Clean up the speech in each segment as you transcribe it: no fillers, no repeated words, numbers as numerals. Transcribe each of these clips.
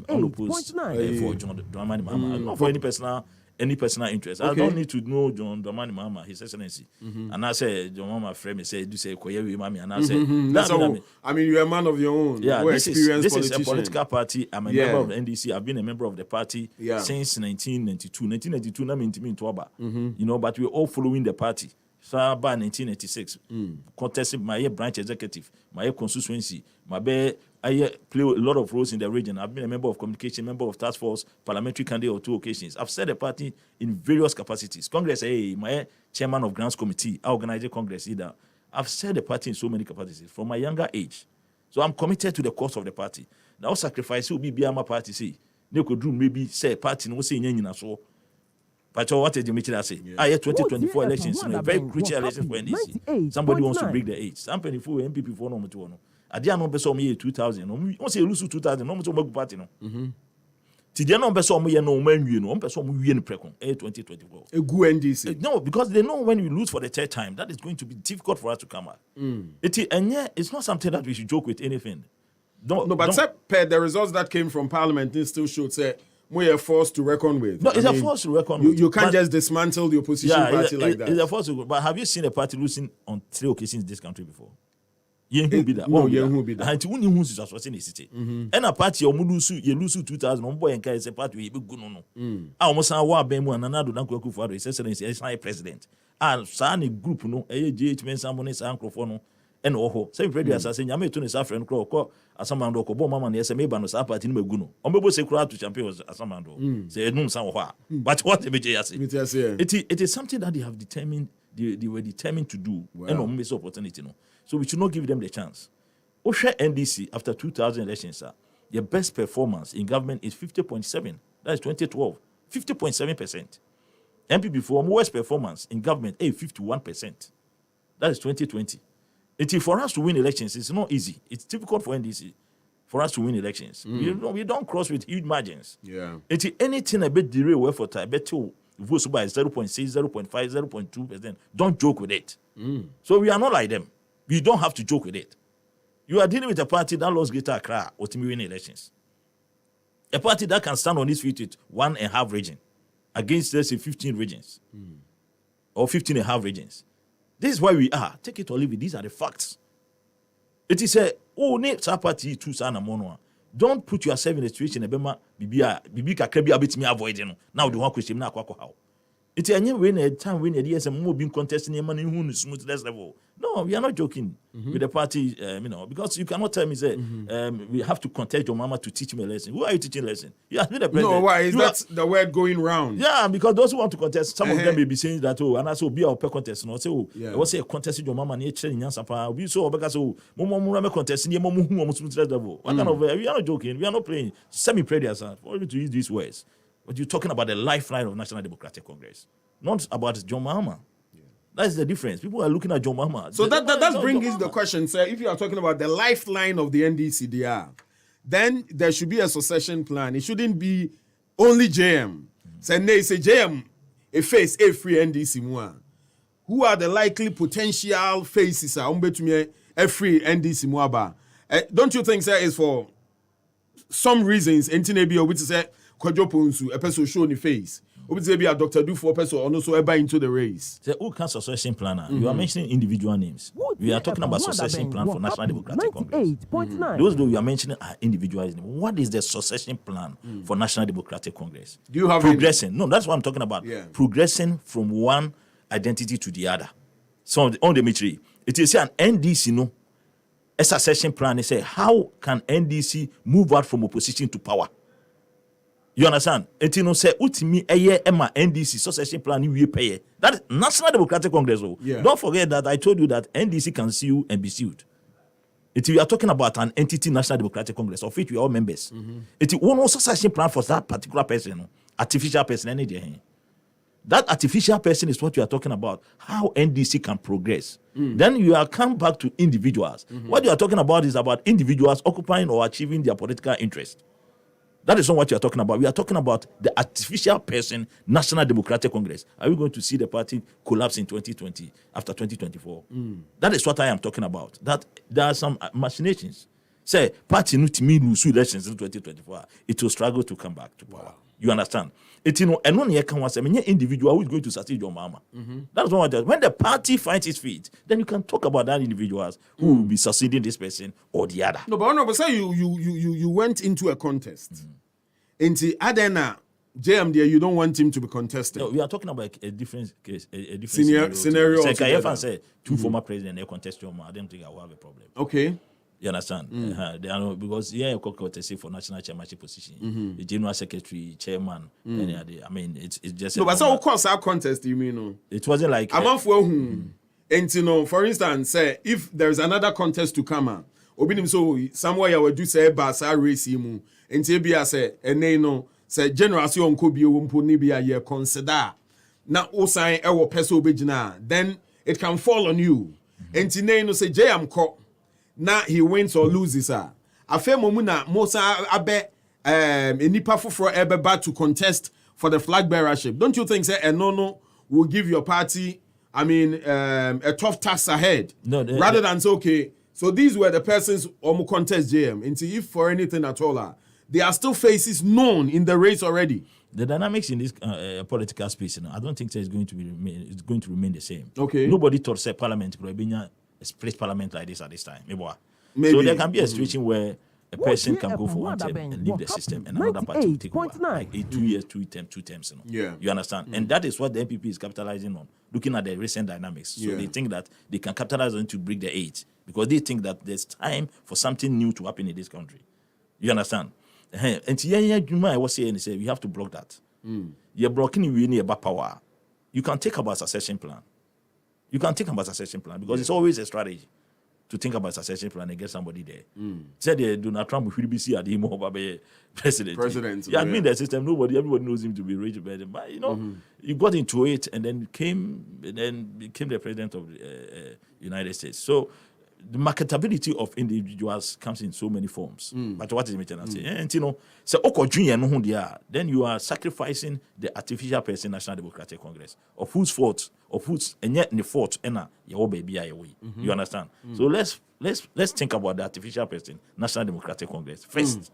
unopposed for John Dramani Mahama, not for any personal interest. Okay. I don't need to know John Dramani Mahama, His Excellency. And I say, John Mahama friend me say, do say Koyewi Mami, and I say, I mean, you're a man of your own. Yeah, this is a political party. I'm a member of the NDC. I've been a member of the party since 1992. 1992, I mean to me in Tuaba. You know, but we're all following the party. So by 1986, contesting my branch executive, my constituency, I play a lot of roles in the region. I've been a member of communication, member of task force, parliamentary candidate on 2 occasions. I've served the party in various capacities. Congress, my chairman of grants committee, I organize the Congress either. I've served the party in so many capacities from my younger age. So I'm committed to the cause of the party. Now sacrifice will be my party say. They could do maybe say party no say nyina so. But what did you make it say? 2024 elections, a very crucial election for NDC. Somebody wants to break the age. Some 24 MPP for no to. I didn't know person me 2000. No say lose 2000. No more party no. Today no person me no man you no person me win prekon 2024. A good NDC. No, because they know when we lose for the third time, that is going to be difficult for us to come out. It's not something that we should joke with anything. No, but except the results that came from Parliament, they still should say. We are forced to reckon with. No, it's a force to reckon with. You can't just dismantle the opposition party like that. It's a force to, but have you seen a party losing on 3 occasions in this country before? You who be that? No, you who be that? And you who is associated in the city. And a party you lose 2000. Boy and is a party we be good no. I almost saw what Bemu and another don't go for His Excellency as president. And Sani group no, GH men someone is microphone. And same radio assassin, Yame to his friend Crow, Asamando, Kobo Mama, yes, a maybe no Sapati Meguno. Ombo say crowd to champion was Asamando. Say no somehow. But what the it is something that they have determined, they were determined to do, and no miss opportunity. No. So we should not give them the chance. Osha NDC after 2000 elections, their best performance in government is 50.7. That is 2012. 50.7%. MPP for worst performance in government, 51%. That is 2020. For us to win elections, it's not easy. It's difficult for NDC for us to win elections. We don't cross with huge margins. Yeah. Anything a bit derail effort, I bet you votes by 0.6, 0.5, 0.2%. Don't joke with it. So we are not like them. We don't have to joke with it. You are dealing with a party that lost Greater Accra or to win elections. A party that can stand on its feet with 1.5 region against, let's say, 15 regions or 15.5 regions. This is where we are. Take it or leave it. These are the facts. It is a party to sana mono. Don't put yourself in a situation bibi kakra bi abetimi avoid no. Now the one question na akwa how. It is a time when the DSM more being contesting man in smoothness level. No, we are not joking with the party, because you cannot tell me say we have to contest your mama to teach me a lesson. Who are you teaching a lesson? You are the president. No, why is that the word going round? Yeah, because those who want to contest, some of them may be saying that and I be our contest. No, say I was say contesting your mama near training Yansapa. We saw because Momo contesting your mom who almost level. What kind of we are not joking, we are not playing semi-prayers for you to use these words. But you're talking about the lifeline of National Democratic Congress, not about John Mahama. That's the difference. People are looking at John Mahama. So that brings the question, sir. If you are talking about the lifeline of the NDCDR, then there should be a succession plan. It shouldn't be only JM. Say JM, a face, a free NDC mua. Who are the likely potential faces? A free NDC mua. Don't you think, sir, is for some reasons? Entinebi which say Kwajoponsu, a person show the face. Maybe a Dr. Dufo person or also ever into the race. So who can succession planner? You are mentioning individual names. We are talking about succession plan for National Democratic Congress. Those you are mentioning are individual names. What is the succession plan for National Democratic Congress? Do you have progressing? No, that's what I'm talking about. Yeah. Progressing from one identity to the other. So on the military, it is an NDC, no. A succession plan. They say, how can NDC move out from opposition to power? You understand? Etino say ultimi Emma NDC succession plan we pay. That is National Democratic Congress. Yeah. Don't forget that I told you that NDC can sue and be sued. We are talking about an entity, National Democratic Congress, of which we are all members. It one succession plan for that particular person, artificial person, any day. That artificial person is what you are talking about. How NDC can progress. Then you are come back to individuals. What you are talking about is about individuals occupying or achieving their political interest. That is not what you are talking about. We are talking about the artificial person, National Democratic Congress. Are we going to see the party collapse in 2020, after 2024? That is what I am talking about. That there are some machinations. Say party no to me lose elections in 2024, it will struggle to come back to power. Wow. You understand? It and one year can was any individual who is going to succeed your mama. That's what I when the party finds its feet, then you can talk about that individuals who will be succeeding this person or the other. No, but say you went into a contest. Into Adena JM there, you don't want him to be contested. No, we are talking about a different case, a different scenario. Say two former presidents they contest your mama. I don't think I will have a problem. Okay. You understand? They are because you contest for national chairmanship position, the general secretary, chairman, I mean, it's just. No, but so of course our contest, you mean? No? It wasn't like. I'm off and you know, for instance, say if there's another contest to come on, obinim so somewhere you will do say basa race mu, and be say and no say general so on could be ni be a consider na o sign e person obegina, then it can fall on you. And no say JM ko. Now he wins or loses. Afe momuna Mosa abe enipa foforo ebeba to contest for the flag bearership. Don't you think say Enono will give your party a tough task ahead? No, rather than say okay, so these were the persons who contest JM. And if for anything at all, they are still faces known in the race already. The dynamics in this political space, I don't think it's going to remain the same. Okay. Nobody thought say parliament could be a split parliament like this at this time. Maybe. So there can be a situation where a person can go for one term and leave the system, and another party will take over. Like 2 years, two terms. Yeah. You understand? And that is what the NPP is capitalizing on, looking at the recent dynamics. So they think that they can capitalize on to break the 8 because they think that there's time for something new to happen in this country. You understand? And I was saying, we have to block that. You're blocking really about power. You can take about succession plan. You can think about succession plan because it's always a strategy to think about succession plan and get somebody there. Said Donald Trump will be see at him over president. Yeah, I mean the system. Everybody knows him to be rich, but you know, you got into it and then became the president of the United States. So the marketability of individuals comes in so many forms. But what is it say? And you know, so then you are sacrificing the artificial person National Democratic Congress of whose fault, and yet the fault your baby away. You understand? So let's think about the artificial person National Democratic Congress first.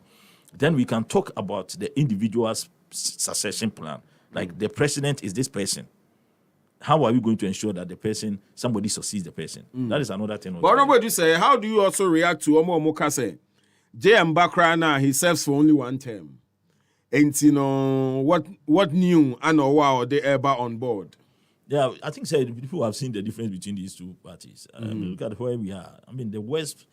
Then we can talk about the individual's succession plan. Like the president is this person. How are we going to ensure that somebody succeeds the person? That is another thing. But what would you say? How do you also react to Omo Mokase? JM Bakra now, he serves for only one term. And you know, what new and or wow they ever on board? Yeah, I think people have seen the difference between these two parties. Look at where we are. I mean, the worst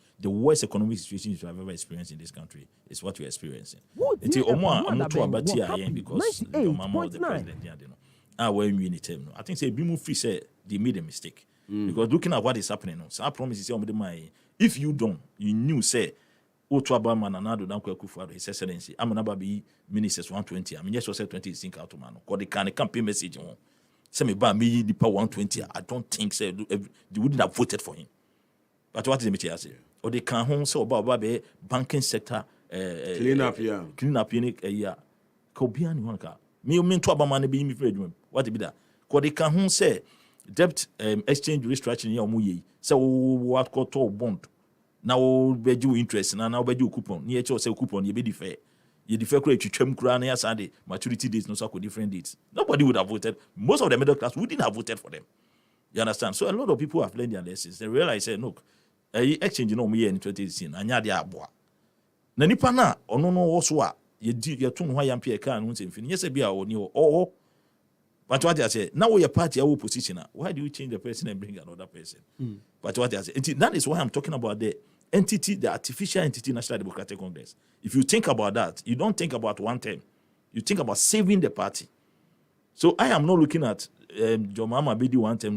economic situation you have ever experienced in this country is what we're experiencing. Until I'm not sure about here because your mama was the president. When we need him, I think say Bimu Free said they made a mistake because looking at what is happening now, so I promise you, if you don't, you knew say, Otuaba man another don't for His Excellency. I'm gonna be ministers 120. I mean, yes, was 20 is think out man. Because they can't pay message on. Say me by me the power 120. I don't think say they wouldn't have voted for him. But what is the matter say? Or they can home so about banking sector clean up yeah. Kobiani one car. Me mean to man be me afraid. What be that? Because they can home say debt exchange restructuring ya omuye. Say what called to bond. Now be you interest now be you coupon. Ni echo say coupon you be defer. You defer kura twetwam kura na Sunday maturity dates no so different dates. Nobody would have voted. Most of the middle class wouldn't have voted for them. You understand? So a lot of people have learned their lessons. They realize say look, exchange no omuye in 2018 anya dia aboa. Na nipa na ono no wo so a ye to no hwa yampe ka no nsem yes be a oni o. But what I say, now your party are opposition. Why do you change the person and bring another person? But what I say, that is why I'm talking about the entity, the artificial entity, National Democratic Congress. If you think about that, you don't think about one term. You think about saving the party. So I am not looking at John Mama Bedi one term,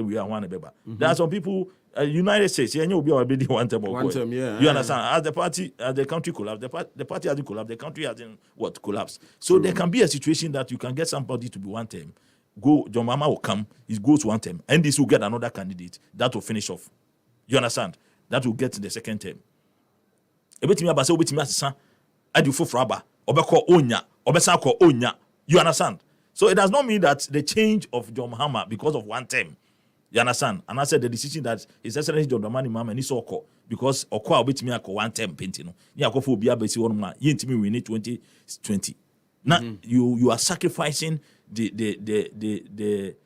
we are one beba. There are some people, United States, you know, be one term. Yeah. You understand? As the party, as the country collapsed, the party hasn't collapsed, the country hasn't collapsed. So there can be a situation that you can get somebody to be one term. John Mama will come, it goes one term, and this will get another candidate that will finish off. You understand? That will get the second term. You understand? So it does not mean that the change of John Mahama because of one term. You understand? And I said the decision that His Excellency John Dramani Mahama and Isoko, because okwa obetimi akọ one term painting no ya akọ for obi abesi won ma yentimi win 2020 now you are sacrificing the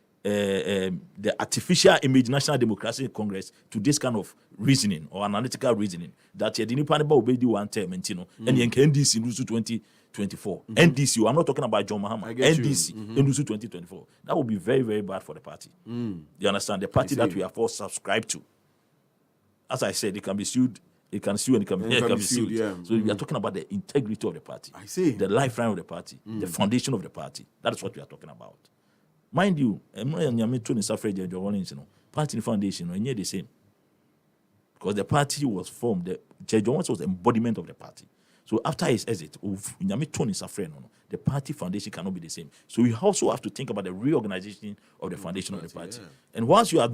artificial image National Democratic Congress to this kind of reasoning or analytical reasoning that you didn't plan about obedi one term and NDC in 2024 NDC I'm not talking about John Mahama NDC in 2024 that would be very, very bad for the party. You understand? The party that we are all subscribed to, as I said, it can be sued. It can sue and it can be sued. Yeah. So we are talking about the integrity of the party. I see. The lifeline of the party, the foundation of the party. That is what we are talking about. Mind you, party foundation, and the same. Because the party was formed, J. John was the embodiment of the party. So after his exit, the party foundation cannot be the same. So we also have to think about the reorganization of the foundation of the party. Yeah. And once you are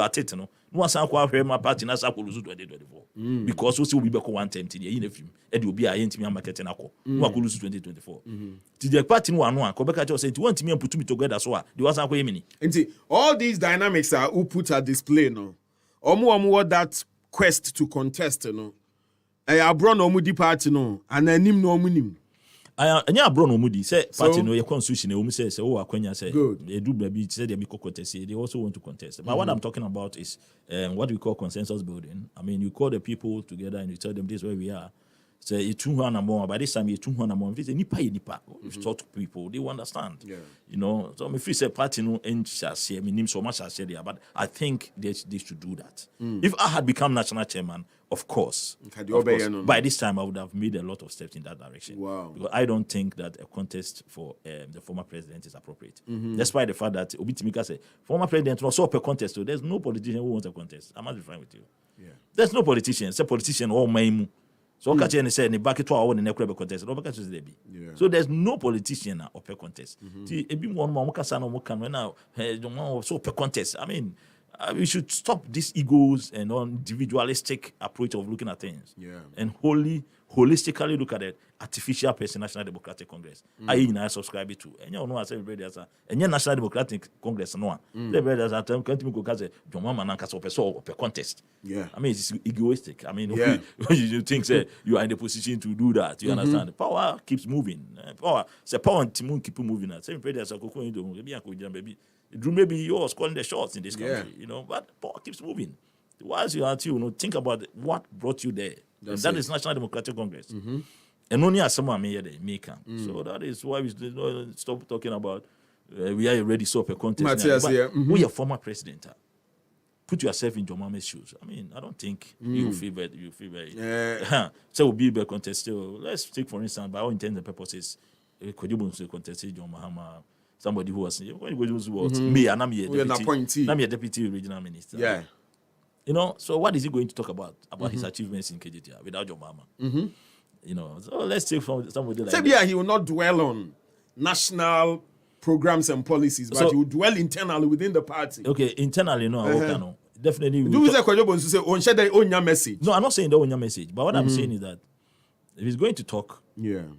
at it, once I acquire my party, that's 2024. Because we will be back one time today in a film. It will be a intimate marketing. No, 2024. The party no one. Quebec just said, "You want me to put me together?" So the was mini. And see, all these dynamics are who put at display now. Omu that quest to contest, I brought no mudi party no, and then him no munim. I brought no mudi. Say party no, your constitution. Say akwenya say. They do baby. Say they be contest. They also want to contest. But what I'm talking about is what we call consensus building. I mean, you call the people together and you tell them this is where we are. Say you 200 more. By this time you 200 more. If it's nipa. If you talk to people, they will understand. Yeah. You know. So if you say party no end shall say, me name so much shall say there. But I think they should do that. If I had become national chairman, of course, by this time I would have made a lot of steps in that direction. Wow. Because I don't think that a contest for the former president is appropriate. Despite the fact that Obitimika said former president was so per contest, so there's no politician who wants a contest. I must be frank with you. Yeah. There's no politician. It's a politician or maimu. So Kachene said, "Ne back to our own nekrebe contest." So there's no politician or per contest. So per contest. I mean, we should stop this egos and individualistic approach of looking at things. Yeah. And holistically look at the artificial person National Democratic Congress. I subscribe it to. And you know, as everybody else, and your National Democratic Congress, no one. Everybody else, can't go because John Mama Nanka per contest. Yeah. I mean, it's egoistic. I mean, you think say you are in the position to do that. You understand? The power keeps moving. Power and keep moving. Everybody else, maybe you was calling the shots in this country, you know, but power keeps moving. Whilst you are think about what brought you there. That is National Democratic Congress. And only as someone made the maker. So that is why we stop talking about we are already so per contest. We are former president. Put yourself in John Mahama's shoes. I mean, I don't think you feel very. So we'll be a contest. Let's take, for instance, by all intents and purposes, could you contest John Mahama? Somebody who was me, and I'm a deputy regional minister. Yeah. You know, so what is he going to talk about his achievements in KJTR without John Mahama? You know, so let's take from somebody like that. He will not dwell on national programs and policies, but he will dwell internally within the party. Okay, internally, no, definitely. Do you say own your message? No, I'm not saying the own your message, but what I'm saying is that if he's going to talk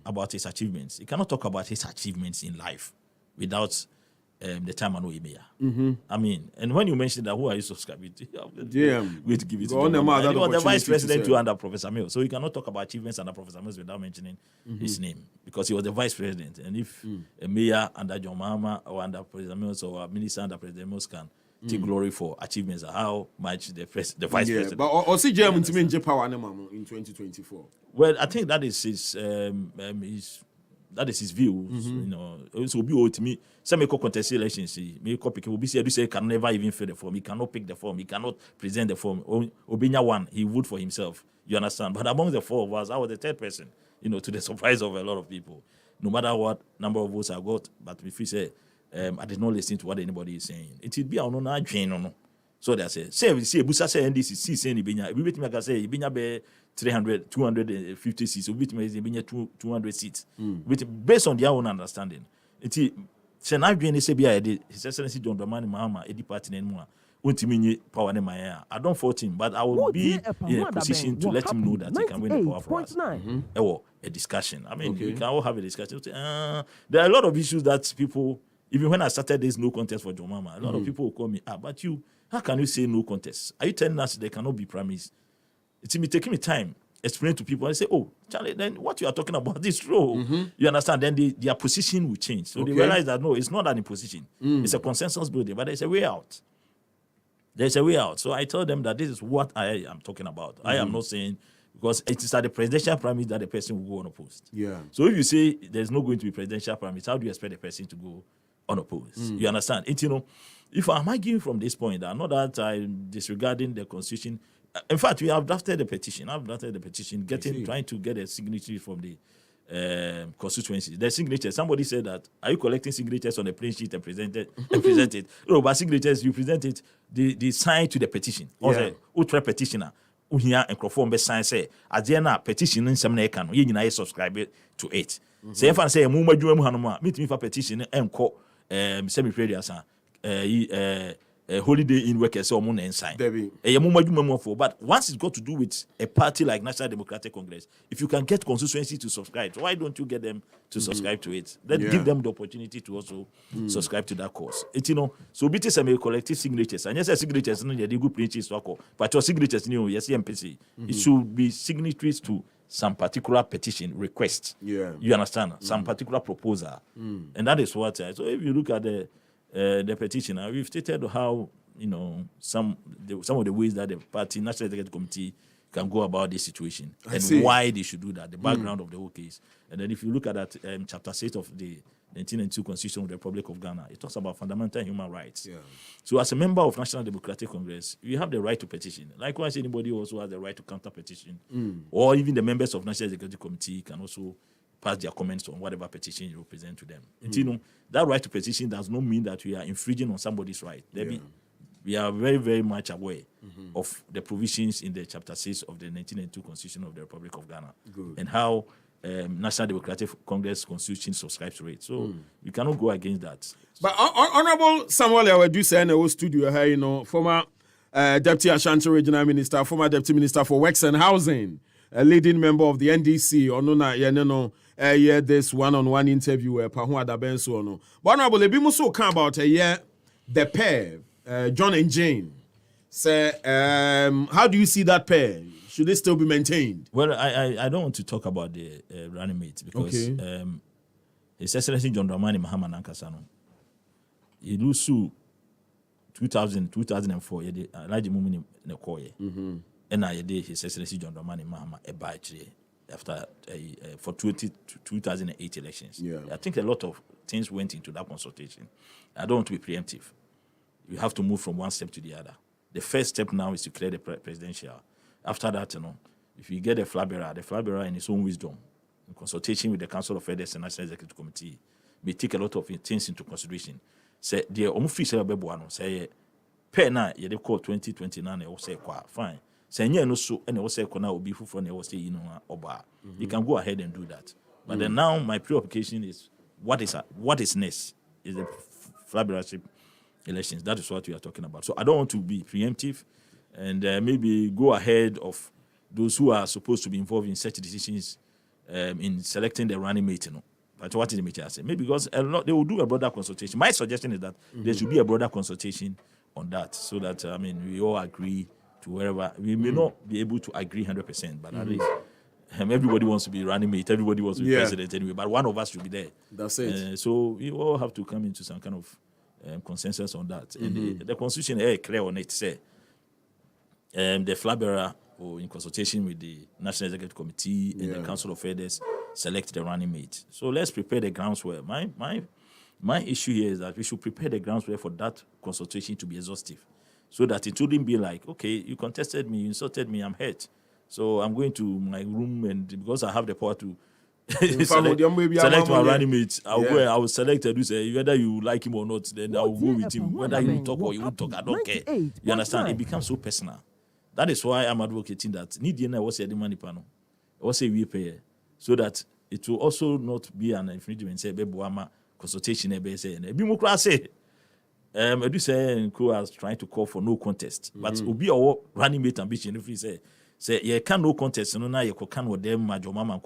about his achievements, he cannot talk about his achievements in life without the time I know him. I mean, and when you mentioned that, who are you subscribing to? Going to give it to him. He was the vice president under Professor Mills, so you cannot talk about achievements under Professor Mills without mentioning his name, because he was the vice president. And if a mayor under John Mahama or under Professor Mills or a minister under President Mills can take glory for achievements, how much the vice president. But also German to mean power in 2024. Well, I think that is his view. You know, it will be to me. Some may contest elections. May pick. Will be said to say can never even fill the form. He cannot pick the form. He cannot present the form. Obinya one, he vote for himself. You understand? But among the four of us, I was the third person. You know, to the surprise of a lot of people. No matter what number of votes I got, but if you say I did not listen to what anybody is saying, it would be our no. So they say Busa say NDC saying Ibinya. We wait me say Ibinya be 250 seats. We wait me Ibinya 200 seats. Based on their own understanding. It say na adwen say bia His Excellency John Dramani Mahama edi party na nmu a ontimi power na my I don't fault him, but I will be in a position to let him know that he can win the power for us. A discussion. I mean, we can all have a discussion. There are a lot of issues that people, even when I started this no contest for John Mahama, a lot of people will call me, but you, how can you say no contest? Are you telling us there cannot be primaries? It's me taking me time explain to people and say, oh, Charlie, then what you are talking about is true. You understand? Then their position will change. So they realize that, no, it's not an imposition. It's a consensus building, but there's a way out. There's a way out. So I told them that this is what I am talking about. I am not saying, because it is at the presidential primary that the person will go unopposed. Yeah. So if you say there's not going to be presidential primaries, how do you expect the person to go unopposed? You understand? It, if I'm arguing from this point, not that I'm disregarding the constitution. In fact, we have drafted the petition. I've drafted the petition, trying to get a signature from the constituency. The signature. Somebody said that, are you collecting signatures on a plain sheet and present it? No, but signatures, you present it, the sign to the petition. Also, ultra petitioner. Here and conform be sign say, Adriana petition in some neck and you subscribe to it. Say if I say, Muma Jum Hanuma, meet me for petition and call semi-predious. Holiday in workers or moon and sign. But once it's got to do with a party like National Democratic Congress, if you can get constituency to subscribe, why don't you get them to subscribe to it? Then give them the opportunity to also subscribe to that cause. It, so it is a collective signatures. And yes, signatures, they good preachers, but your signatures, yes, MPC. It should be signatories to some particular petition request. You understand? Some particular proposal. And that is what. So if you look at the petition, we've stated how some of the ways that the party National Executive Committee can go about this situation and why they should do that, the background of the whole case. And then if you look at that chapter 6 of the 1992 Constitution of the Republic of Ghana, it talks about fundamental human rights. So as a member of National Democratic Congress, you have the right to petition. Likewise, anybody also has the right to counter petition, or even the members of National Executive Committee can also pass their comments on whatever petition you present to them. And, that right to petition does not mean that we are infringing on somebody's right. We are very, very much aware of the provisions in the Chapter 6 of the 1992 Constitution of the Republic of Ghana and how National Democratic Congress Constitution subscribes to it. So we cannot go against that. But Honorable Samuel Awaduse in our studio here, former Deputy Ashanti Regional Minister, former Deputy Minister for Works and Housing, a leading member of the NDC, this one-on-one interview where Pahu Adabenso no. But Honorable Ebimuso come about the pair, John and Jane. Say, how do you see that pair? Should they still be maintained? Well, I don't want to talk about the running mates because His Excellency John Dramani Mahama Nankasano, he lose 2004, he did a large moment in the coy. And I did His Excellency John Dramani Mahama a battery after for 2008 elections. I think a lot of things went into that consultation. I don't want to be preemptive. You have to move from one step to the other. The first step now is to clear the presidential. After that, if you get the flag bearer in his own wisdom, in consultation with the Council of Elders and National Executive Committee, may take a lot of things into consideration. Say the official bebuano say pay na ye de call 2029 e say fine. Say nye no so and say kona obi fufu na say oba. You can go ahead and do that. But then now my preoccupation is what is next is the flag bearership elections. That is what we are talking about. So I don't want to be preemptive and maybe go ahead of those who are supposed to be involved in such decisions in selecting the running mate. But what is the mate? I say? Maybe because they will do a broader consultation. My suggestion is that there should be a broader consultation on that so that, we all agree to wherever. We may not be able to agree 100%, but at least everybody wants to be running mate. Everybody wants to be president anyway, but one of us should be there. That's it. So we all have to come into some kind of consensus on that. And the constitution is clear on it. Say the flag bearer, or in consultation with the National Executive Committee and the Council of Elders, select the running mate. So let's prepare the groundswell. My issue here is that we should prepare the groundswell for that consultation to be exhaustive, so that it wouldn't be like, okay, you contested me, you insulted me, I'm hurt, so I'm going to my room and because I have the power to select my running mate, I will select whether you like him or not, then I will go with him. Whether you talk or you won't talk, I don't care. You understand? It becomes so personal. That is why I'm advocating that Nidiana was a money panel, was a we pay, so that it will also not be an infringement. Say, Bebuama consultation, Bimokrasi. I do say, was trying to call for no contest, but Ubi or running mate ambition if we say you can no contest, no, now you can with them, my mama,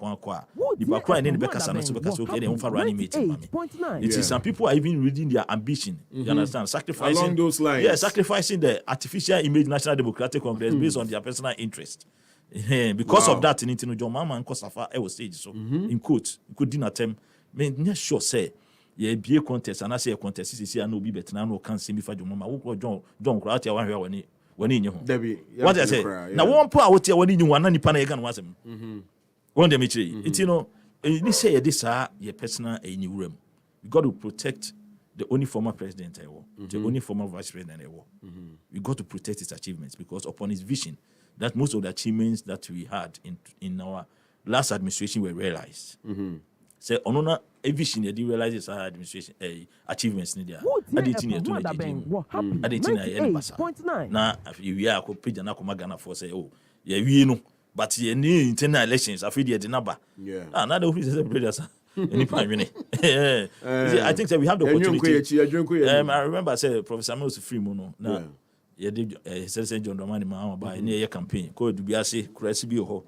if I cry in the Becca, because okay, they won't running mate. It is some people are even reading their ambition. You understand? Sacrificing along those lines. Yeah, sacrificing the artificial image National Democratic Congress based on their personal interest. Because of that, in John Mama and Kosafa, I was stage so in quote, could dinner term. Me not sure say be a contest and I say a contest is no be better now can't see me for John Mama. John Crowder when in your home. What I say now one power out here when you one any panagan was him. One day, it's you say this are your personal a new room. You got to protect the only former president I war, the only former vice president I war. We got to protect his achievements because upon his vision, that most of the achievements that we had in our last administration were realized. So on a vision, you didn't realize his administration achievements in there. I didn't think I didn't think now you are could page and Akomagana for say, oh, yeah, we know, but you need internal elections. I feel the number. Yeah, another officer brothers. I think that we have the opportunity. I remember I said Professor Mills free mono. Now, you did Sir John Domani Mama by near your campaign. Called Dubiasi, Cressy Ho.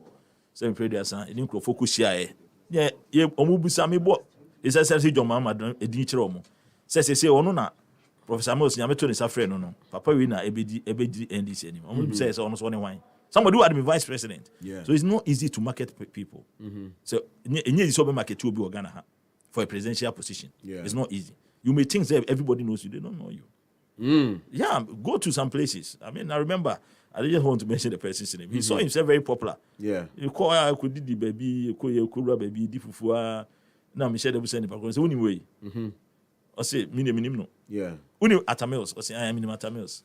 So pray their son, didn't go focus here. Yeah, Omubusami bought. It's a Sir John Mama, a dinchiromo. Says, say, oh, no, Professor Mills, Yamaton is a friend, no. Papa Wina, ABD, NDC anymore. Says almost one wine. Somebody who had been vice president. Yeah. So it's not easy to market people. So in this market to be Ghana for a presidential position. Yeah. It's not easy. You may think that everybody knows you, they don't know you. Yeah, go to some places. I mean, I remember, I just want to mention the person's name. He saw himself very popular. Yeah. You call I could the baby, you call baby, Diffufua. Now Michelle will send it. So anyway. I say, minimum. Yeah. Unim Atamils, or say I am in Atamils.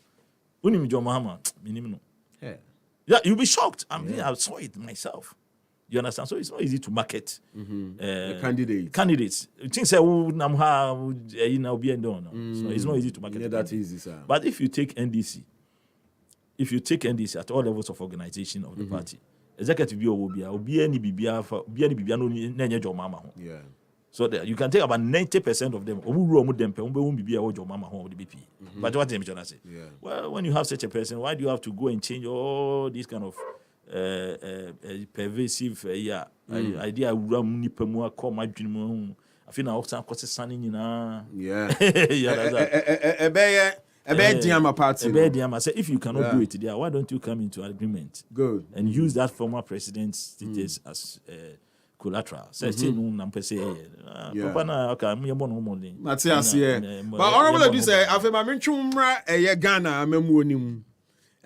Unim John Mahama, minimum. Yeah. Yeah, you'll be shocked. I saw it myself. You understand? So it's not easy to market candidates. Things say, so it's not easy to market. Yeah, that's easy, sir. But if you take NDC at all levels of organization of the party, executive will be any yeah. So that you can take about 90% of them. But what am I say? Well, when you have such a person, why do you have to go and change all these kind of pervasive idea? Call my dream. I feel now also standing in say if you cannot do it there, why don't you come into agreement? Good. And use that former president's status as collateral. But honorable do say after Ghana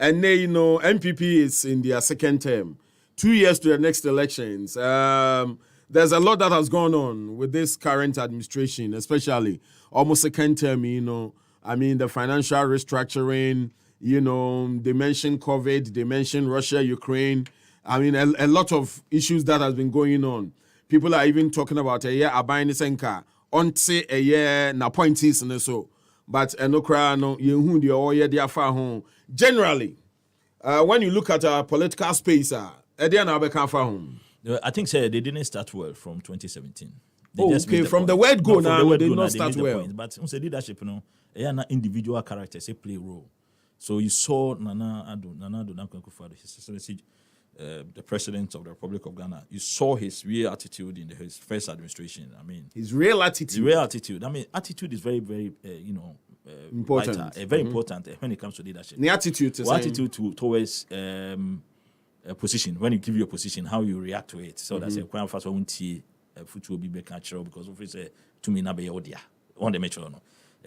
and you know MPP is in their second term, 2 years to the next elections. There's a lot that has gone on with this current administration, especially almost second term, you know. I mean, the financial restructuring, you know, they mentioned COVID, they mentioned Russia, Ukraine. I mean, a lot of issues that has been going on. People are even talking about a year Abayin Senka, once a year na appointees and so. But no cry no you the all year they are far home. Generally, when you look at our political space, they are now become far home. I think they didn't start well from 2017. Okay, from the word go now, they did not start well. But leadership, you know, they are not individual characters, they play a role. So you saw Nana Addo Dankwa-Akufo-Addo, the president of the Republic of Ghana. You saw his real attitude in his first administration. I mean, his real attitude. I mean, attitude is very, very, important. Vital, very important when it comes to leadership. The attitude towards a position. When you give your position, how you react to it. So that's a quite fast one. Future will be back natural because of it. To me, na be odia on the metro. No,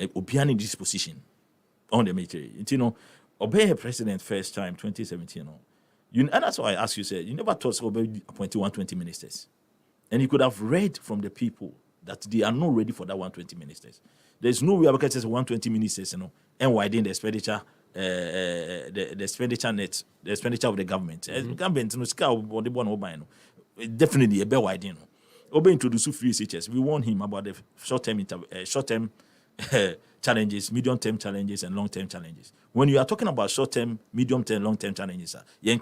obiani this position on the metro. You know, obey a president first time 2017. No. And that's why I asked you, said, you never thought about appointing 120 ministers. And you could have read from the people that they are not ready for that 120 ministers. There's no way about it 120 ministers, you know, and widening the expenditure, the expenditure net, the expenditure of the government. Government, definitely a better widening. Obe introduce free SHS. We warned him about the short-term challenges, medium-term challenges, and long-term challenges. When you are talking about short-term, medium-term, long-term challenges, we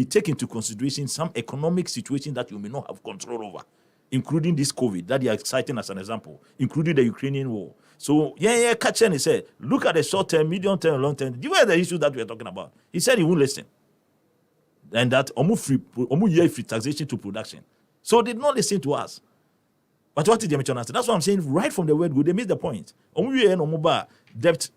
take into consideration some economic situation that you may not have control over, including this COVID that you are citing as an example, including the Ukrainian war. So, Kachin, he said, look at the short-term, medium-term, long-term. These were the issues that we are talking about. He said he won't listen. And that free taxation to production. So they did not listen to us. But what did they mention? That's what I'm saying. Right from the word go, they missed the point. Debt,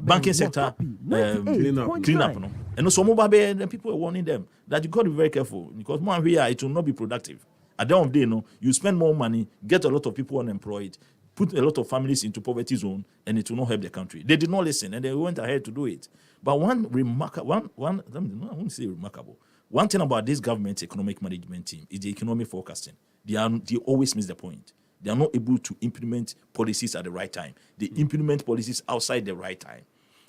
banking sector, clean up. No? And also, the people are warning them that you got to be very careful because more here it will not be productive. At the end of the day, you spend more money, get a lot of people unemployed, put a lot of families into poverty zone, and it will not help the country. They did not listen, and they went ahead to do it. But I won't say remarkable. One thing about this government's economic management team is the economic forecasting. They always miss the point. They are not able to implement policies at the right time. They implement policies outside the right time.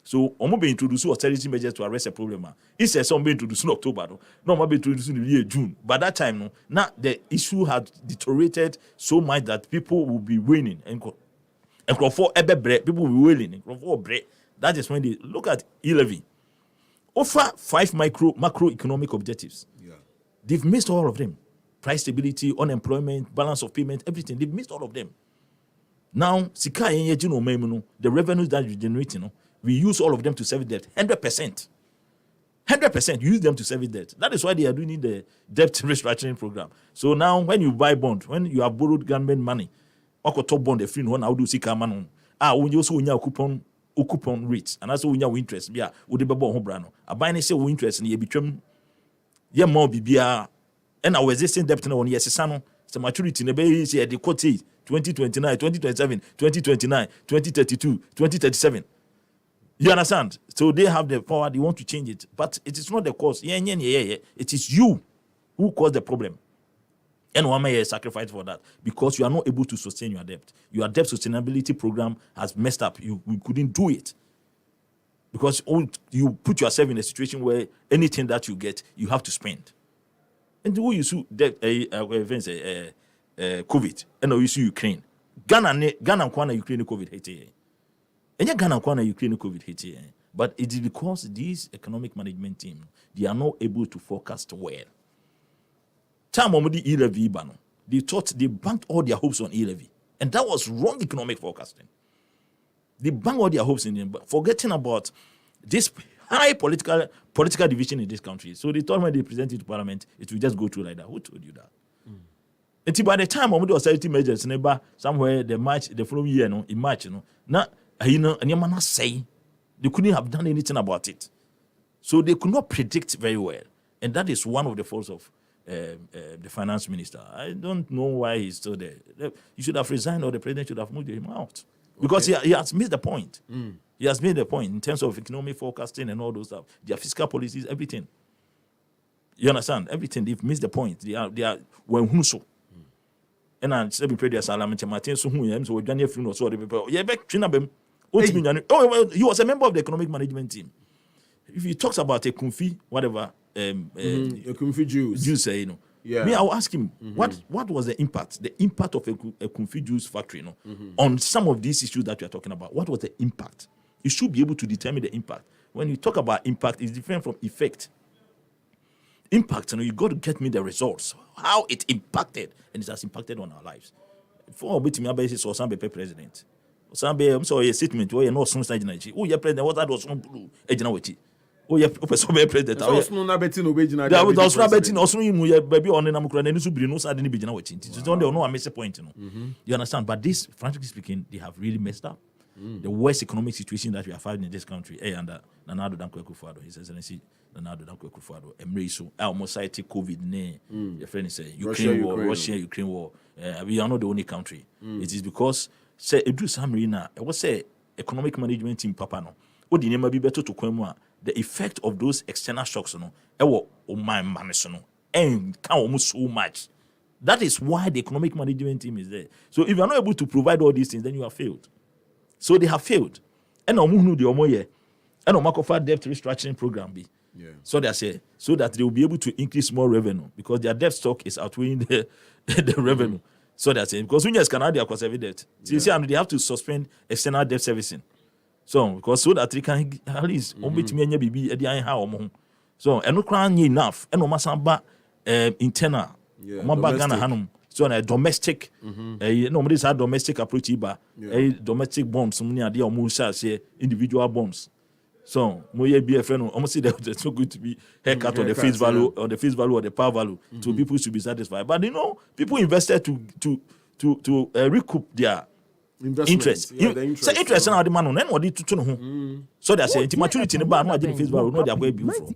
So, I'm be introducing austerity measures to arrest a problem. Instead, some be introduced in October. No, I'm be introduced in the year June. By that time, now the issue had deteriorated so much that people will be winning and for people will be willing and for bread. That is when they look at e-levy. Offer 5 macroeconomic objectives. Yeah. They've missed all of them. Price stability, unemployment, balance of payment, everything. They've missed all of them. Now, the revenues that you generate, we use all of them to service debt. 100%. 100% use them to service debt. That is why they are doing the debt restructuring program. So now, when you buy bond, when you have borrowed government money, top bond, the free one, how do you see when you also coupon rates, and also when you interest, yeah, would be born hobrano. A buy say interest in ye between ye more bibia, and our existing debt on yes, sano, the maturity in the bay is the quote 2029, 2027, 2029, 2032, 2037. You understand? So they have the power, they want to change it. But it is not the cause. It is you who caused the problem. And one may sacrifice for that because you are not able to sustain your debt. Your debt sustainability program has messed up. You couldn't do it. Because you put yourself in a situation where anything that you get, you have to spend. And the way you see COVID, and you see Ukraine. Ghana and Ukraine COVID hit. And Ghana and Ukraine COVID hit here. But it is because these economic management team, they are not able to forecast well. Time on the e-levy, they thought they banked all their hopes on e-levy. And that was wrong economic forecasting. They banked all their hopes in them, forgetting about this high political division in this country. So they thought when they presented to Parliament, it will just go through like that. Who told you that? And by the time on the austerity measures, somewhere the following year, in March, now, and your man say they couldn't have done anything about it. So they could not predict very well. And that is one of the faults of the finance minister. I don't know why he's still there. You should have resigned or the president should have moved him out. Because he has missed the point. He has made the point in terms of economic forecasting and all those stuff. Their fiscal policies, everything. You understand? Everything. They've missed the point. They are when who so. And I said, we pray their salam and Martin, so who am so we're done funeral. So the people, yeah, back Chinabem. Oh, well, he was a member of the economic management team. If he talks about a Kumfi, whatever, a Kumfi juice, yeah. Me, I will ask him, what was the impact of a Kumfi juice factory, on some of these issues that we are talking about? What was the impact? You should be able to determine the impact. When you talk about impact, it's different from effect. Impact, you got to get me the results, how it impacted, and it has impacted on our lives. For me, I basis or some president. Some I'm sorry, a statement where you're not some stage. Oh, your president, what that was on blue, age. Oh, yeah, president. I was not betting obedience. That was not betting also baby on the Namukuran and Subri, no suddenly be general. It's only no, I miss a point, You understand? But this, frankly speaking, they have really messed up. The worst economic situation that we are finding in this country, under Nana Addo Dankwa Akufo-Addo, His Excellency Nana Addo Dankwa Akufo-Addo, Emreso, almost cited COVID, your friend is Russia-Ukraine war. We are not the only country. It is because, say, Edu Samrina, I was say, economic management team, Papa, no, what the name be better to Kwemwa, the effect of those external shocks, my man, and count almost so much. That is why the economic management team is there. So if you are not able to provide all these things, then you have failed. So they have failed. And the Omoye, and Omakofa debt restructuring program be. Yeah. So they say so that they will be able to increase more revenue because their debt stock is outweighing the revenue. So that's it. Because when you can add their conservative debt, so you see, they have to suspend external debt servicing. So because so that they can at least so and no crown enough and no masamba internal. Ghana so a domestic nobody has domestic approach domestic bonds individual bonds. So moye be a friend almost say that it's so good to be haircut on the face value or the face value or the power value so people should be satisfied. But people invested to recoup their interest. Yeah, the interest. So interest now the man on what did to know. So they say maturity in the bar, no, I didn't face bar, no, they are way beautiful.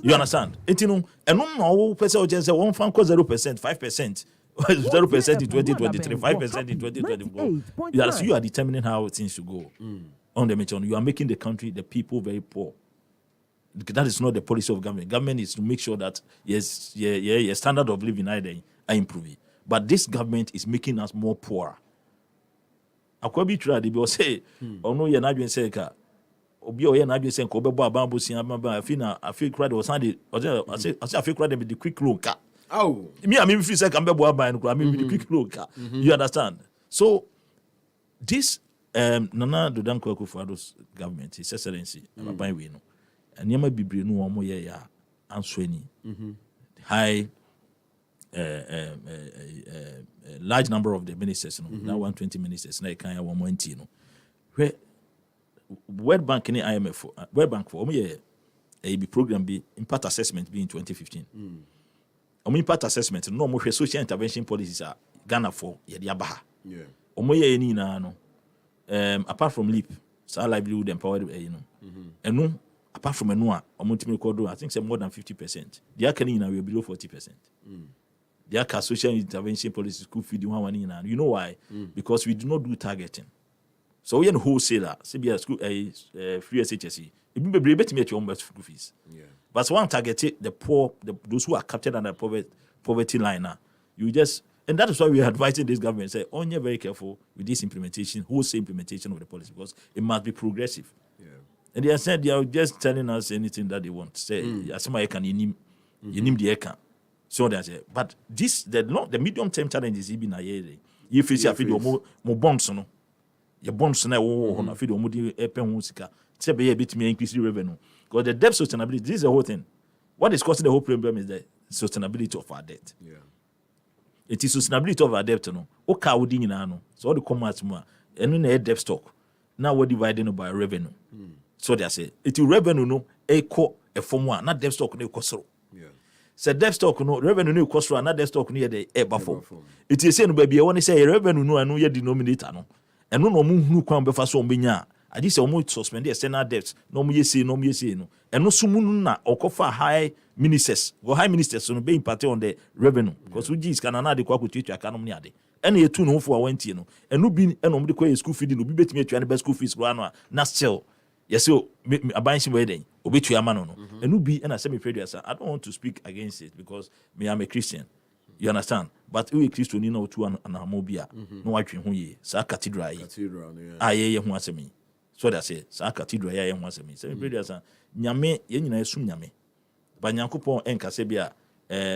You understand? It no, and no person just say 1 franc 0%, 5%. 0% in 2023, 5% in 2024. You are determining how things should go on the mission. You are making the country, the people very poor. That is not the policy of government. Government is to make sure that your standard of living are improving. But this government is making us more poor. Akwabi try they be say, oh no, you're not doing say ka. Obi o you're not doing say ko be bo abambo si abamba. I feel crowd was Sunday. I feel crowd with the quick loan car. Oh, I mean, if you say, I'm the quick look. You understand? So, this Nana Dodanko Akufo-Addo's government, His Excellency, and Yama Bibri no one more ya answering high, large number of the ministers, now 120 ministers, now kind of 120. Where World Bank and IMF, World Bank for a program be impact assessment be in 2015. Impact assessment no more social intervention policies are Ghana for Yadiabaha. Yeah. Any no apart from LEAP, livelihood empowered, and no apart from Enua, I think say more than 50%. The Akanina will below 40%. The Aka social intervention policies could feed you one in. You know why? Because we do not do targeting. So we are wholesaler, CBS school free SHSE. It will be better to make your own school fees. Yeah. But one targeted the poor, those who are captured under poverty line now. You just, and that is why we are advising this government, say, oh, you're very careful with this implementation, wholesale implementation of the policy, because it must be progressive. Yeah. And they are saying they are just telling us anything that they want. Say, somebody can you name the eka. So they say, but this the medium term challenge is even a year. If you see more bonds, no, your bonds now, I feel more epen say be a bit me increase the revenue. Because the debt sustainability, this is the whole thing. What is causing the whole problem is the sustainability of our debt. Yeah. It is sustainability of our debt, no. Okay, we didn't know. So all the commerce more, and then the debt stock. Now we're dividing by revenue. So they say it is revenue no equal a form one, not debt stock no cost. Yeah. So debt stock no revenue no cost, not debt stock near the buffer. It is saying baby, I want to say revenue no and no your denominator no, and no who come before so binya. I just almost suspend the external debts. No me say no. And no sumuna or cofa high ministers. Go high ministers so be imparted on the revenue. Because we just can another kwa kutu economy ade. And you two no for went no. And no be and no be school feeding no be bet me to best school fees go na still. Yes so aban shi wedding. Obi to amano no. And no be and I say me pray I don't want to speak against it because me I'm a Christian. You understand? But we Christian ni no to an amobia. No wa twen ho ye. Sa cathedral yeah. Aye ho asemi. So that say, sa cathedral ya yen wase me. Say me brother nyame ye nyina esum nyame. Ba nyankopon enka se bia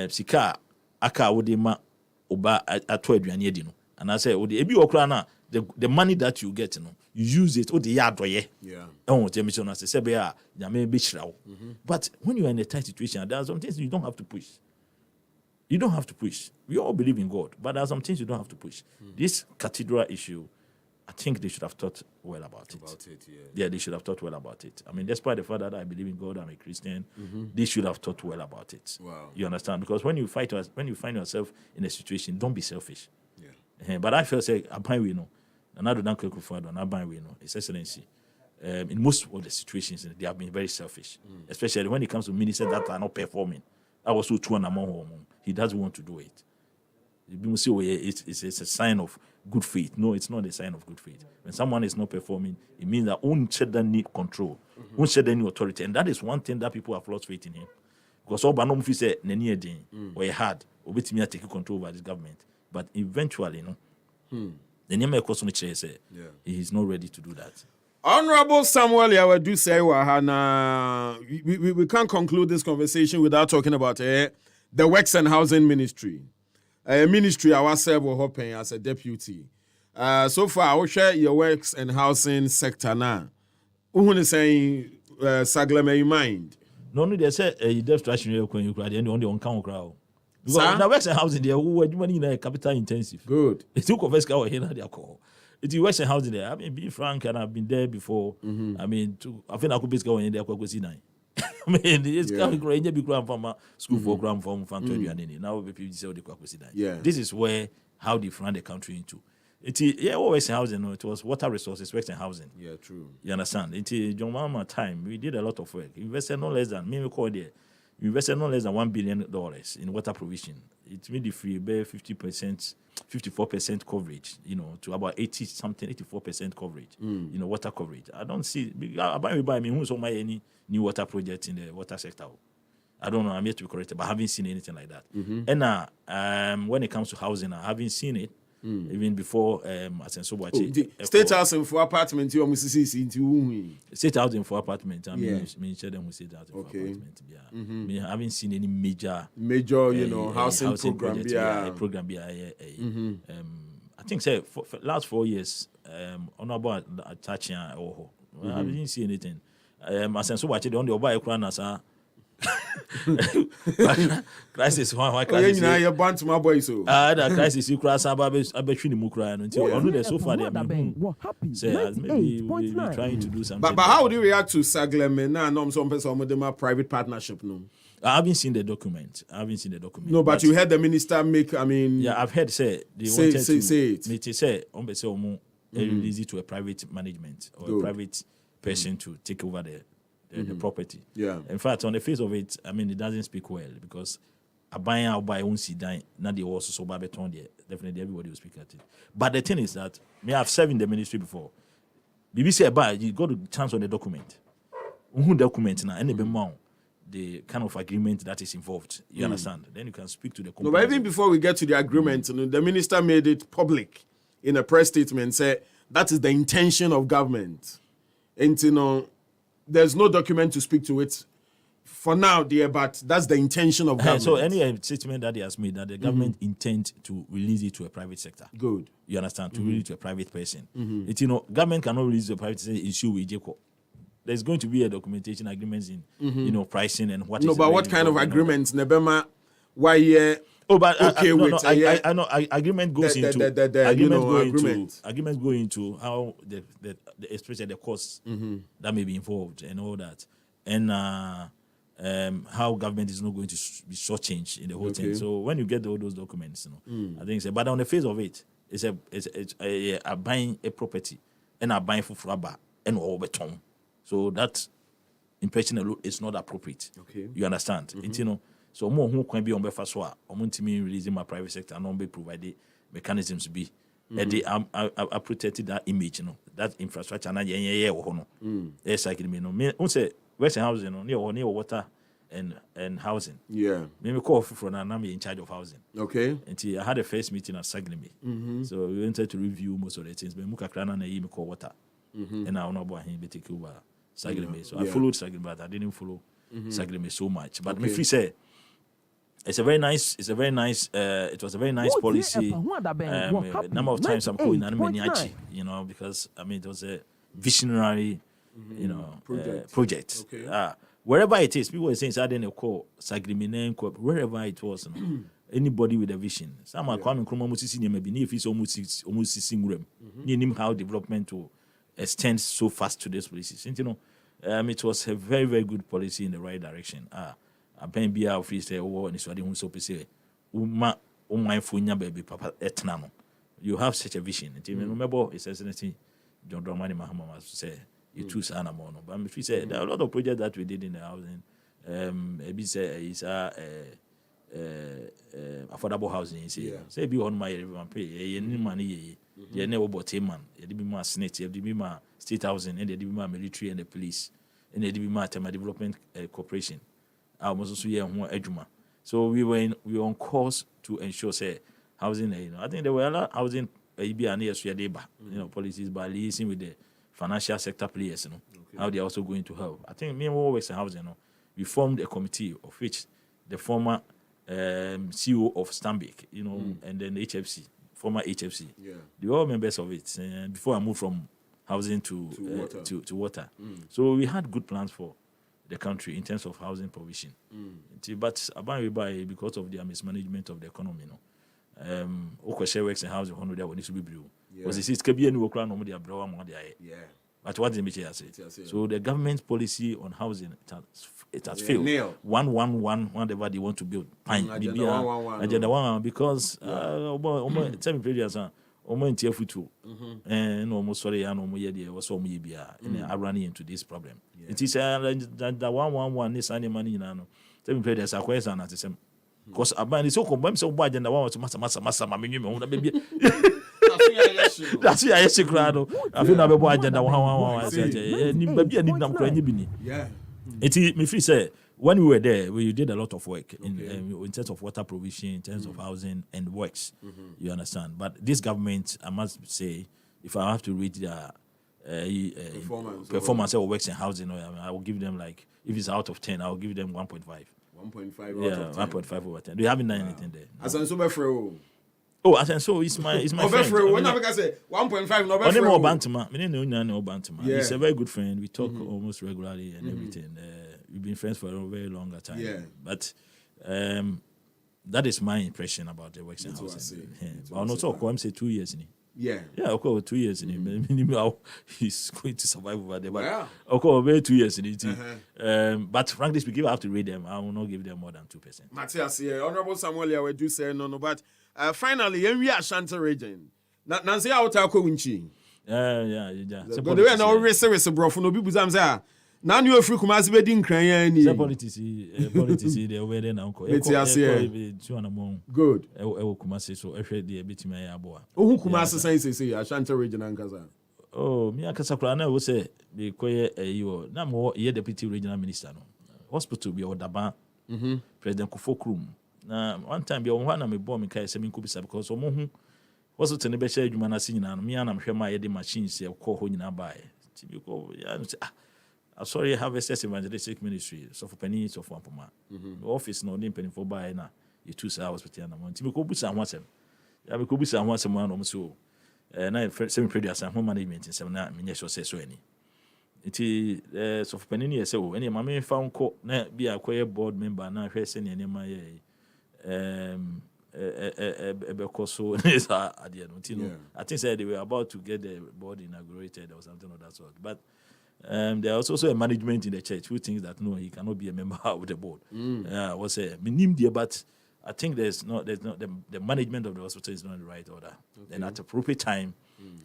sika aka wode ma oba ato aduane adi no. And I say wode ebi okra na the money that you get no, you use it wode ya adoye. Yeah. And what mission na say bia nyame be hira wo. But when you are in a tight situation, there are some things you don't have to push. You don't have to push. We all believe in God, but there are some things you don't have to push. This cathedral issue, I think they should have thought well about it. Yeah, they should have thought well about it. I mean, despite the fact that I believe in God, I'm a Christian, they should have thought well about it. Wow. You understand? Because when you find yourself in a situation, don't be selfish. Yeah. But I feel say, we know, and I don't know, His Excellency. In most of the situations, they have been very selfish, especially when it comes to ministers that are not performing. I was so true and among he doesn't want to do it. People say, it's a sign of good faith. No, it's not a sign of good faith. When someone is not performing, it means that own children need control, own children need authority, and that is one thing that people have lost faith in him. Because all Banom fi say neni edin or hard, obetimi take control over this government, but eventually, the name of person say he is not ready to do that. Honorable Samuel Yawadu Seiwahana, we can't conclude this conversation without talking about the Works and Housing Ministry. A ministry I was hoping as a deputy. So far, I will share your Works and Housing sector now. Who is saying Saglame you mind? No, they say you just trash when you cry, and only on count crowd. Because now Works and Housing, they are money in capital intensive. Good. It's too confess how here they call. It's Works and Housing there. I mean, be frank, and I've been there before. I mean, I think I could be going in there quite quickly. I mean, it's coming great. You be from school for gram from 20 now people say the Kwakwesi. Yeah. This is how they run the country into. Works in housing. No, it was water resources, works in housing. Yeah, true. You understand? John Mahama time, we did a lot of work. Invested no less than, we invested no less than $1 billion in water provision. It made the free bear 50%, 54% coverage, to about 84% coverage, water coverage. I don't see, I mean, who's on any new water project in the water sector? I don't know, I'm yet to be corrected, but I haven't seen anything like that. And when it comes to housing, I haven't seen it. Even before State housing for apartment, you almost see into state housing for apartment. I mean, share them with state housing for apartment. Yeah, I mean, I haven't seen any major, housing program. Project, program. I think say for last 4 years, on about touching I haven't seen anything. As so watch it on the Oba Ekran crisis why crisis you born to my boy so that crisis you cross abetwi ni mukra no until on the so far they say maybe we trying to do something. But how would you react to Sagleme now some person with them private partnership no? I haven't seen the document. No, but you heard the minister make, I mean... Yeah, I've heard say they wanted to... Say it. They say, release it to a private management or a private person to take over the property. Yeah. In fact, on the face of it, I mean, it doesn't speak well because a buyer or buy won't see dying. Now they also so bad beton there. Definitely everybody will speak at it. But the thing is that me have served in the ministry before. BBC about you got a chance on the document. Who document now? Any amount. The kind of agreement that is involved. You understand? Then you can speak to the company. No, but even before we get to the agreement, the minister made it public in a press statement, said that is the intention of government. And, there's no document to speak to it for now, dear, but that's the intention of government. So any statement that he has made that the government intends to release it to a private sector. Good. You understand? To release it to a private person. It's, government cannot release to a private sector issue with Jacob. There's going to be a documentation agreements in pricing and what. No, but what kind of agreements? Nebema, why? I know agreement goes into agreements go into how the especially the costs that may be involved and all that, and how government is not going to be shortchanged in the whole thing. So when you get all those documents, I think but on the face of it, it's a buying a property and a buying for fraba and all beton. So that impression is not appropriate. Okay. You understand? So more who can be on befa so a releasing my private sector and be provided mechanisms be. And they are protected that image, that infrastructure and yes, I can me say Western housing near water and housing. Yeah. Maybe call from and I'm in charge of housing. Okay. Until I had a first meeting at Sagleme. So we wanted to review most of the things. But Muka Krana na call water. And I don't know about him, but take over Sagleme. So I followed Sagleme, but I didn't follow Sagleme so much. But me free say it was a very nice policy. Number of times I'm calling Anime because I mean it was a visionary, project. Okay. Wherever it is, people were saying I didn't call Sagleme, wherever it was, anybody with a vision. Some are coming from almost maybe if it's almost single. You know how development will extend so fast to these places. And, it was a very, very good policy in the right direction. I been be our free say, and it's what you so say, baby, papa, etnano. You have such a vision. Remember, it says anything John Dramani Mahama must say, you choose Anamono. But if we say there are a lot of projects that we did in the housing, maybe say, it's affordable housing. Say, be on my everyone pay, any money, you never bought a man, you be my snake, you be my state housing, and you be my military and the police, and you be my development corporation. I was also here on Ejuma. So we were on course to ensure say housing. I think there were a lot of housing policies by liaising with the financial sector players. How they are also going to help. I think me and West Housing. We formed a committee of which the former CEO of Stanbic, and then HFC, former HFC. Yeah. They were all members of it. Before I moved from housing to water. So we had good plans for the country in terms of housing provision. But because of their mismanagement of the economy, Okweshe works in housing, one of them needs to be blue. Because it can be any work around no Yeah. But what did say? So the government policy on housing it has failed. Nail. 111, whatever they want to build. Fine. Agenda 111. Because tell me previous almost futu. And almost sorry, and almost yeah, was so maybe I running into this problem. It is that 111 is any money in ano. Tell me, there's a question at the same. Because I buy so come so bad and I want to massa, my minimum, baby. That's why I say, Crado. I feel never buy agenda 111. Maybe I need them crying. Yeah. It me free say when we were there, we did a lot of work in terms of water provision, in terms of housing and works. You understand? But this government, I must say, if I have to read their performance or works in housing, I will give them like, if it's out of 10, I will give them 1.5. 1.5 yeah, 1.5 over 10. They haven't done anything there. As an super friend. Oh, as and so it's my friend. When I say 1.5, no better. Only Bantama. Me no Bantama. He's a very good friend. We talk almost regularly and everything. We've been friends for a very long time. Yeah. But that is my impression about the works in housing. I'll not talk. I'm say 2 years in. Yeah. Yeah, okay, 2 years in him. He's going to survive over there. But okay, very 2 years in it. But frankly speaking, I have to rate them. I will not give them more than 2%. Matthias, Honorable Samuel, I would do say no. But finally, we are Ashanti region. Nancy out of Winchi. Yeah. But they are now reserves bro for no people. Zamza. Now you are free Kumasi bedding crying. Politics, they were there now. Matthias, good. Kumasi, so I heard the bit my aboa. Who Kumasi says, Ashanti region and Kaza. Oh, me Kasakra will say, because you now more ye deputy regional minister. Hospital be Odaba, President Kufokrum. Now, one time, you're one of my bomb in Kaysamin Kubisa because Omohu was it in the best you man seen and me and I'm sure my machines say, call home in a buy. Sorry, I have a evangelistic ministry, so for penny, so for Poma. Office no name penny for buy now. You 2 hours with Tiana Monty. We could be some once. I will be some once a month or so. And I semi produce and home management in 7 minutes or so any. It is so for penny, so any mammy found court, be a queer board member, now facing any my Becoso is at the end. I think they were about to get the board inaugurated or something of that sort. But there was also a management in the church who thinks that no, he cannot be a member of the board. Was a minimum dear, but I think there's not the management of the hospital is not in the right order. And at the appropriate time,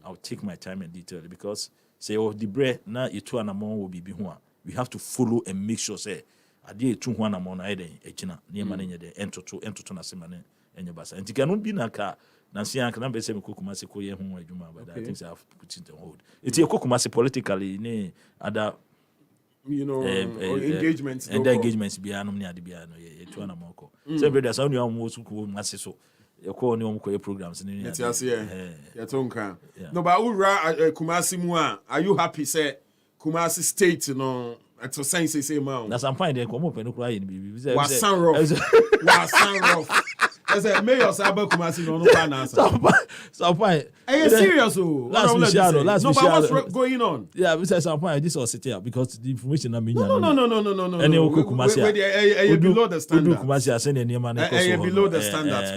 I'll take my time and detail it because say the bread now you 2 and more will be behind. We have to follow and make sure say I did 2 1 among either a china near managing the enter to na semane and your basa. And you cannot be na car. Nancy and can be saying Kukumasi Koye home, but I think I have to put it on hold. It's a Kukumasi politically, other engagements. And the engagements be anum near the piano, to an amoko. So, there's only almost who must so. You call no programs in the No, but Kumasi Mua, are you happy? Say Kumasi State, at the science say, man. That's I'm fine. They come up and cry in baby. Was Sanroff. As a mayor, Saba Kumasi, no, so fine. Are you serious? Last week, what's going on? Yeah, we said some point. This was sitting up because the information I mean. No. And you Kumasi below the standard. Kumasi are sending any man. Below the standards.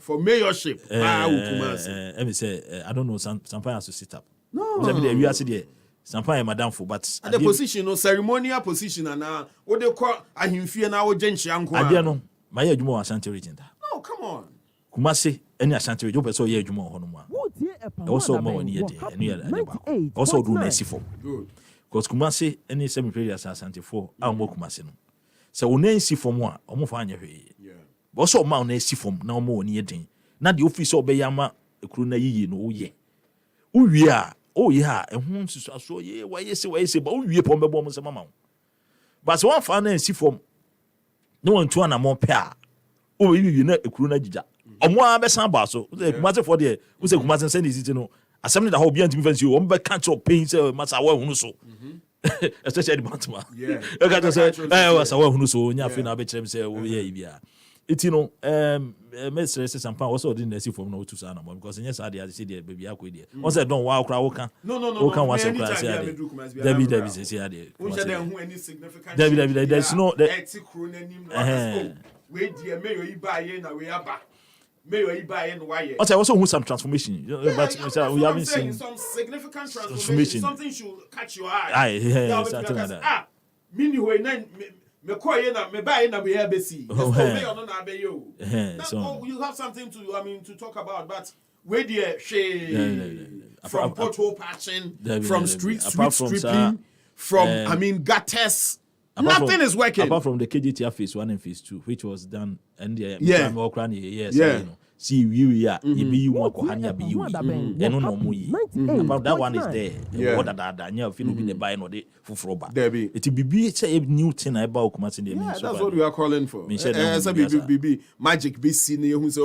For mayorship, Kumasi. Let me say, I don't know. Some point has to sit up. No, we are sitting. Sometimes Madame for but the position, ceremonial position, and now what they call a himfia now, Jenchi Uncle. I don't know. My Jumo Ashanti region. No, come on. Kumasi, any Ashanti region, so yeah, Jumo Honoma. Also, more near the also do Nessi for. Good. Because Kumasi, any semi period Ashanti for, I'll more Kumasi. So, Nancy for more, almost find your way. Also, Mount Nessi from no more near thing. Not the office of Bayama, a cruna ye, no, ye. Oh, yeah. Oh, yeah, and whom so ye, why you say, but we upon the bomb as a mamma. But one fan and see from no one to an more pair. Oh, you know, a cruna jija. Or more best basso, the matter for the who say Kumas and send it, assembly the whole being to defense you, one back cancer pains, Massa Wahuso. Especially Bantama. Yeah, I got to say, I was a Wahuso, and Yafina Bechem say, oh, yeah. It's Mr. Sampa also didn't see from no to Sana because yes, I did see the baby. I could. Once I don't wow, crowd. No. Can once a class here. Debbie is here. Debbie, there's no. Wait, dear, may you buy in a way up. May you buy in why? But I also want some transformation. But we haven't seen some significant transformation. Something should catch your eye. Something like that. Meaning, me buy na be ABC. So you have something to talk about, but where the from pothole patching, from street stripping, from gutters. Nothing is working. Apart from the KGTR phase 1 and phase 2, which was done and the see we are you walk hanya be you about that one is there what that you feel be the buy no de fufroba it be say new thing about Kumasi dey mean that's what we are calling for be magic be see na hu say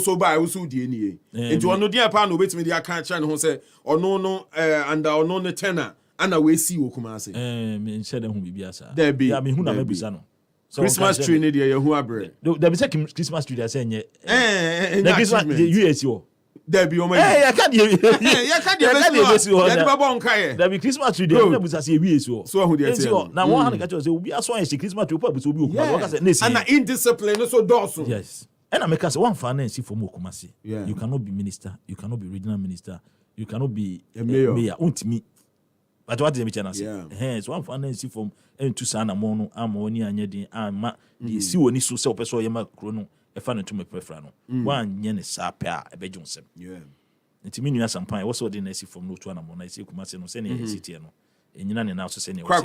so buy so die ni enti ono dey pa no betimi dey aka cha ne ho say ono no and ono ne tenor ana we see wo Kumasi me say dem hu bibia sa yeah me hu na mabisa no. So Christmas tree ni dey who abre. There be say Christmas tree dey say nye. The Christmas USO. There be o ma. I can't dey. Yeah, can't dey. Ya dey baba on kai. There be Christmas tree dey be say USO. So who dey say. Na one hand catch say obi aso an Christmas tree po be so obi okuma. Work say na say. And na indiscipline so doso. Yes. And I make us one finance for mo Kumasi. You cannot be minister, you cannot be regional minister, you cannot be a mayor. Untimi. But what did the say? Hence, one finance from to Sana Mono, Amoni, and Yedi, and the see when he so self so yama chrono, a fan to me prefrano. One yen is a pair, a bedroom. Yeah. And to me, you have some pine. What's all the next from no to an amon? I say, Kumasi, no sending a city, and you're not announced to send you. Crack.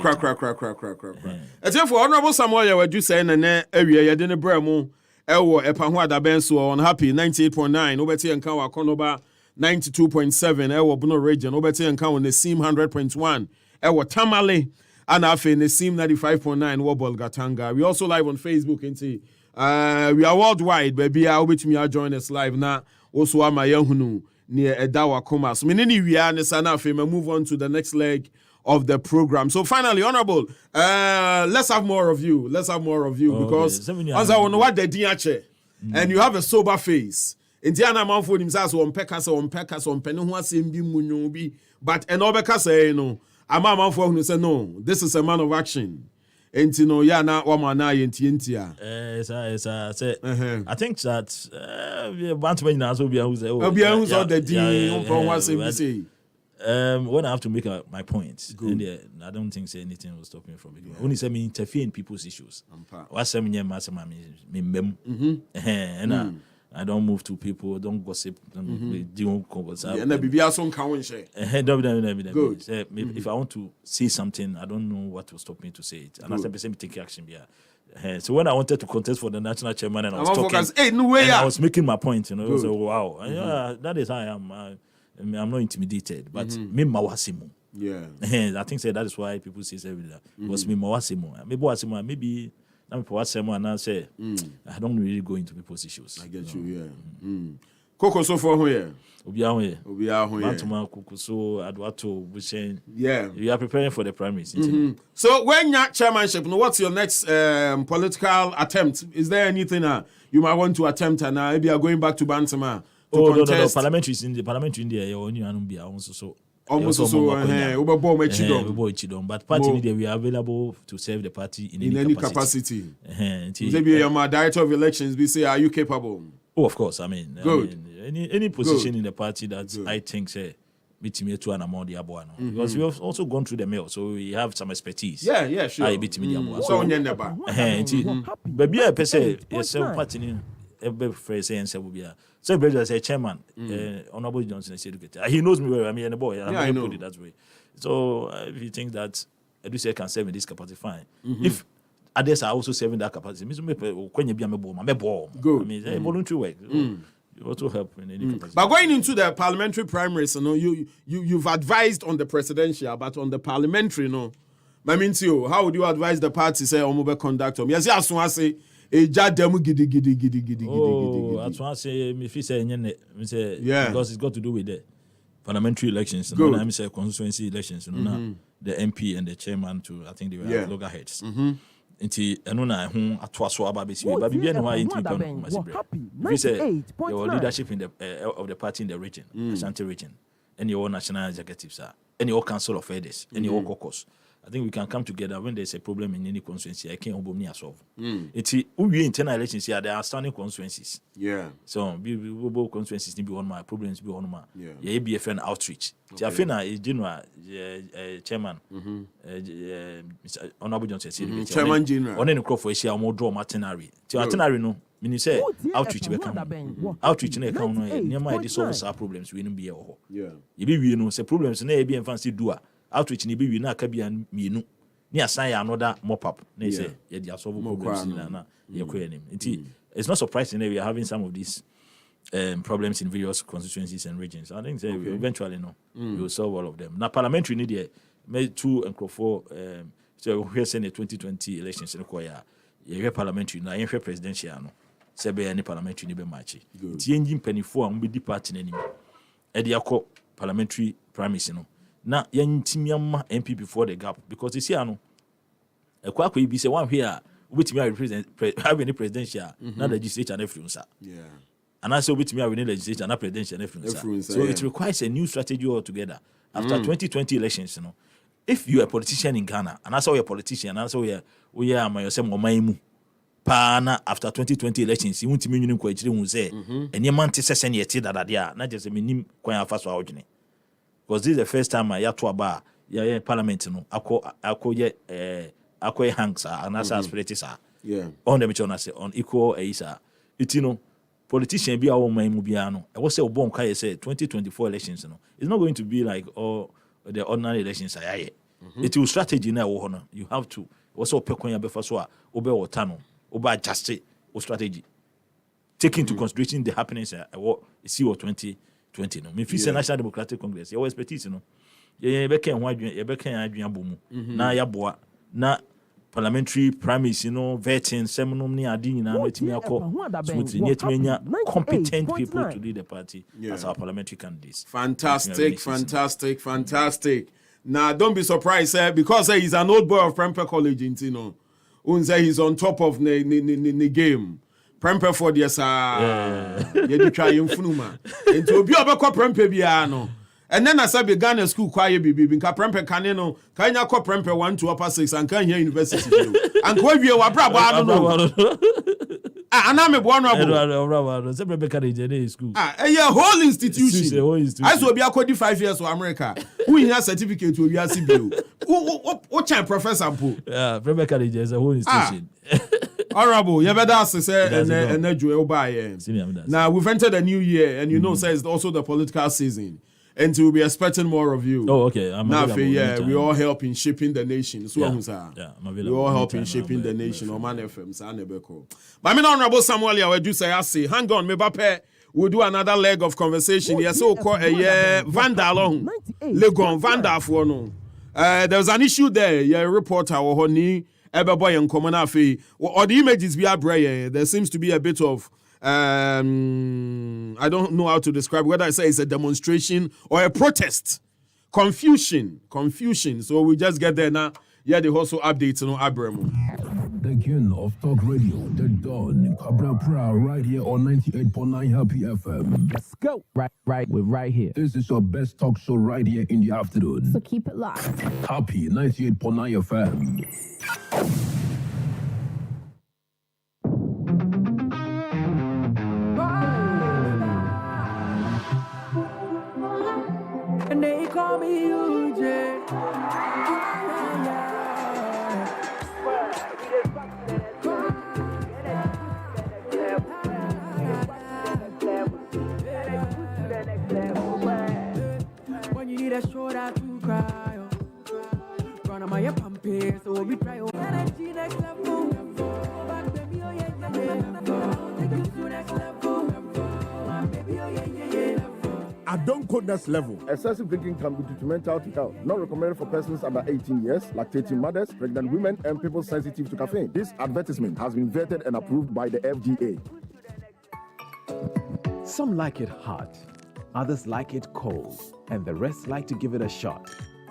As if for Honorable Samuel, what you say, and then area, you didn't bremo, Elwo, Epanwada Benso on Happy 98.9, Obeti and Kawa Konoba. 92.7 Ewo Bono region Obeti and Kawa Nesim 100.1 Ewo Tamale and Afe Nesim 95.9 Wobol Gatanga. We also live on Facebook and we are worldwide baby I will me join us live now also am Yahunu near Edawa Komas. Minini we are Nesana Afe move on to the next leg of the program. So finally, Honorable, let's have more of you because as I know what the DH and you have a sober face. Indiana man for himself on Pecas on Penny who has him be Munyobi, but an Obeka say no. A man for who say no, this is a man of action. And you know, na woman in Tintia. I think that once when you also be who's the D from what say. When I have to make my point, I don't think say anything will stop me from it. Only say me interfere in people's issues. What say me and I don't move to people, don't gossip, don't converse. And the BBA song can't share. If I want to say something, I don't know what will stop me to say it. And as I say, take action. So when I wanted to contest for the national chairman and I was talking, I was making my point, it was wow. That is how I am. I'm not intimidated, but me mawasimu. Yeah. I think that is why people say that. Was me mawasimu. Maybe and I say, I don't really go into people's issues. I get you, Coco so for here. Yeah. You are preparing for the primaries. So when you're chairmanship, what's your next political attempt? Is there anything you might want to attempt and maybe you are going back to Bantama to contest? No. Parliamentary in there, you only also so. Almost so, but party media we are available to serve the party in any capacity. Maybe you're director of elections. We say, are you capable? Oh, of course. I mean, any position in the party that I think say meet me to an amount the abuano because we have also gone through the mail, so we have some expertise. Yeah, sure. I beat me the abuano. But be a per se, yes, party. Every phrase and say will be a so brother say chairman Honorable Johnson is educated. He knows me well. I mean the boy. I know. Put it that way. So if you think that Eduse can serve in this capacity, fine. If others are also serving that capacity, means when you be a member, good. I mean voluntary work. You also help in any capacity. But going into the parliamentary primaries, you've advised on the presidential, but on the parliamentary, I mean, how would you advise the party say Omobe conduct them? Yes, I say. That's why I say if you say because it's got to do with the parliamentary elections. And I say constituency elections. The MP and the chairman too. I think they were loggerheads. Inti enuna ho atwaso aba besi ba bibia ne ho inti kan masibre. We say your leadership in the of the party in the region, Ashanti region, and your national executives and your council of elders, and your caucus. I think we can come together when there's a problem in any constituency. I can't help me solve. It's internal elections here. There are standing constituencies. Yeah. So both constituencies need be on my problems be on my. Yeah. ABFN outreach. Okay. I feel na general chairman. Mr. Honorable Johnson said. Chairman general. On any crop for a more draw matinary. To itinerary no. Meaning say outreach be come. Outreach na come no. Near my this solve our problems. We no be here. Yeah. You be we no say problems na be fancy do. Outreach ni be we na ka bia mienu ni assign another mop up na say ye dey solve problems na ye ko enim. It's not surprising that we are having some of these problems in various constituencies and regions. I think eventually we will solve all of them. Now parliamentary need there made 2 and 4 so we say the 2020 elections in Korea ye parliamentary na ye presidential no say be any parliamentary ni be match. Tie ngin panifo a mbe di party na nim e dey akọ parliamentary primaries no na yantimi amma MPP for the gap because this year no ekwa be say one here obetimi a represent have any presidential na legislature na influence and also obetimi a any legislature na presidential na influence so it requires a new strategy altogether after 2020 elections if you are a politician in Ghana and also you're a politician and also we are myself omaimu pa na after 2020 elections you want me nyunu kwa chire hu say enyeman te sese na yeti dada dia na just menim kwan afa so awodwene because this is the first time I to aba ya parliament no akọ hanks and as aspirates on the mission say on equal isa politician be our man mu bia no e was say obon kai say 2024 elections no it's not going to be like all the ordinary elections it will strategy na wo no you have to also pekon ya befa so a obe wota no oba adjust o strategy take into consideration the happenings see what 2020 no me feel National Democratic Congress your expertise no ye be kan ho adwen ye be kan adwen abomu na ya boa na parliamentary primaries vetting seminum ni adi nyina no etimi akọ smoothly ni etimi nya competent people to lead the party as our parliamentary candidates. Fantastic. Now don't be surprised because he's an old boy of Prempeh College he's on top of the game. Prempeh for the you do try funuma into obi obekọ Prempeh bia no. And then I said, Ghana school quiet baby, because Prempeh Caneno, Kanya call Prempeh 1 to upper 6 and can hear university. And go view a bravo, I don't know. And I'm a one of school. A whole institution. I saw be a 5 years to America. Who has certificate to BRC? What time professor? Yeah, Prempeh College is a whole institution. Honorable, you better say, and now we've entered a new year, and says also the political season. And we'll be expecting more of you. Oh, okay. We all help in shaping the nation. We all help in shaping the nation. Oman FM, but I mean, Honorable Samuel, I do say, hang on, Mebape. We'll do another leg of conversation. Yes, so called a Vandal Legon Vandal for no. There's an issue there. Yeah, reporter or honey, Eberboy and Common or the images we are bringing. There seems to be a bit of I don't know how to describe whether I say it's a demonstration or a protest. Confusion. So we just get there now. Yeah, the also updates on Abraham. The king of talk radio, the Don Cabra Proud, right here on 98.9 Happy FM. Let's go. Right, we're right here. This is your best talk show right here in the afternoon. So keep it locked. Happy 98.9 FM. And they call me UJ. When you need a shoulder to cry, run on my pumpy, so we try. Energy next level. Back baby, oh yeah. Take you to next level. Baby, oh yeah. I don't code next level. Excessive drinking can be detrimental to health. Not recommended for persons under 18 years, lactating mothers, pregnant women, and people sensitive to caffeine. This advertisement has been vetted and approved by the FDA. Some like it hot, others like it cold, and the rest like to give it a shot.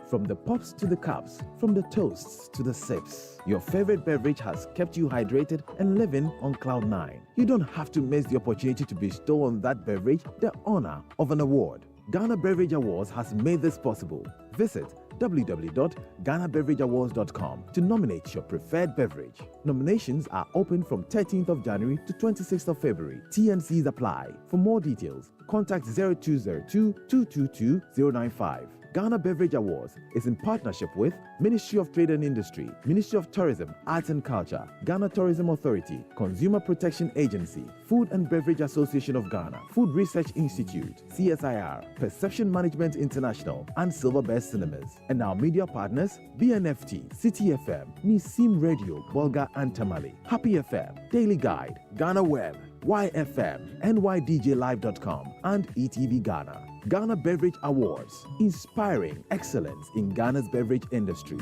From the pops to the cups, from the toasts to the sips, your favorite beverage has kept you hydrated and living on cloud 9. You don't have to miss the opportunity to bestow on that beverage the honor of an award. Ghana Beverage Awards has made this possible. Visit www.GhanaBeverageAwards.com to nominate your preferred beverage. Nominations are open from 13th of January to 26th of February. T&Cs apply. For more details, contact 0202-222-095. Ghana Beverage Awards is in partnership with Ministry of Trade and Industry, Ministry of Tourism, Arts and Culture, Ghana Tourism Authority, Consumer Protection Agency, Food and Beverage Association of Ghana, Food Research Institute, CSIR, Perception Management International, and Silverbird Cinemas. And our media partners, BNFT, City FM, Nisim Radio, Bolga and Tamale, Happy FM, Daily Guide, Ghana Web, YFM, NYDJLive.com, and ETV Ghana. Ghana Beverage Awards, inspiring excellence in Ghana's beverage industry.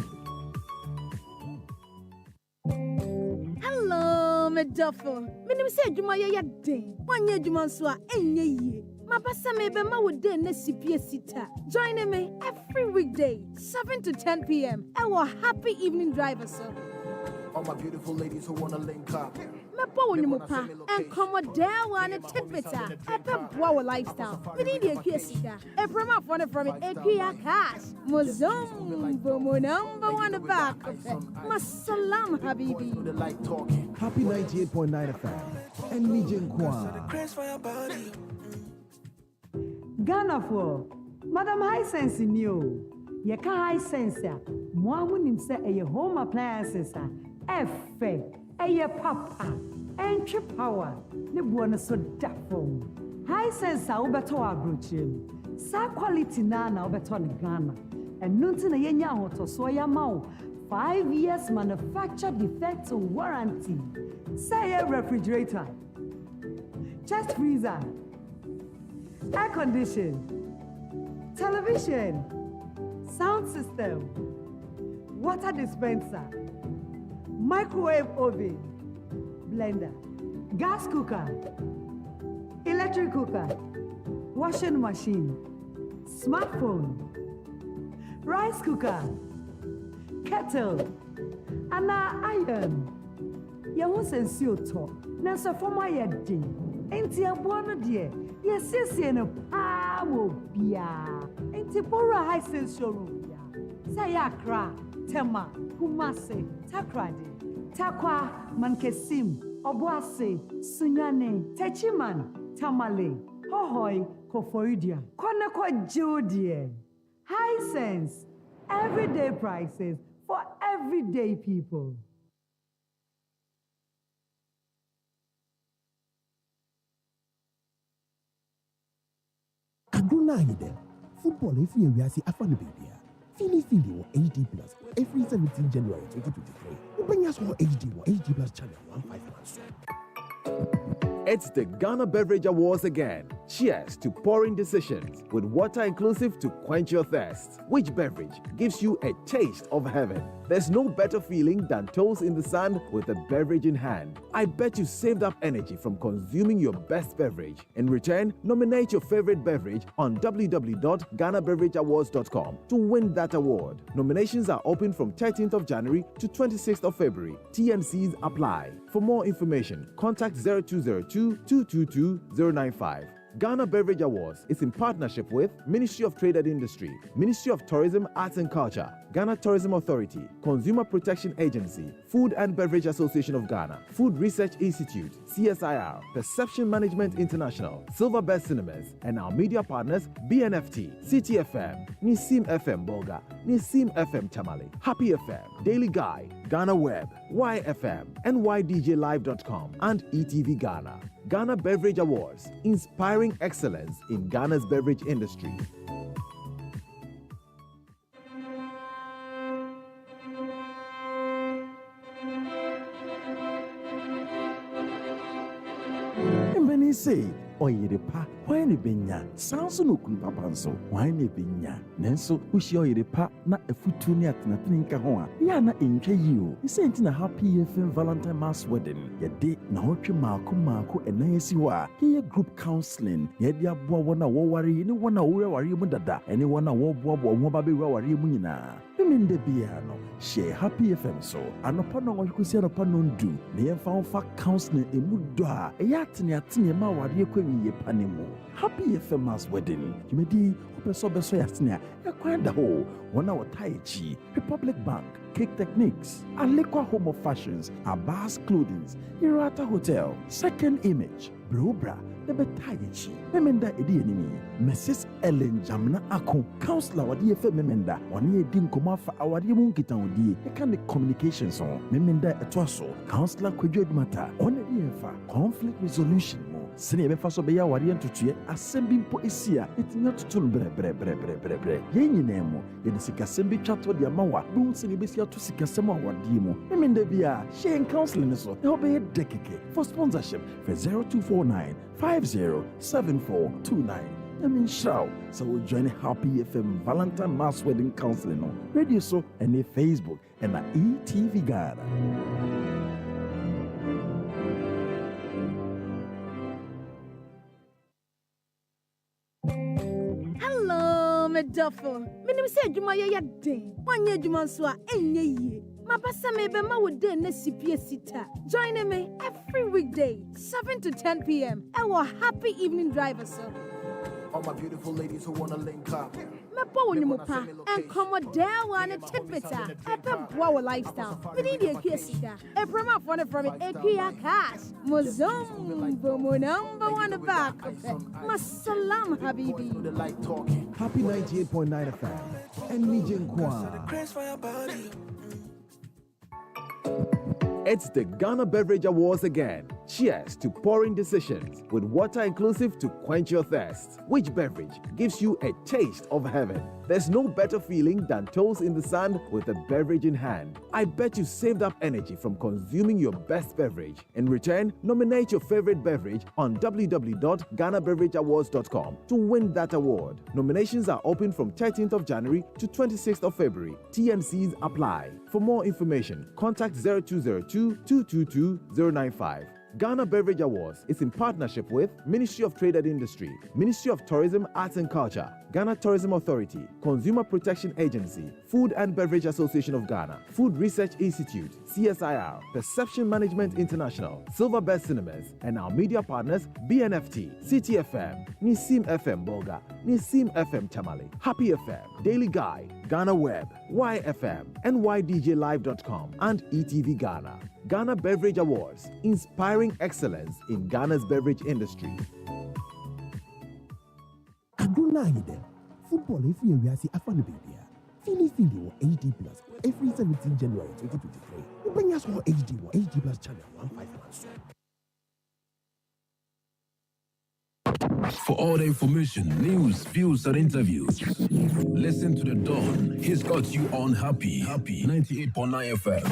Hello, Meduffo. Minim say juma ya day. One year juma so enye ye. Mapasa mebe ma wo day na sipie sita. Join me every weekday, 7 to 10 p.m. Our happy evening driver, sir. All my beautiful ladies who wanna link up. Mepo wonimupa and come down one tidbits. Epe boa lifestyle. We need a kiesika. A promo for from it. Ekia cash. Mozumbo mo number one back. Masalam Habibi. Happy 98.9 FM. And Nijin Kwa. Ghana for Madam High Sense in you. Yaka High Sense. Mwamu nimse a home appliances. Efe. Eye papa entry power ne buona so dafo high sense a obeto abrochim sa quality na obeto ne Ghana enu nti na yenya ahotoso ya mawo 5 years manufacture defect warranty say a refrigerator, chest freezer, air condition, television, sound system, water dispenser, microwave oven, blender, gas cooker, electric cooker, washing machine, smartphone, rice cooker, kettle, and iron. Yahu sensi oto, na so forma yedi. Enti abuano de, yesisi no pa mo bia. Enti Bora High Sense showroom bia. Say Accra, Tema, Kumasi, Takrade, Takwa, Mankesim, Obuasi, Sunyane, Techiman, Tamale, Hohoi, Kofoidia, Konako Jodie. High Sense, everyday prices for everyday people. Adonai, football every year we see Afan baby. Fili or HD Plus every 17 January 2023. Open your HD or HD Plus channel 151. It's the Ghana Beverage Awards again. Cheers to pouring decisions with water inclusive to quench your thirst. Which beverage gives you a taste of heaven? There's no better feeling than toes in the sand with a beverage in hand. I bet you saved up energy from consuming your best beverage. In return, nominate your favorite beverage on www.GhanaBeverageAwards.com to win that award. Nominations are open from 13th of January to 26th of February. T&Cs apply. For more information, contact 0202-222-095. Ghana Beverage Awards is in partnership with Ministry of Trade and Industry, Ministry of Tourism, Arts and Culture, Ghana Tourism Authority, Consumer Protection Agency, Food and Beverage Association of Ghana, Food Research Institute, CSIR, Perception Management International, Silverbird Cinemas, and our media partners BNFT, City FM, Nisim FM Bolga, Nisim FM Tamale, Happy FM, Daily Guide, Ghana Web, YFM, NYDJLive.com, and ETV Ghana. Ghana Beverage Awards, inspiring excellence in Ghana's beverage industry. Mbeni say, Oyedepa, why ne benya? Sanso no kun papa nso, why ne benya? Nenso, ushi Oyedepa na efutu ni atenatene nka ho a. Ya na entwa yi o. Ise nti na Happy FM Valentine Mass Wedding. Ye de na otwe maako enan esi ho a. Ye group counseling. Ye de aboa wona wo ware ni wona wo ware mu dada. Ene wona wo boa ho ba be ware mu nyina. Memende Biano, share Happy FM so, and upon all you could see upon non do, near found for counseling a mudra, a yatini mawa, ye panimo. Happy FM's wedding, you may be Upesobeso Yasnia, a quite the whole, 1 hour Tai Chi, Republic Bank, Cake Techniques, Alekwa Home of Fashions, Abbas Clothings, Hirata Hotel, Second Image, Brobra, Nebetayichi, Memenda Edi Enemy, Mrs. Ellen Jamna Ako, Counselor Wadi FM Memenda, one year dim come off our Munkita Odi, a kind of communications on Memenda Etwaso, Counselor Kujud Mata, on the conflict resolution. Senior Faso Beya Warian to Chia, assembling Poesia, it's not to bre. Yenny Nemo, Yedisika Sembi Chato de Amawa, Boon Sinibesia to Sikasema Wadimo, Memendebia, Shane Counseling, so they'll be a decade for sponsorship for 0249 507429. Shao, so we'll join Happy FM Valentine Mass Wedding Counseling on Radio So and a Facebook and a ETV Ghana. Duffel, Minim said you my day. 1 year Jumansua, any year. My passa may be my wood day, Nessipia Sita. Join me every weekday, 7 to 10 p.m. Our happy evening driver, sir. All my beautiful ladies who wanna link up. My boy, and come down one and tidbits. I pep our lifestyle. We need a kiss. A promo for from it, a Kia cash. Mozum, number one back. Masalam, Habibi. Happy 98.9 FM. And Mijin Kwa. It's the Ghana Beverage Awards again. Cheers to pouring decisions with water inclusive to quench your thirst. Which beverage gives you a taste of heaven? There's no better feeling than toes in the sand with a beverage in hand. I bet you saved up energy from consuming your best beverage. In return, nominate your favorite beverage on www.ghanabeverageawards.com to win that award. Nominations are open from 13th of January to 26th of February. T&Cs apply. For more information, contact 0202-222-095. Ghana Beverage Awards is in partnership with Ministry of Trade and Industry, Ministry of Tourism, Arts and Culture, Ghana Tourism Authority, Consumer Protection Agency, Food and Beverage Association of Ghana, Food Research Institute, CSIR, Perception Management International, Silverbird Cinemas, and our media partners BNFT, CTFM, Nisim FM Bolga, Nisim FM Tamale, Happy FM, Daily Guide, Ghana Web, YFM, NYDJLive.com, and ETV Ghana. Ghana Beverage Awards, inspiring excellence in Ghana's beverage industry. Football if we are see Afana Baby. Philly or HD Plus every 17 January 2023. We bring us more HD or HD Plus channel 151. For all the information, news, views, and interviews, listen to The Dawn. He's got you on Happy 98.9 FM.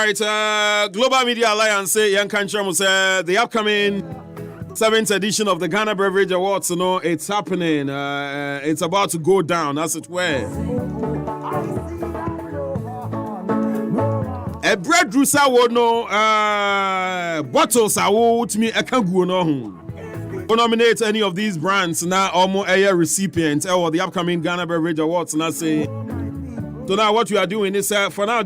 right, Global Media Alliance say Young Kancham say the upcoming 7th edition of the Ghana Beverage Awards, it's happening. It's about to go down, as it were. A bread drusa would no bottles are with me. I can't go no. Nominate any of these brands now, almost a recipient or the upcoming Ghana Beverage Awards. And I say, so now what we are doing is for now,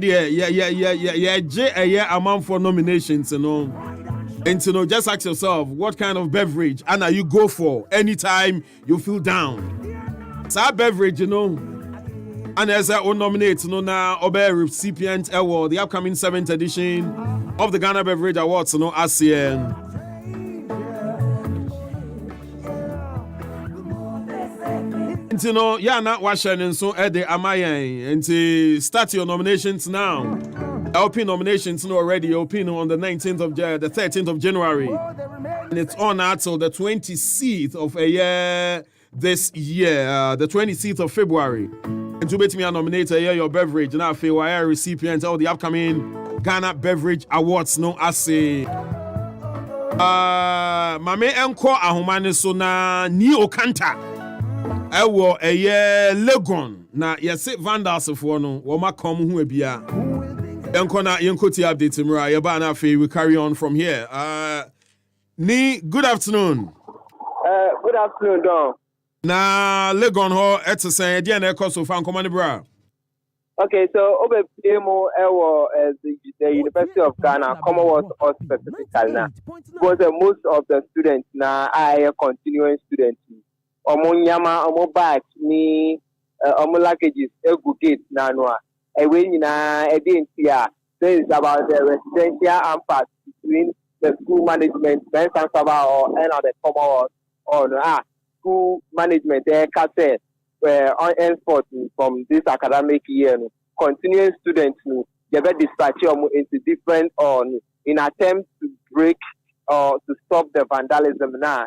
amount for nominations, And just ask yourself, what kind of beverage and you go for anytime you feel down. So beverage, and as I nominate, now Obe recipient award, the upcoming 7th edition of the Ghana Beverage Awards, ASEAN. Not watching and so at the Amayan and start your nominations now. LP nominations already open on the 13th of January, and it's on until the 26th of a year this year, the 26th of February. And to bet me a nominate your beverage and I feel I recipient of the upcoming Ghana Beverage Awards ASEAN. Mame enko ahumane so na ni okanta. Ewo eye Legon na yese Vandals for no wo makom hu abia enko na yenkoti update mra ye ba na fe we carry on from here. Good afternoon. Good afternoon, Don. Na Legon ho etsen dia na ekoso fa nkomane bra. Okay, so over PMO Ewo the University of Ghana, Commonwealth or specifically now, because most of the students now are continuing students. Omunyama, omobats, ni omolakages, egugate, nanwa. When na edin here, this is about the residential impact between the school management, Ben Sansaba or the Commonwealth or school management, cassette. On henceforth from this academic year, continuing students get dispatched into different in attempt to break or to stop the vandalism now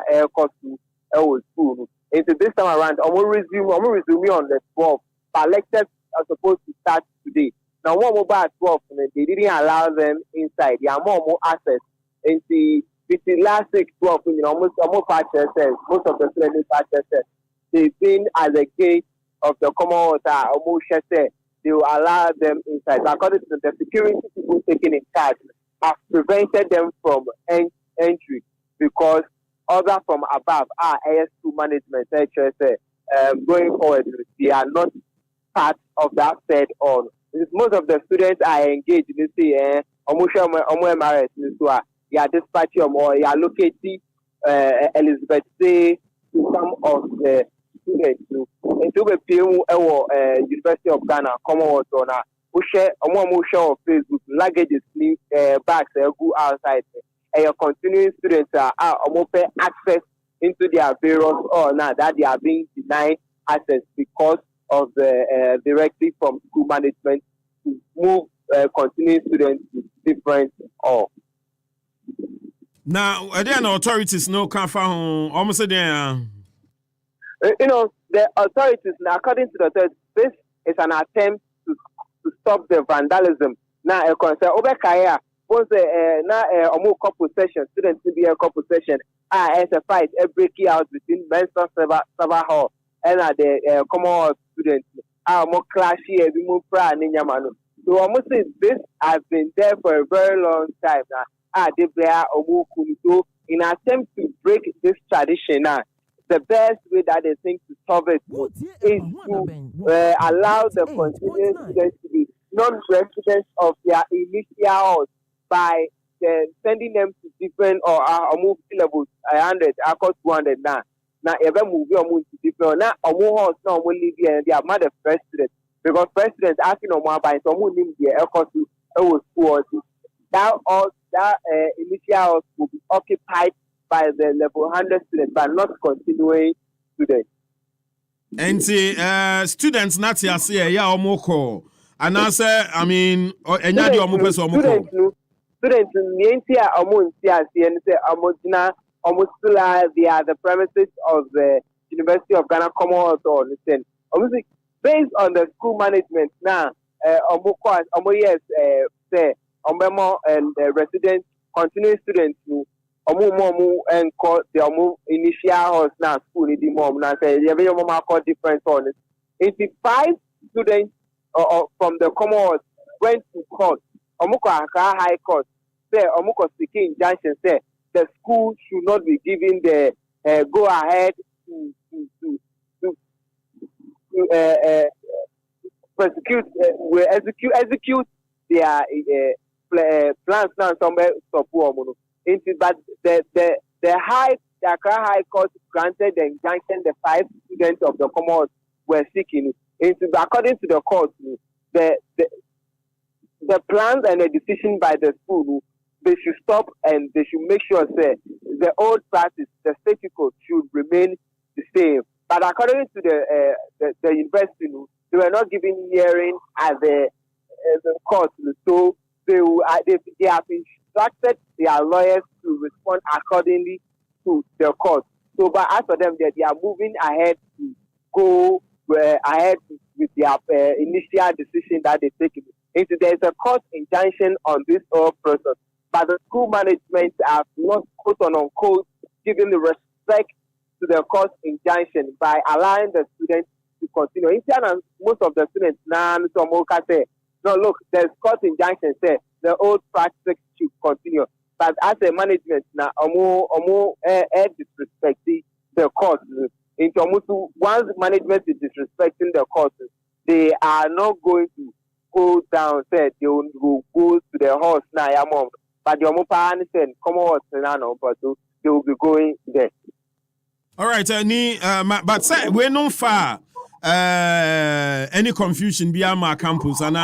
school. Into this time around, I'm resume on the 12th, but lectures are supposed to start today. Now, one more at 12, they didn't allow them inside. They are more access into the last 6 12, almost purchases, most of the students purchases. They've been at the gate of the Commonwealth, they will allow them inside. So according to the security people taking in charge, have prevented them from entry because others from above AS2 management, going forward, they are not part of that fed on. Most of the students are engaged. You see, they are dispatching or they are locating Elizabeth say to some of the students into the University of Ghana, Commonwealth Ghana, who share on Facebook, luggages, bags, go outside. And your continuing students are open access into their various now that they are being denied access because of the directive from school management to move continuing students to different Now, are there no authorities can't find almost there? The authorities, now, according to the authorities, this is an attempt to stop the vandalism. Now, a concern over Kaya, once now a couple session, students to be a couple session, as a fight, a breaking out between Benson Server Hall and the Commonwealth students. More clashy, we move from Ninyamano. So, almost this has been there for a very long time now. They bear Omukunito in an attempt to break this tradition now. The best way that they think to solve it is to allow the continuing students to be non-residents of their initial house by sending them to different or move levels 100, across 200 now. Now, ever move your move to different now, house now will leave here and they are mad at first students because first students asking on more by someone in the airport to school. That initial house will be occupied by the level 100 students, but not continuing students. And students not here say omoko. And I say, I mean, enya di omo person omoko. Students nientia omo ntia say and say omojina omosula they are the premises of the University of Ghana Commonwealth or listen. Based on the school management now, omoko omo yes say ombemo and resident continuing students who omu and call the initial house now school in the mom now say you have mama call different on it. 85 students from the Commonwealth went to court. Omuko high court say omuko seeking injunction say the school should not be given the go ahead to prosecute execute their plans now somewhere support. But the Accra High Court granted the injunction the 5 students of the Commonwealth were seeking. According to the court, the plans and the decision by the school, they should stop and they should make sure that the old practice, the status quo, should remain the same. But according to the university, they were not giving hearing at the court, so they have instructed their lawyers to respond accordingly to the court. So, but as for them, they are moving ahead to go ahead with their initial decision that they take. There is a court injunction on this whole process, but the school management have not quote unquote given the respect to the court injunction by allowing the students to continue. And most of the students now, say, no, look, there's court injunction say the old practice should continue. But as a management now, disrespecting the court. Once management is disrespecting the court, they are not going to go down. Said they will go to the horse now. But the said, Commonwealth but they will be going there. All right, but say we're not far. Any confusion beyond my campus, and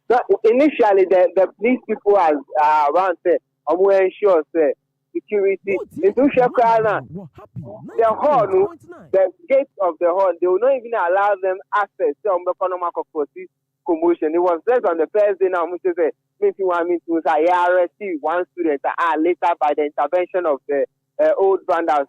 so initially the police people are around there. I'm ensure say security. The hall, the gate of the hall, they will not even allow them access to the commotion. It was just on the first day now. I arrested one student later by the intervention of the old vandals.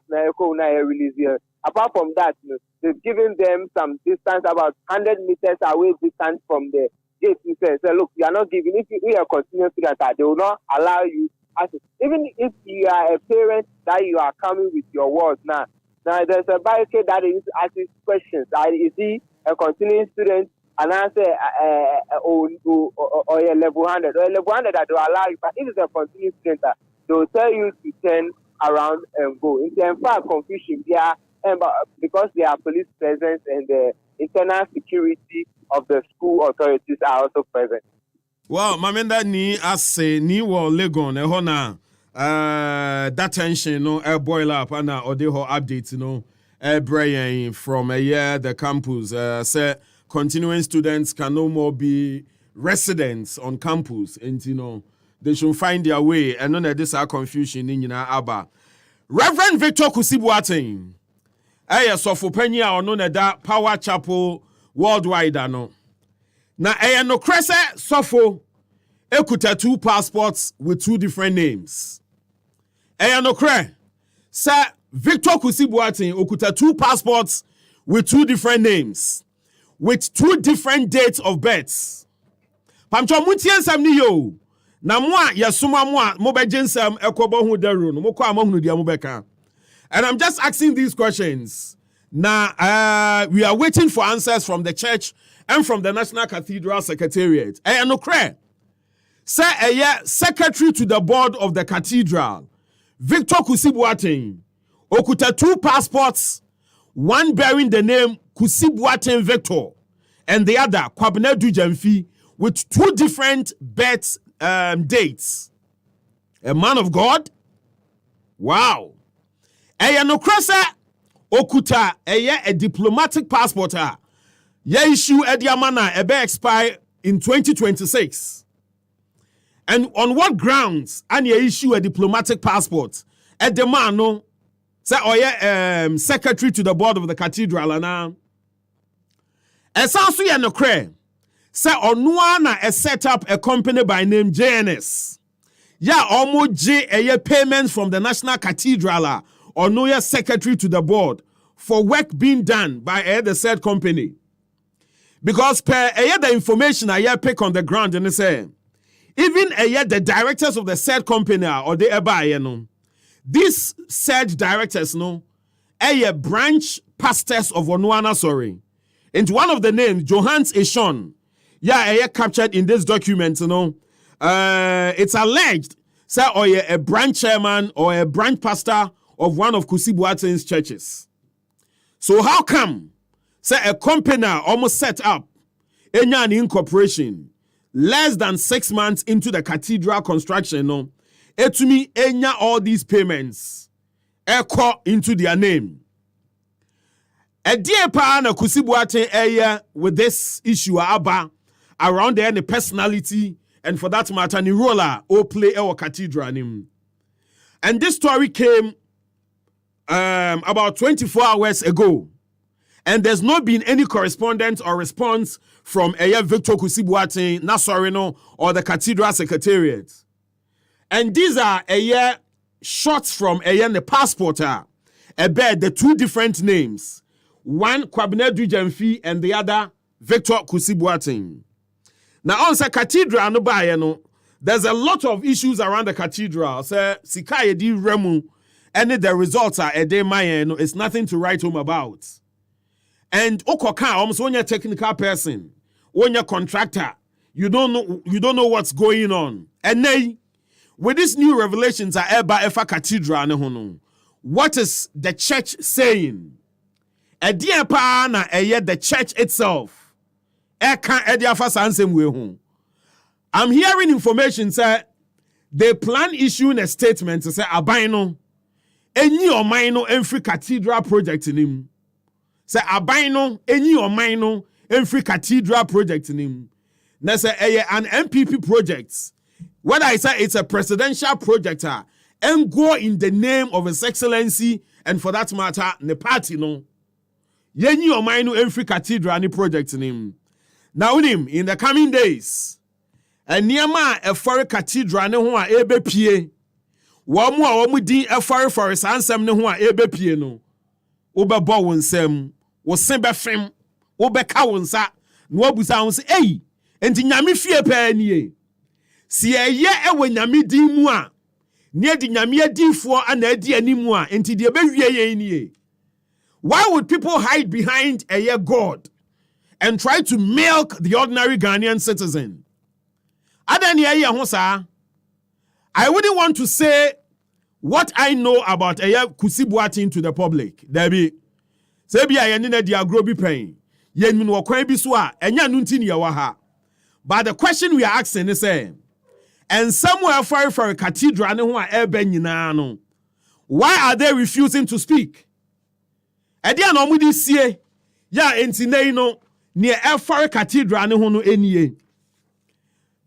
Apart from that, they've given them some distance, about 100 meters away distance from the gate. He says, look, you are not giving, if you are continuing students, they will not allow you access. Even if you are a parent that you are coming with your words now there's a barricade that is asking questions. Is he a continuing student? And I say, or a level 100, or a level 100 that will allow you. But if it's a continuing student, they will tell you to turn around and go. It's in fact confusion there, because there are police presence and the internal security of the school authorities are also present. Well, Mamenda ni ase ni wo Legon ehona that tension boil up and odeho update Brian from the campus say continuing students can no more be residents on campus, and they should find their way, and none of this are confusion in Abba. Reverend Victor Kusibuating, so penny or none that Power Chapel worldwide no. Now no cresse sofo ekuta 2 passports with 2 different names. No cre Sir Victor Kusibuating okuta 2 passports with 2 different names, with 2 different dates of births. Pamcho mutiensam ni yo. Na moa yesuma moa mobejensam ekobo hu deru no mokwa amahunu dia mobeka. And I'm just asking these questions. Now we are waiting for answers from the church and from the National Cathedral Secretariat. No cre Say secretary to the board of the cathedral, Victor Kusibuating, okuta 2 passports, one bearing the name Kusibuating Victor, and the other Kwabena Dujemfi, with 2 different birth dates. A man of God? Wow. No krasa okuta a diplomatic passport. Issue Ediamana ebe expire in 2026. And on what grounds and you issue a diplomatic passport? At the man no say secretary to the board of the cathedral and also no cre say Onuana set up a company by name JNS. Yeah, almost J payments from the National Cathedral or no secretary to the board for work being done by the said company. Because per the information I pick on the ground and say even the directors of the said company or the eba these said directors branch pastors of Onuana sorry. And one of the names Johans Eshon captured in this document it's alleged say or a branch chairman or a branch pastor of one of Kusi Boateng's churches. So how come say a company almost set up an incorporation less than 6 months into the cathedral construction etumi enya all these payments echo into their name. A dear pa na Kusi Boateng with this issue aba around there the personality and for that matter ni roller or play our cathedral nim. And this story came about 24 hours ago. And there's not been any correspondence or response from Victor Kusi Boateng, Nasorino, or the Cathedral Secretariat. And these are shots from the passport. The two different names. One, Kwabena Dujemfi, and the other, Victor Kusi Boateng. Now, on the Cathedral, there's a lot of issues around the Cathedral. So, Sikaye di Remu, and the results are it's nothing to write home about. And Okoka, almost when you're a technical person, when you're a contractor, you don't know what's going on. And then, with these new revelations are Efa Cathedral, what is the church saying? The church itself. I'm hearing information say they plan issuing a statement to say Abaino any or minor every cathedral project in him. Say Abaino any or minor every cathedral project in him. Now say an MPP project. When I say it's a presidential project, and go in the name of His Excellency and for that matter the party no. Any or minor every cathedral any project in him. Now in the coming days. And Niama a foreign cathedral ne ho a ebepie. Wamu a wamu din a foreign forest ansem ne ho a ebepie no. Obebo wonsem, wo sembe fem, obeka wonsa, no abusa wonse, "Hey, enti nyame fie pa nie. Si eye ewe nyame din mu a, ne di nyame adifo ana adi animu a, enti de bewie ye nie." Why would people hide behind a God and try to milk the ordinary Ghanaian citizen? I wouldn't want to say what I know about Kusi Boateng to the public. Debbie, sebi ayenina di agrobi pain. Yen min wakwan bi so a enya nunti ne yawa. But the question we are asking is and somewhere for a cathedral ne ho a ebe nyina no. Why are they refusing to speak? Edia no mudi sie ya entinei no near Efare Cathedral ne ho no enie.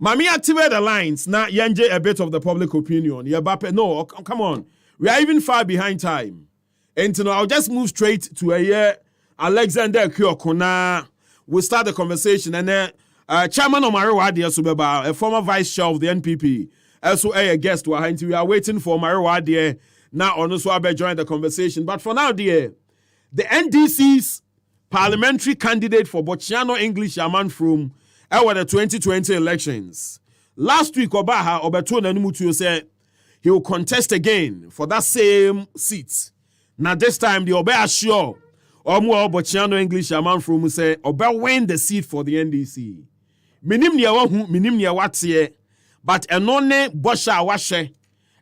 Mami activate the lines now yanje a bit of the public opinion. No, come on. We are even far behind time. And I'll just move straight to Alexander Kyokona. We'll start the conversation and then Chairman Omari Wade Subeba, a former vice chair of the NPP, also a guest. We are waiting for Omari Wade now on Oswabe join the conversation. But for now, dear, the NDC's parliamentary candidate for Botswana English Yaman from the 2020 elections. Last week, Obaha Obeto Nanumutu said he will contest again for that same seat. Now this time, the Obe assure Omo Botswana English Yaman from say Obe win the seat for the NDC. Minim ni awahu, minim ni awatie, but enone Bosha awashe,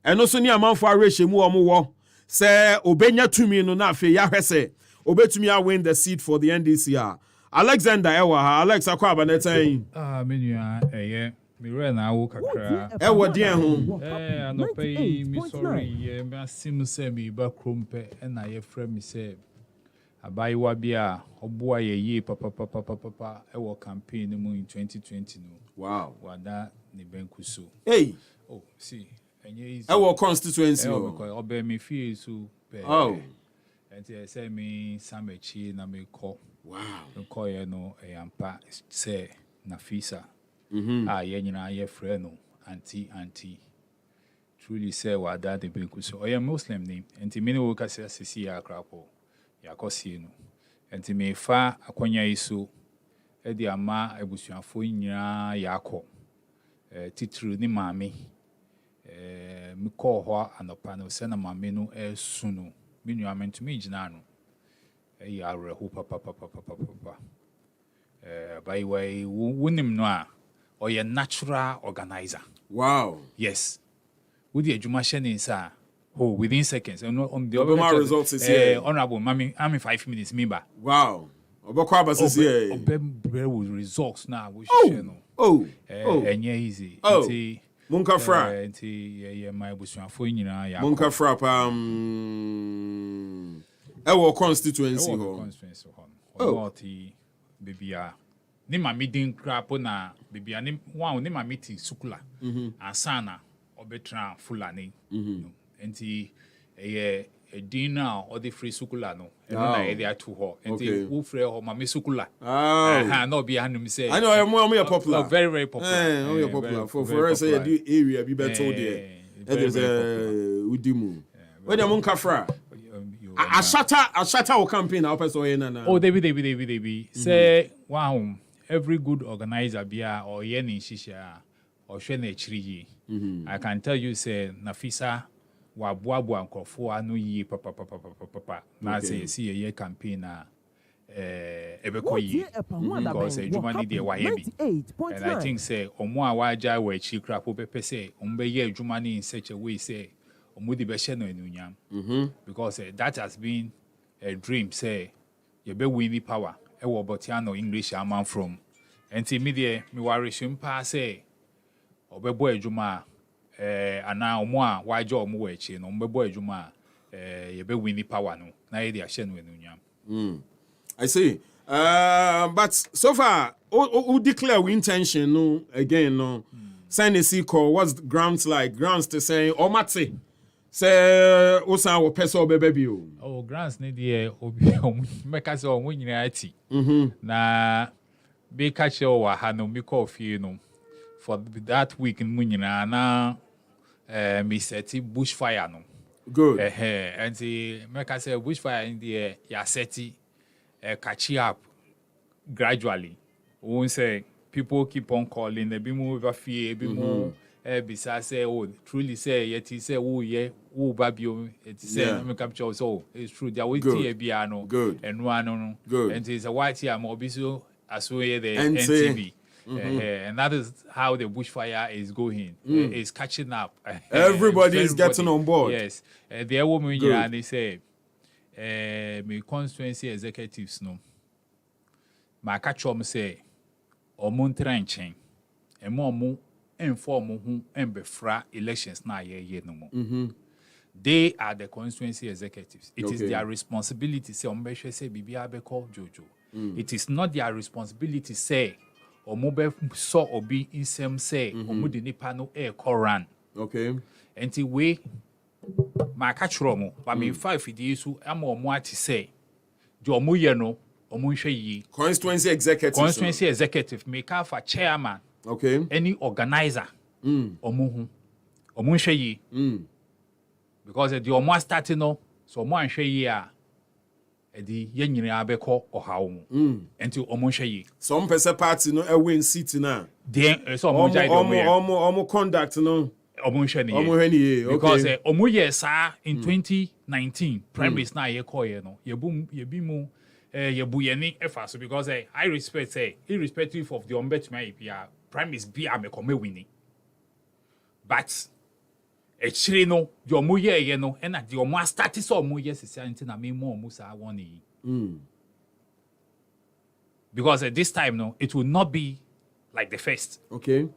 and also ni Yaman for Areshemu Omo say Obenya tumi no na fe yahwese. Obetumi win the seat for the NDC. Alexander Ewa, Alex Akwaba netain. Menua me ran awo kakra. Ewa dia ho. No pay me sorry, me asim say me ba krompe na ye frɛ me say abayiwa bia oboa ye papa ewo campaign mu in 2020 no. Wow. Wada ne benku so. Hey. Oh, see. Enye easy. Ewo constituency. Because obe me fie so. Oh. And I say me samechi na me call. Wow. Call you no yampa say na fisa. Ye nyina ye frɛ no auntie. Truly say wada de benku so. Oya Muslim name. Enti me no ka say sisi ya krapo. Ya kosie no. Enti me fa akonya iso e di ama ebusuafo nyina ya akɔ. titiri ni maame me call ho anopa no se na maame no su no me nua me ntumi gina no ya reho papa by way wonim no a or natural organizer. Wow. Yes. Would the adwuma hye ne nsa within seconds and on the other results is here. Honorable mami I'm in 5 minutes member. Wow. Obekwa abasisi here. With results now we share no. Enye easy. Munka fra. Nti my busuafo nyina ya. Munka fra ewo constituency ho. Constituency ho. Bibia ni mami din krapo na bibia ni one ni mami ti sukula asana obetra fulani enti din na odi free sukula no na area to ho enti wo free ho mami sukula na obi hanum say I know I'm popular, very very popular I'm popular for us say the area be better there there's udimu when you munka fra Ashata or campaign our person na. Oh, David. Say, wow, every good organizer bia or yeni shisha or shene chiri. I can tell you say Nafisa wa boabu ankofo anu yi papa. Na say see a year campaign na ebeko yi. Because jumani de wa yebi. And I think say omo awaja we chi krapo pepe say ombe ye jumani in such a way say because that has been a dream say you be winning power ewo botiano English man from enti me worry shimpa say obebo adwuma ana omo a waje omo wa echi no mbebo adwuma you be winning power no na ye dia hye no enunyam. I see. But so far who declare we intention no again no send a call what's the grounds like grounds to say omate say osan wo pese obebebi o. Oh grants need the make say on nyina ati na be catch wa ha no me call fie no for that week in nyina na me set bushfire no good and the make say bushfire in the ya set catch up gradually won't say people keep on calling they be move fie be more bisa say truly say yet he say babio it say me capture so it's true there we see a piano and one no good and it's a white here more biso aso here the NTV and that is how the bushfire is going is catching up everybody is getting on board yes the woman here and they say me constituency executives no ma catch them say omuntra nchen emo inform who embefra elections na ye no mo. They are the constituency executives. It is their responsibility say ombehwe say bibia be call Jojo. It is not their responsibility say omobe so obi insem say omudi nipa no koran. Okay. Enti we ma ka chro mo ba me 5 di su ama omo ati say jo omo ye no omo hwe yi constituency executive me ka fa chairman. Okay. Any organizer, omo hwe yi. Because the omo starting no, so omo hwe yi a edi ye nyina abekọ ohawo mu. Enti omo hwe yi. Some person party no e win seat na. Then so omo jai omo conduct no. Omo hwe ni. Omo hwe ni. Because omo ye sa in 2019 primaries na ye call ye no. Ye bi mu ye ni efa so because I respect say irrespective of the ombudsman IPR primaries be a me winning. But actually no, your mo ye no, and at your more status or mo yes is na me more musa one. Because at this time no, it will not be like the first. Okay.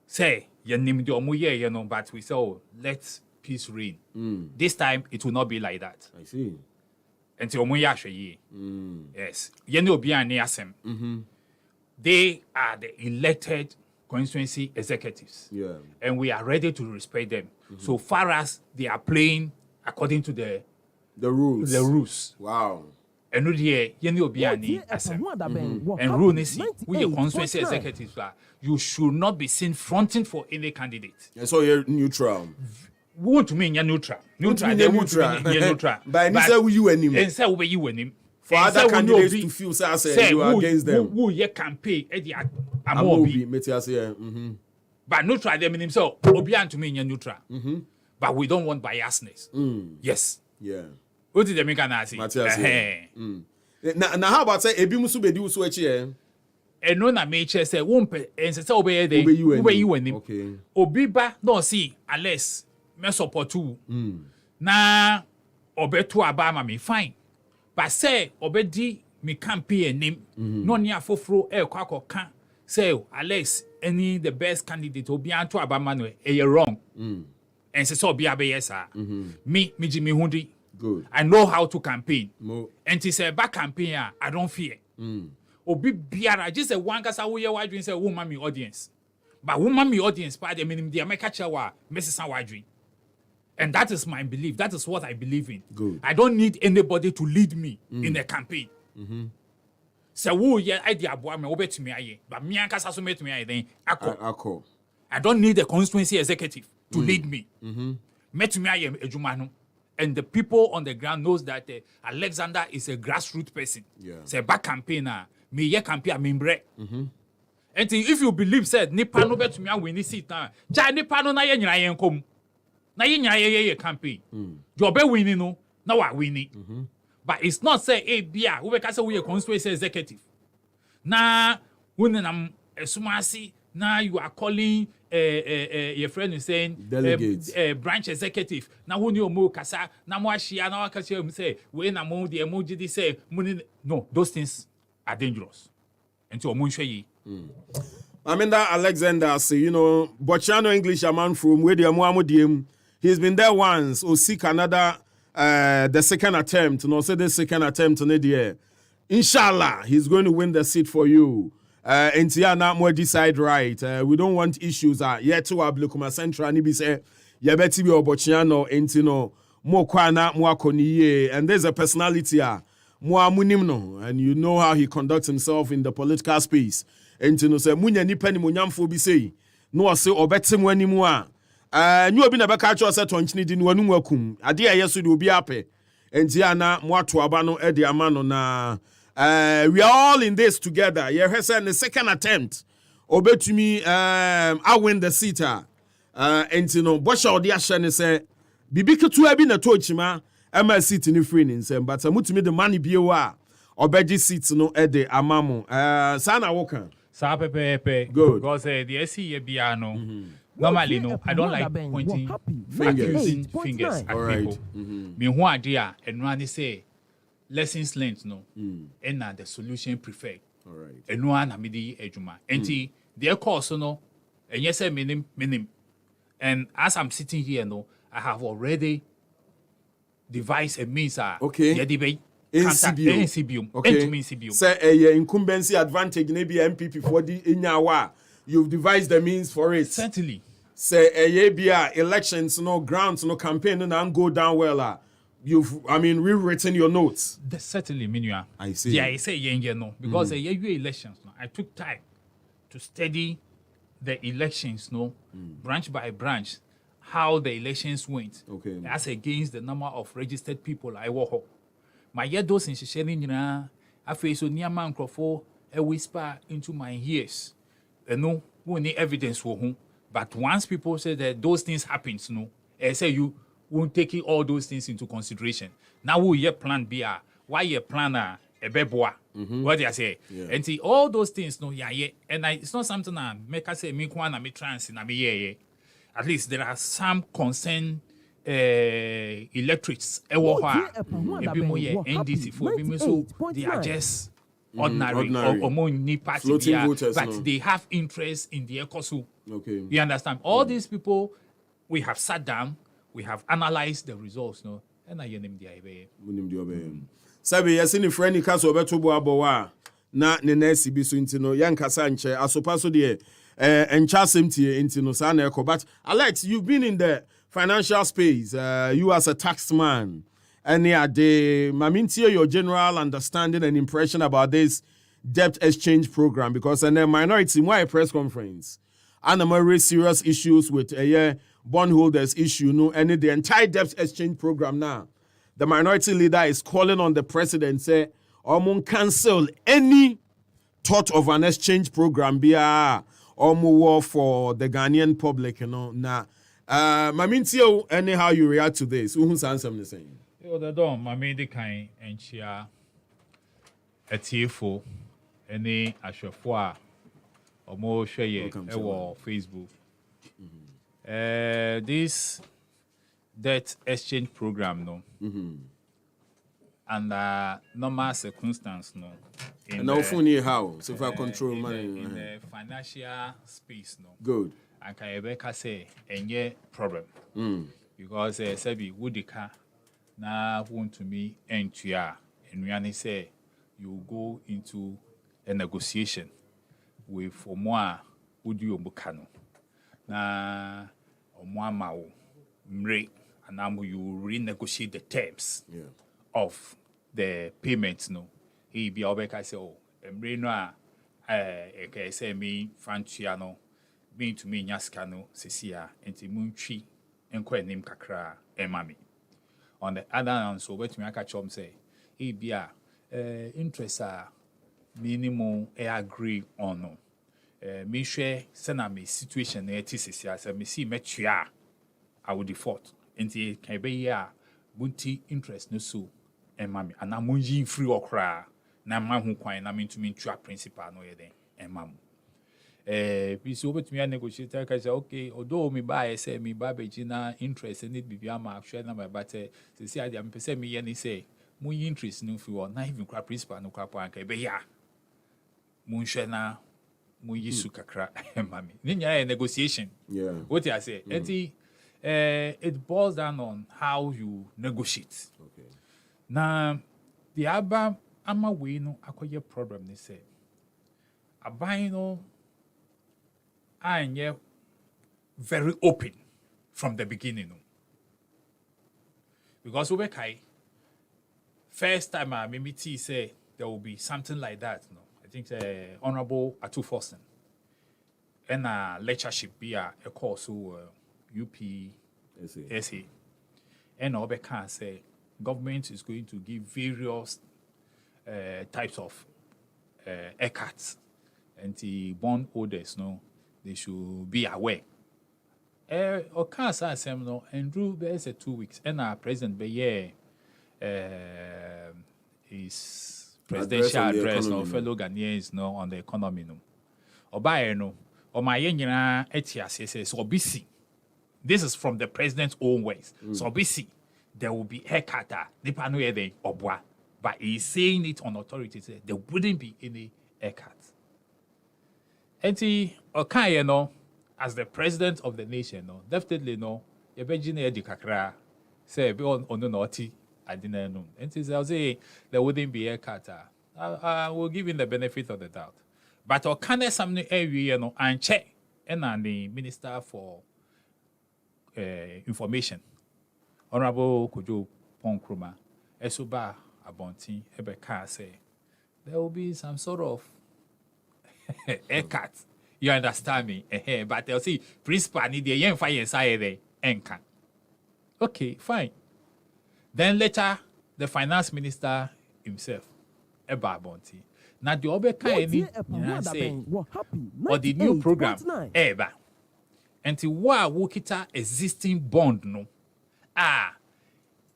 Say your name your mo ye no, but we say let peace reign. This time it will not be like that. I see. Until mo ya ye. Yes. Ye no be an asem. They are the elected constituency executives. Yeah. And we are ready to respect them. So far as they are playing according to the rules. The rules. Wow. And rule is with your constituency executives, you should not be seen fronting for any candidate. And so you're neutral. What to mean you're neutral? Neutral. But say you and him. And say we you and him. For other candidates to feel say you are against them. Who ye campaign Amobi. But neutral, they mean so. Obian to me neutral. But we don't want biasness. Yes. Yeah. What did the make an say? Now, how about say Ebi Musu Bedi Usu Echi? And no na make say wompe and say obey the obey you and him. Okay. Obiba no see unless me support you. Na obeto abama me fine. But say obedi me campaign name no near fofro kwako kan say Alex any the best candidate obian to abama no e wrong. And say so obiya be yes me Jimmy Hundi. Good. I know how to campaign. Mo. And to say back campaign I don't fear. Obi biara just say one kasa wo ye wadwin say wo mami audience. But wo mami audience pa the minimum the make chawa mesesa wadwin. And that is my belief. That is what I believe in. Good. I don't need anybody to lead me in a campaign. Say wo ye idea aboa me obetumi aye. But me ankasa so metumi aye then akọ. I don't need a constituency executive to lead me. Metumi aye ejuma no. And the people on the ground knows that Alexander is a grassroots person. Yeah. Say back campaigner, me ye campaign membre. And if you believe said nipa no betumi a win seat now, ja nipa no na ye nyina ye nkom. Na ye nyina ye campaign. You be winning no, na wa winning. But it's not say bia, we be say we a constituency executive. Na wonenam esumasi na you are calling your friend is saying delegates branch executive na who you mo kasa na mo ahia na waka say we na mo the emoji dey say no, those things are dangerous until mo nhwe yi. I mean that Alexander say, you know, Bochano English a man from where the Amuamudiem, he's been there once or seek another the second attempt, no say the second attempt on the year. Inshallah, he's going to win the seat for you. And Tiana more decide right. We don't want issues yet to Ablukuma Central ni be say yabeti bi Obochiano entino mo kwana mo akoniye, and there's a personality mo amunimno, and you know how he conducts himself in the political space. Entino say munya nipa ni monyamfo bi say no say obetim wanimu nyu obi na beka cho say tonchini di no anu akum ade ayeso de obi ape. Entiana mo ato aba no e de amano na we are all in this together. Yeah, in the second attempt, obetumi I win the seat. And you know, Bosha odi ashane say bibi ketu abi na tochima ama seat ni free ni nsem, but mutumi the money biewa obeji seat no e de amamo. Sana woka. Sa pepe. Good. Because the SC bia no. Normally, no, I don't like pointing accusing fingers at people. Me who idea and when say lessons learned no and the solution preferred. All right. And one amidi ejuma. Enti their course no and yes minim. And as I'm sitting here no, I have already devised a means okay. The debate NCBO. Okay. NCBO. Say a incumbency advantage maybe MPP for the inyawa. You've devised the means for it. Certainly. Say a bia elections no grounds no campaign and go down well. You've rewritten your notes. Certainly, Minua. I see. Yeah, I say no because elections. No, I took time to study the elections. No, branch by branch, how the elections went. Okay. As against the number of registered people I walk. My yedos in sharing I face so near man crofo a whisper into my ears. No, we need evidence for whom. But once people say that those things happens, no, I say you won't take all those things into consideration. Now we your plan B, why your plan a beboa? What do I say? Yeah. And see all those things, no, and it's not something I make us say me kwana me trans in me At least there are some concerned electorates. NDC for so they are just ordinary. Or more new party, voters, but they have interest in the ECOSU. Okay. You understand? All these people, we have sat down, we have analyzed the results, no, and I name the IBA. Sabi yasini friend kaso beto bo abowa na ne nesi bi so ntino yankasa nche asopa so de encha semtie ntino sa na eko. But Alex, you've been in the financial space, you as a taxman. Any day, mamintie your general understanding and impression about this debt exchange program, because in a minority, why press conference and a very serious issues with bondholders issue, no, and the entire debt exchange program now. The minority leader is calling on the president, say, cancel any thought of an exchange program, war for the Ghanaian public, Now, Mamintio, anyhow you react to this, who's answering the same? The dome, the kind and share a tearful, any ashafwa or more share Facebook. This debt exchange program, and normal circumstance, And now, funny how, so far control money in the financial space, Good. And Rebecca say, any problem. Because Sebi Woodika now want to me and Riani say, you go into a negotiation with Omoa Udio Bukano. Na Omoa Mao Mre, and now you renegotiate the terms of the payments. He be Obeka say, oh, Mre no say me Franchiano. Mean to me nyaskano sesia enti munchi enko enim kakra emami on the other hand so wetumi aka chom say e bia interest a minimum agree on no me hwe se na me situation na eti sesia se me see metua I will default enti kan be ya bunti interest no so emami ana munji free okra na ma hu kwan na me ntumi ntua principal no ye den emamu so but me negotiate I say okay although me buy say me babejina interest need be am share na my but say I am say me yen say mu interest no fi na even kwa principal no kwa anka be ya mu share na mu yisu kakra mami ni nya negotiation what I say it boils down on how you negotiate now the aba ama we no akoye problem ni say aban no and very open from the beginning. Because Ubekai, first time I maybe say there will be something like that. No, I think Honorable Atu Forsten and a lectureship be a course UPSA. And Ubeka say government is going to give various types of ECATs and the bond holders. They should be aware. Or can't say no, and Drew there's 2 weeks, and our president be his presidential address no fellow Ghanaians no on the economy no. Or by no, or my yengina etias says so busy. This is from the president's own words. So busy, there will be haircut, nipa no yede obwa, but he's saying it on authority. There wouldn't be any haircut. Enti okay, as the president of the nation, definitely you begin to kakra say be on the naughty. I didn't know. Enti I'll say there wouldn't be a kata. I will give him the benefit of the doubt. But okay, something every and check and the minister for information, Honorable Kojo Ponkruma, Esuba Abonti Ebeka say there will be some sort of haircut. You understand me? But they'll see principal need the young fire inside there encan. Okay, fine. Then later the finance minister himself, Eba Bonti. Now the Obeka say or the new program Eba. Until what wokita existing bond no.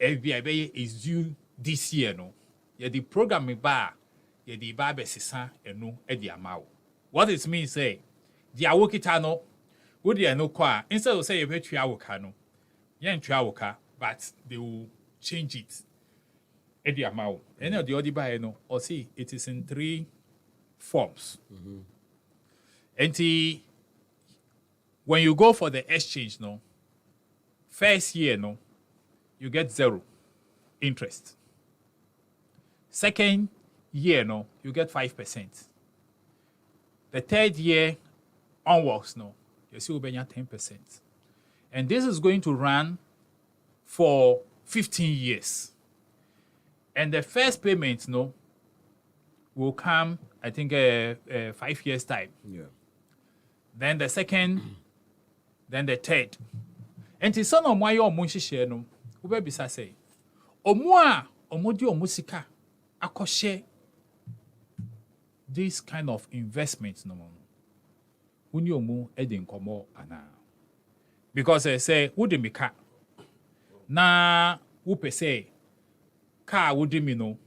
FBI is due this year no. Yeah, the program ba yeah the babe sisa eno edi amao. What it means say the awokita no would you no kwa instead of say you pay awoka no yen awoka but they will change it edi amao. Any of the other buy no or see it is in 3 forms. And when you go for the exchange no first year no you get 0 interest. Second year no you get 5%. The third year onwards, no, you see, we'll be 10%. And this is going to run for 15 years. And the first payment, no, will come, I think, 5 years' time. Yeah. Then the second, then the third. And the son of my own share, no, who be say, Omwa, Omodi Omusika, Akoshe. This kind of investment, no more. uni omu edi nkomo ana. Because say wudi mi ka na wupe say ka wudi mi no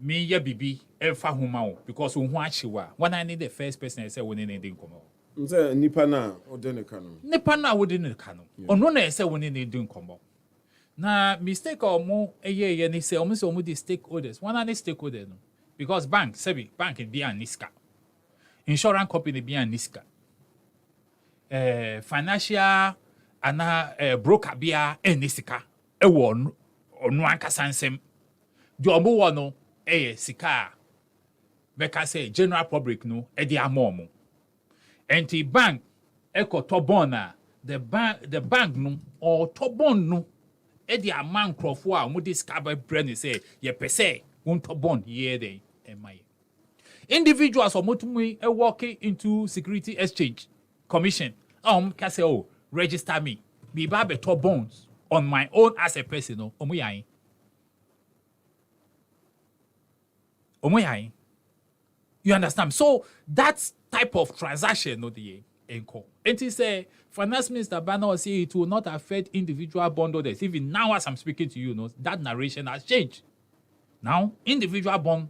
mi ye bibi efa homa o because wo ho achiwa when I need the first person say woni ne di nkomo. Nse nipa na odi ne ka no. Nipa na wodi ne ka no. Ono na say woni ne di nkomo. Na mistake omo eye ni say omo the stakeholders. One are the stakeholders no. Because bank be an niska. Insurance company be an niska. Financial ana broker be a nisika. Ewo onu ankasa nsem. Di omo wo no sika. Beka say general public no e di amomo. Enti bank eko tobon na the bank no or tobon no e di aman krofo a omo discover brand say ye pese won tobon ye dey emai. Individuals are motumwe walking into Security Exchange Commission. Can say, oh, register me. Be better bonds on my own as a person. Omoyai. You understand? So that type of transaction, no, the enco. And he say, Finance Minister Bana will say it will not affect individual bondholders. Even now, as I'm speaking to you, that narration has changed. Now, individual bond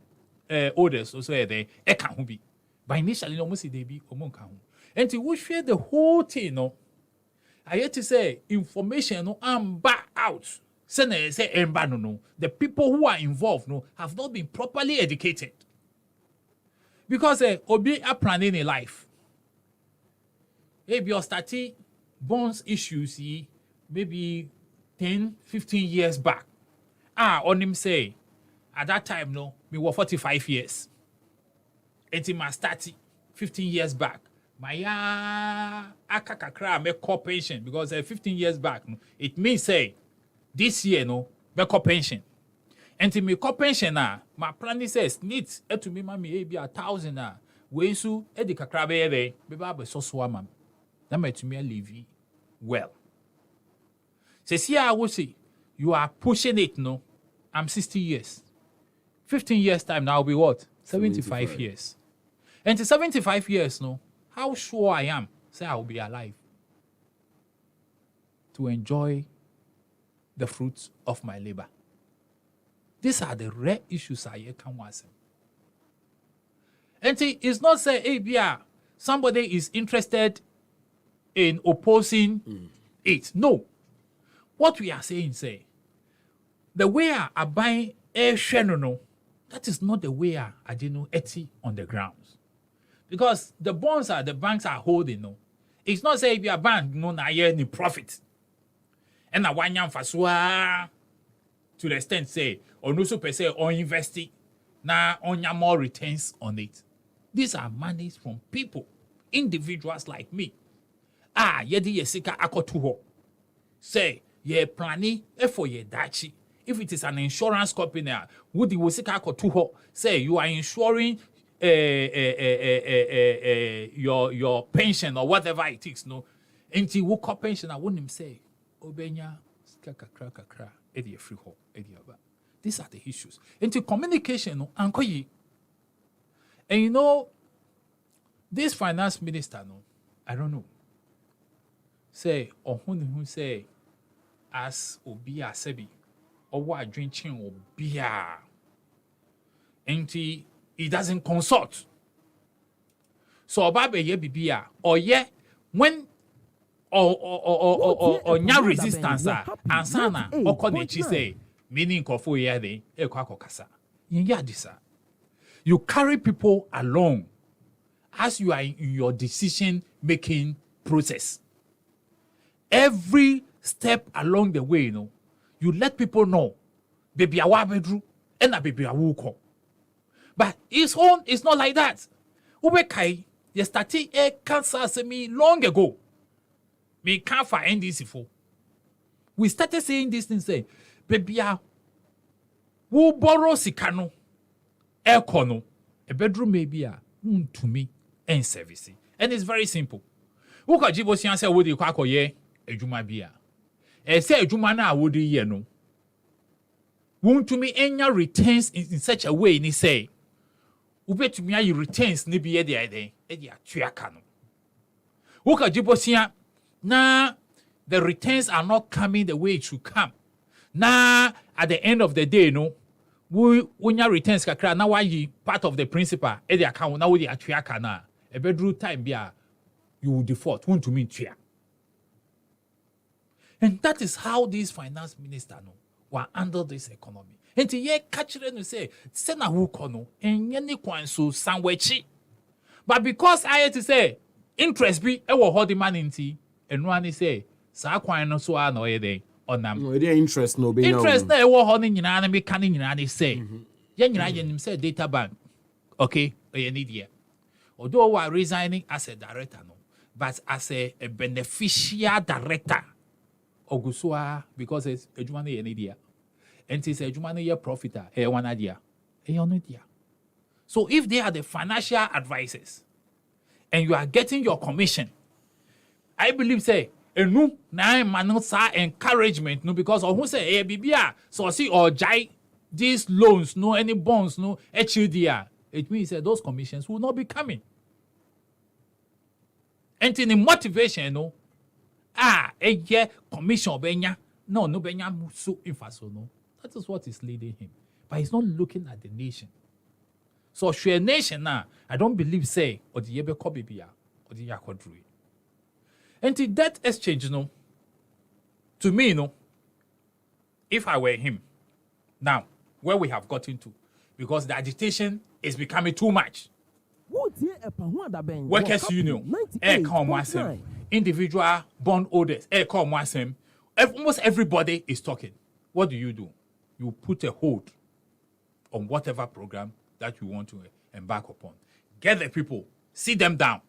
orders also there can be. But initially, no see they be and to we share the whole thing, no. I had to say information no am back out. Say no. The people who are involved no have not been properly educated. Because obi are planning a life. Maybe you're starting bonds issues maybe 10, 15 years back. On him say at that time, no, me were 45 years. And in my 15 years back, my akakakra me core pension because 15 years back, no, it means say this year, no, me core pension. And in me core pension na, my plan says needs to me mami be 1,000 na. We su edi kakra be be so swam. That me to me live well. See, I will say you are pushing it, no. I'm 60 years. 15 years time now will be what? 75 years. And to 75 years, no, how sure I am, say I will be alive to enjoy the fruits of my labor. These are the rare issues I can was. And it's not say, hey, yeah, somebody is interested in opposing it. No. What we are saying, say, the way I buy a no, that is not the way I didn't know eti on the grounds. Because the bonds the banks are holding, no. It's not say if your bank no na any profit. And na wanyam faswa to the extent say or no super say or investing na onya more returns on it. These are monies from people, individuals like me. Yedi yesika akotuho. Say ye planning for ye dachi. If it is an insurance company, would the wosika akotuho say you are insuring your pension or whatever it is, no. Enti wo ko pension I wouldn't say obenya kakra edi free ho edi aba. These are the issues. Enti communication no ankoyi. And you know this finance minister no, I don't know. Say ohun say as obi asebi owo adwenchen obi a. Enti he doesn't consult. So Obabe ye bibia or ye when or nya resistance ansana okonechi say meaning kofo ye de ekwa kasa. You carry people along as you are in your decision making process. Every step along the way, you let people know baby awa bedru and a baby awuko. But his own is not like that. Ubekai, you started a cancer semi long ago. Me can't find this for. We started saying this thing, say, baby, who borrow sikano, ekono, a bedroom maybe to me and service. And it's very simple. Who can jibo si answer would you quack or ye, a juma bia? E say a jumana would ye no. Won't to me any returns in such a way, ni say. Ube to me you returns ni be the idea, edia tuakano. Woka jibosia na the returns are not coming the way it should come. Na at the end of the day, no, when your returns kakra na why part of the principal e the account na we the atwea na e bedru time bia you will default want to mean twea. And that is how this finance minister no will handle this economy. And ye catch them say na who kono enye ni kwan so sanwechi. But because I had to say interest be e wo hold the money nti enu ani say sa kwan no so a na oye dey onam. No, there interest no be interest na e wo hold ni nyina na be kan ni nyina ni say. Ye nyina ye nim say data bank. Okay, oye need here. Although we are resigning as a director no, but as a beneficial director Ogusua because it's ejumane ye need here. And it's ejumane ye profiter e one idea. E no idea. So if they are the financial advisors and you are getting your commission, I believe say enu na man sa encouragement no because of who say bibia so see or jai these loans no any bonds no HUDR it means that those commissions will not be coming. And in the motivation no commission benya no benya so infaso no that is what is leading him, but he's not looking at the nation. So share nation now, I don't believe say or the yebe ko bibia or the yakodru. And the debt exchange no, to me no, if I were him, now where we have gotten to, because the agitation is becoming too much. Workers union, individual bond holders, almost everybody is talking. What do? You put a hold on whatever program that you want to embark upon. Get the people, sit them down,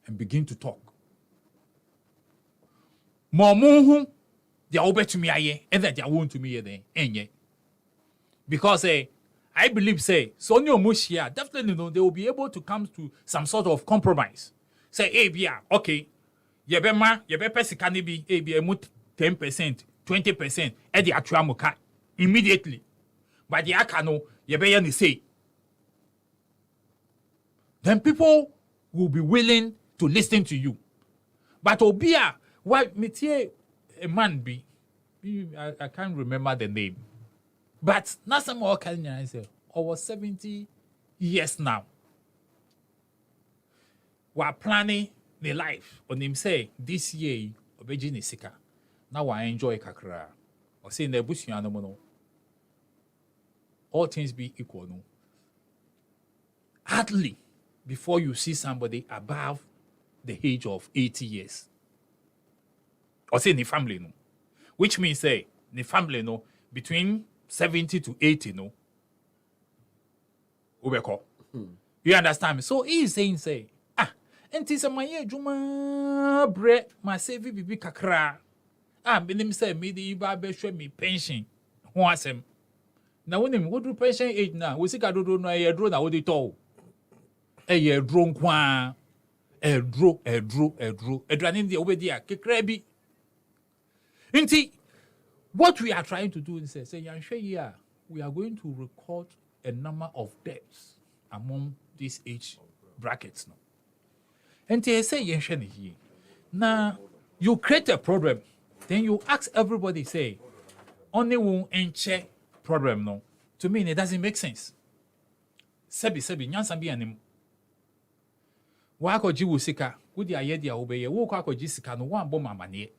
and begin to talk. Momunhu, they are over to me aye, and that they are want to me then, because I believe Sonio Mushia definitely know they will be able to come to some sort of compromise. Say, hey, yeah, okay, yebe pesikani bi, hey, be 10%, 20%, at the actual muka immediately. But the akano, yebe yani say. Then people will be willing to listen to you. But Obia, what métier a man be? I can't remember the name. But not some more can I say over 70 years now. We are planning the life on him say this year obeji ni sika. Now I enjoy kakra. Or say in the bush no. All things be equal no. Hardly before you see somebody above the age of 80 years. Or say in the family no. Which means say the family no between 70 to 80 no. Ubeko. You understand me? So he is saying say enti se maye juma bre ma save bibi kakra. Minim say me di ba be hwe me pension. Ho asem. Na wonim wo do pension age na wo sika dodo no e dro na wo di to. E dro nkwa. Edro. Edrani di obedi a kekra bi. Enti what we are trying to do is say here we are going to record a number of deaths among these age brackets now. And they say here. Now you create a problem, then you ask everybody say only one enche problem no. To me it doesn't make sense. Sebi nyansa bi anim. Wa ko ji wusika, wo di aye dia obeye, wo ko ji sika no wan bom amane.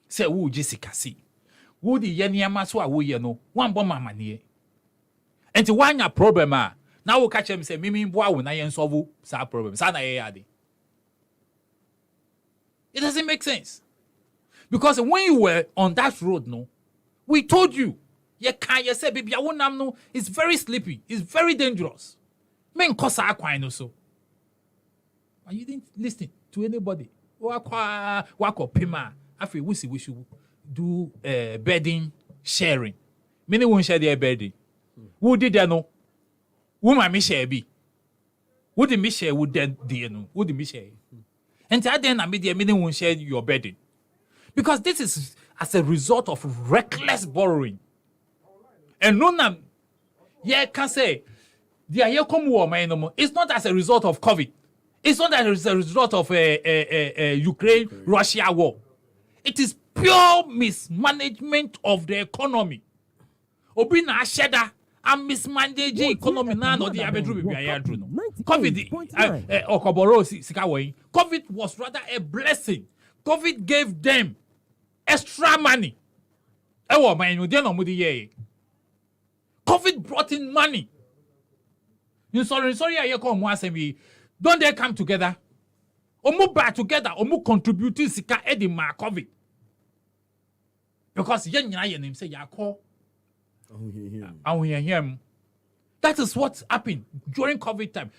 Say wo ji sika si. Wo di ye niam so a wo ye no, wan bom amane. Enti wanya problem a now we catch him say, Mimi, boy, when I solve sa problem. It doesn't make sense. Because when you were on that road, no, we told you, you say, baby, no, it's very sleepy, it's very dangerous. Men kosa aquino so. And you didn't listen to anybody. Wako pima. After we should do bedding sharing. Many won't share their bedding. Who did that no? Woman Michelle be. Would the Michelle would then no? Would the Michelle? And then I mean won't share your burden. Because this is as a result of reckless borrowing. And none can say the come war, it's not as a result of COVID. It's not that it's a result of Ukraine-Russia war. It is pure mismanagement of the economy. Obi na asheda and mismanaging economy na no the abedru be ayadru no. COVID COVID was rather a blessing. COVID gave them extra money. COVID brought in money. Sorry, I come once and don't they come together? Omu back together, omu contributing sika edi ma COVID. Because yen name say yako. That is what happened during COVID time.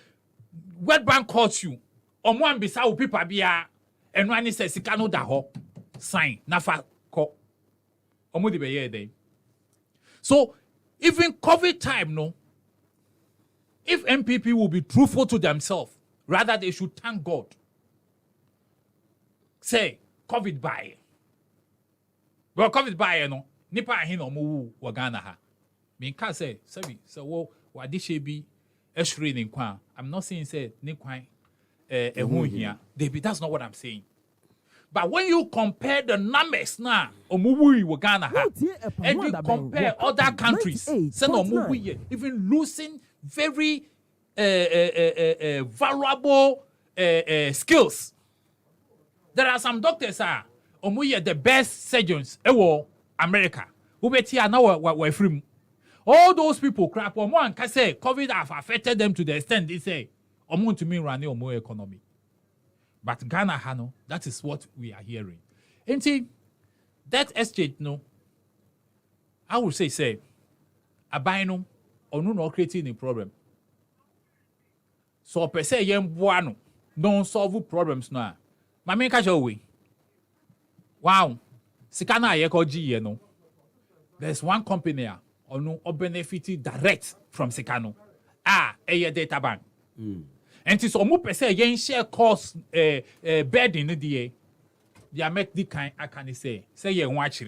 World Bank calls you. Omu ambisa u people biya and when says sika no da ho sign nafa ko. Omu di be day. So even COVID time no. If MPP will be truthful to themselves, rather they should thank God. Say, COVID by. Well, COVID by, no. Nipa hino mu wagana ha. Minka say, sabi, so what this should be a shrine in kwa. I'm not saying say, nikwa here. That's not what I'm saying. But when you compare the numbers now, omuwi wagana ha, and you compare other countries, say no omuwi even losing very valuable skills. There are some doctors omuye the best surgeons ewo America. Ubeti now we free. All those people crap one can say COVID have affected them to the extent they say omu to me run omu economy. But Ghana hano, that is what we are hearing. And see, that exchange no, I would say abino or no creating a problem. So per se yem buano don't solve problems now. My main catch away. Wow, Sikana yeko G no. There's one company or no benefited direct from Sikano. A data bank. And it's almost per se yen share cost bed in the day. They are make the kind I can say ye watch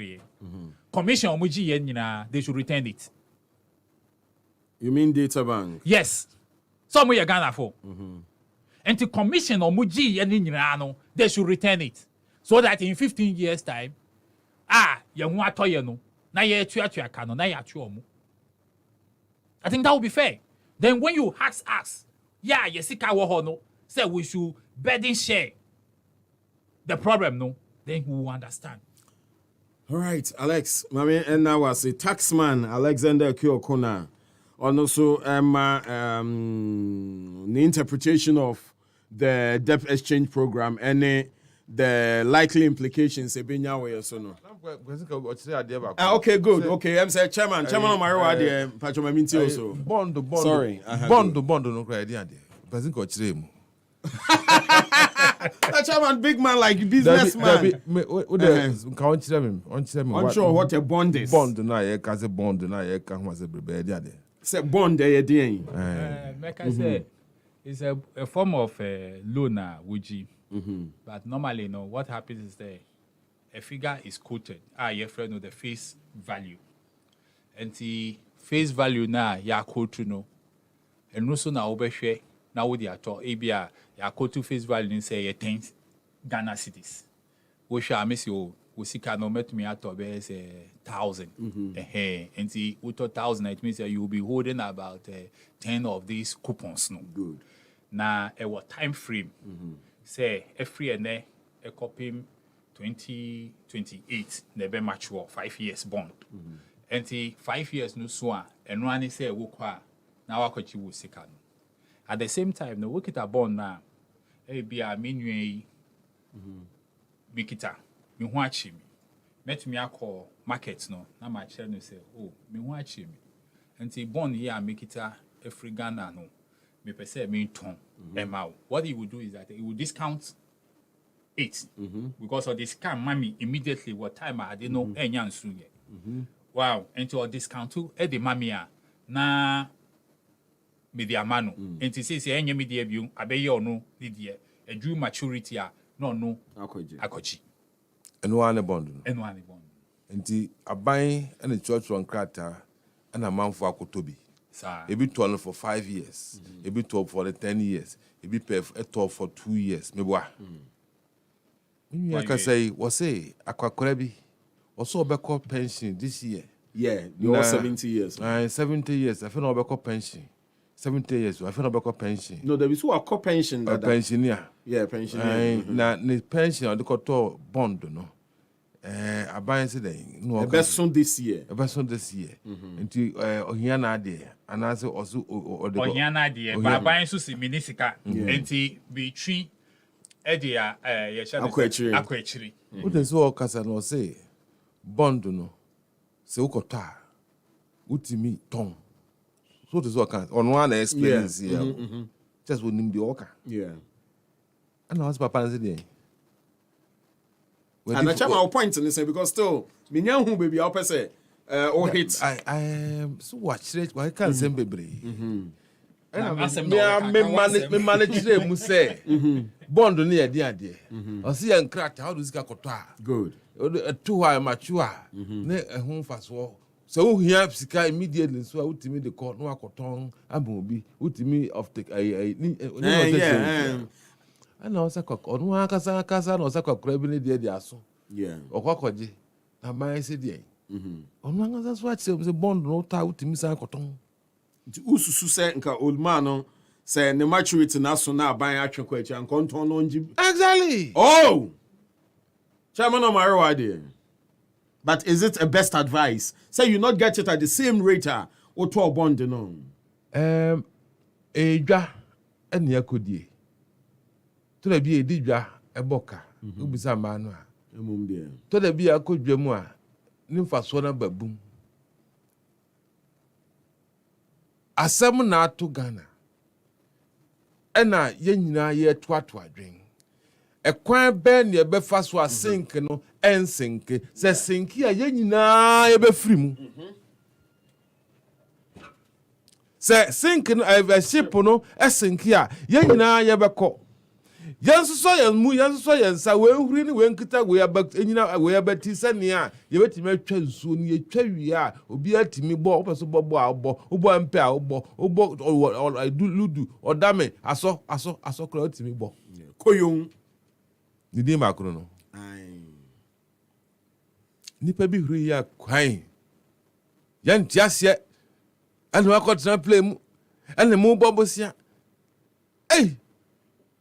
commission omuji yen they should return it. You mean data bank? Yes. Some way Ghana for. And the commission or muji yen they should return it. So that in 15 years time, ye want to no. Na ye tuya kano na ya tuomu. I think that would be fair. Then when you ask us, yesika wohono, say we should burden share the problem, no, then we will understand. All right, Alex, Mami, and now was a taxman, Alexander Kyokona, and also the interpretation of the debt exchange program and the likely implications. Okay, good. Okay, I'm saying chairman of my Pachomaminti also. Bond. Sorry. Bond no cry idea. President Kochiremu. Chairman, big man like businessman. Unsure what a bond is. Bond na ye kaze bond na ye kan was a brebe say bond dey dey. Meka say it's a form of loan wuji. But normally, what happens is that a figure is quoted. Your friend know the face value. And the face value now, ya quote no. And no so now obeshwe now with your talk. ABR, ya quote to face value and say 10 Ghana cities. We shall miss you. We see can met me at 1,000. And the 1,000 it means that you will be holding about 10 of these coupons. No good. Now a time frame. Say every and a copy 2028 never mature 5 years bond. And the 5 years no swan and one say wukwa now I will second. At the same time, no work it a bond now. Be a minuet Bikita, me watch him. Met me a call markets no. Now my children say, oh, me watch him. And the bond here make it a free Ghana no. Me per se me ton. What he will do is that he will discount it because of this scam mommy immediately what time I didn't know any answer yet. Wow, and to a discount to the mammy na media manu. And to say any media view, I be or no, Lydia, a due maturity no akoji. And one bond. And one bond. And the a buying and a church one crater and a man for Akotobi. Ebi 12 for 5 years. Ebi 12 for the 10 years. Ebi pay 12 for 2 years. Me boy. I can say, what say, Aquakorebi, also beko pension this year. Yeah, you're 70 years. 70 years. I feel no beko pension. 70 years. I feel no beko pension. No, there is who are pension. A pensioner. Yeah, pensioner. Na the pension or the koto bond no. I buy today. No, the best son this year. The best son this year. Until Ohiana there, and also or the Ohiana there. But buying susi minisika. Until between Edia, Aquachiri. What is all Casano say? Bond no. Se ukota. Utimi ton. So this all kind on one experience here. Just with him the oka. Yeah. And I was Papa today. And I our point in this because still, Minyan baby, I'll say, or hit. I am so watch it. Why can't say baby? Me manage them. Must say, bond near dear. I see and crack. How does it go? Good. 2 hour mature. Ne a home fast war. So here, Sika immediately. So I would me the court no cotton. I will be with me of the and I was a cock on one casa or Saka crabbing the asso. Yeah. Or Quacoji. I might say, dear. On one that's what says a bond no tie to Miss Cotton. Usu said, old man, say, the maturity now buying action question and conton on Jim. Exactly. Oh, Chairman of my idea. But is it a best advice? Say you not get it at the same rate or 12 bond, no. A ja and Yakudi. To the be a didra, a boca, who be some man. To the be a good Jamoa, Nympha Swana Baboom. A salmon not to Ghana. And I, ye twatwa drink. A quaint band ye befast was sink no and sink, says sink ye na be free. Say sink a ship no a sink here, ye na ye be call. Yansu so yan mu yansu so yan sa we huri ni we nkita we abak enyina we abati sania ye betime twa nsuo ni ye twa wi a obi atimi bo opeso bo obo ampe a obo ludu odame aso kra atimi bo koyon ni di makro no nipa bi huri ya kwan yan tiase anu akotra play mu ene mu bobosia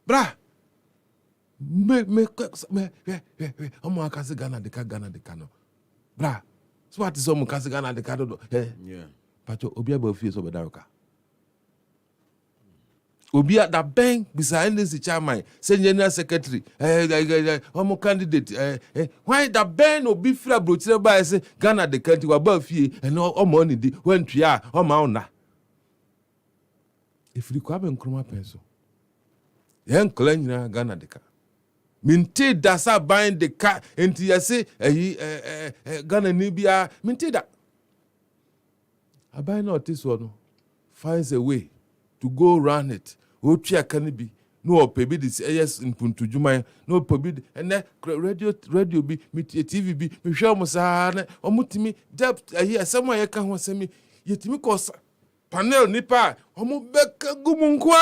bra me omo akase Ghana de ka no bra so what is omo akase Ghana de ka do yeah pacho obi abafie so bedaroka obi da bank beside this chairman senior secretary omo candidate why da ben obi fira brochire ba say Ghana de country wa ba fie and omo ni di wantwia omo ona ifiri kwa be nkroma penso yen kla nyina Ghana de ka minti da sa bind the car enti yase Ghana ni bia minti da abai na otis one finds a way to go around it o twa kan bi no opebi this yes in puntujuma no opebi and radio bi TV bi me hwa mo sa na omutimi depth asema ye ka ho asemi yetimi kosa panel nipa omo beka gumunkwa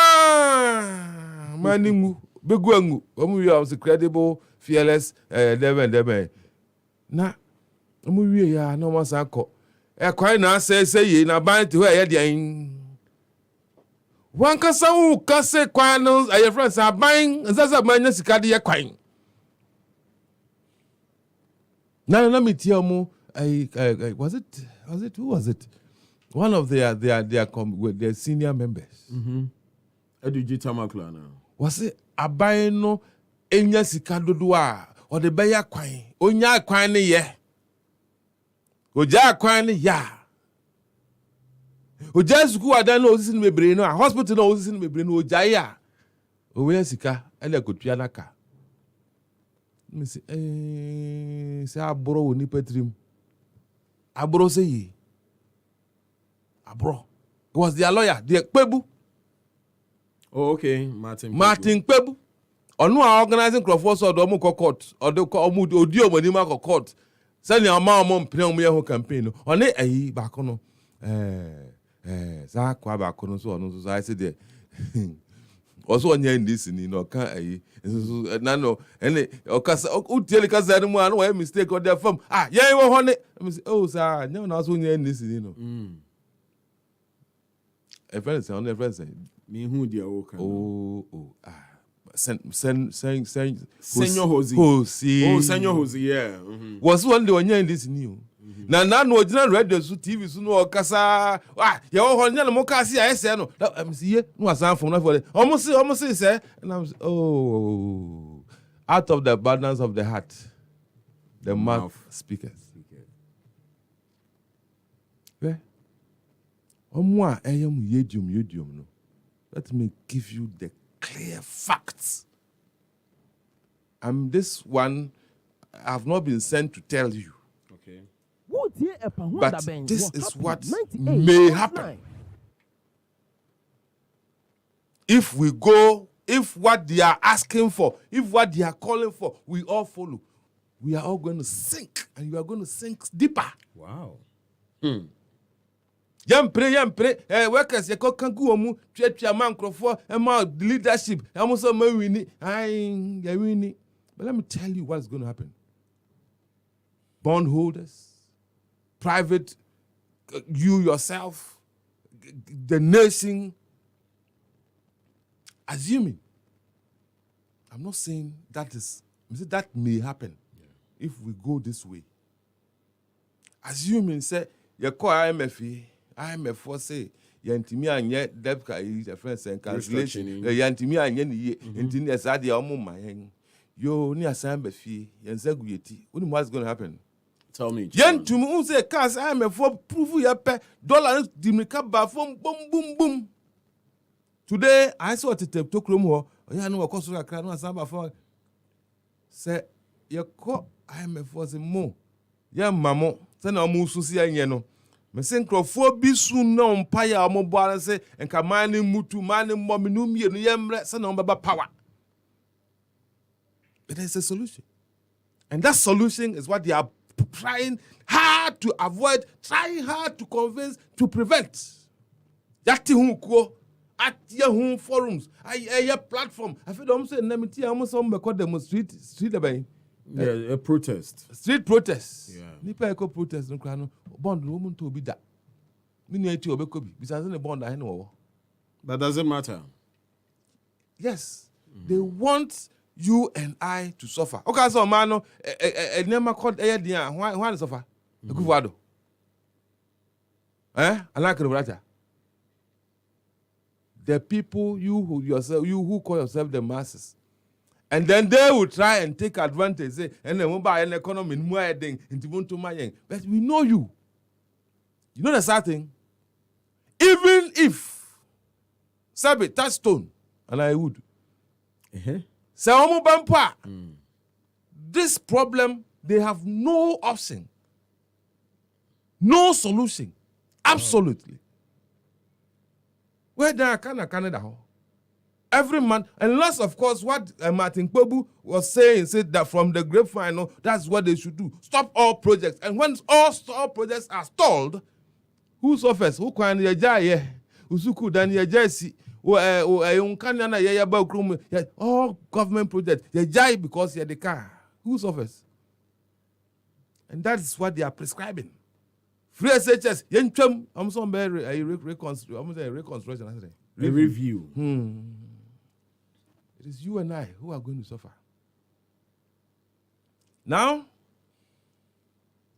manimu beguangu omo wi am credible fearless deben na omo wi ya na mo sa ko kwai na say ye na ban to he dey wan kasa u kase kwan no aye friends aban nzasa manya sika de ye kwan na metie omo was it who was it one of their senior members Eduji Tamakla now was it aban no enya sika dodo a o de be ya kwan onya kwan ne ye oja kwan ne ya oja suku adan no osisi ne bebre no a hospital no osisi ne bebre no oja ya owe sika ele kotua naka me say abro woni patrim abro say yi abro it was their lawyer the Kpebu. Oh, okay, Martin Kpebu. Onu a organizing Crawford so do mu court or do odi omani ma court. Say ni ama mpene omo ye ho campaign no. One ayi ba ko no saa kwa ba ko no so ono so I say there also on this ni no kan ayi na no ene okasa utiele kasa no mu an why mistake on their form yeah wo ho ne oh sir no na so nya this ni no a friend say on a friend say me who dia wo kan Senor Jose. Senor Jose, yeah. Was one day on this new. Na no original radio so TV so no kasa ya wo honya no moka se ya ese no am see no asan from na for almost say and I'm out of the abundance of the heart the mouth speaketh. Yeah. Omwa eyam yedium no. Let me give you the clear facts. This one I have not been sent to tell you. Okay. But this is what may happen. If we go, if what they are asking for, if what they are calling for, we all follow, we are all going to sink, and you are going to sink deeper. Wow. Yam pray. Workers, you can go on, try man for leadership. I'm also winning. Winning. But let me tell you what's going to happen. Bondholders, private, you yourself, the nation, assuming. I'm not saying that may happen if we go this way. Assuming, say, you call IMF for say, Yantimi and yet Debka is a friend and cancellation. Yantimi and Yenny, and as I the my yo near Samba fee, and Zaguyeti. What's going to happen? Tell me. Yen to me, say, cast IMF for proof your pay dollars, Dimika Bafom, boom. Today, I saw it to Kromo, I know a cost of a crown or Samba for. Say, your call IMF was a more. Young mamma, send a mususi and yeno. Me synchrophobia bi soon no empire mo boare say enka man mutu man mominu mienu yemre say no baba power. But there's a solution. And that solution is what they are trying hard to avoid, trying hard to convince, to prevent. Yati hunko at your forums, a platform. I feel almost say nemiti almost some call them street abay. Yeah, a protest. Street protest. Yeah. Nipa eko protest no krano. Bond no woman to be that. Mini eti obekobi. Besides the bond I know. That doesn't matter. Yes. They want you and I to suffer. Okay, so man, a name called Edia. Why suffer? Akufo-Addo. Alaka the people you who call yourself the masses. And then they will try and take advantage, say, and then we'll buy an economy in more thing into my. But we know you. You know the sad thing? Even if Sabi touchstone, and I would. This problem, they have no option. No solution. Absolutely. Where there Canada. Every man, unless of course what Martin Kpebu was saying, said that from the grapevine, that's what they should do. Stop all projects. And when all projects are stalled, who suffers? Who can yajay? Usuku dan yajay all government projects yajay because you're the car. Who suffers? And that's what they are prescribing. Free SHS, yenchum, I'm some reconstruction. A review. It is you and I who are going to suffer. Now,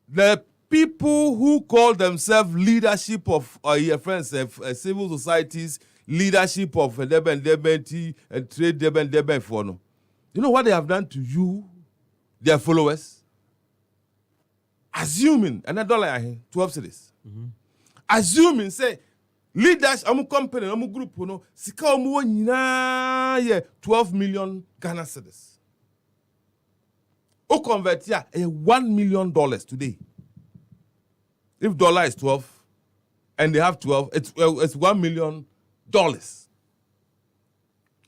the people who call themselves leadership of your friends, civil societies, leadership of Deben, trade Deben for no. You know what they have done to you, their followers? Assuming, and $1 12 cities. Assuming, say, leaders, I'm a company, I'm a group, sika omu nyina ye 12 million Ghana cedis. O convert ya $1 million today. If dollar is 12 and they have 12, it's $1 million.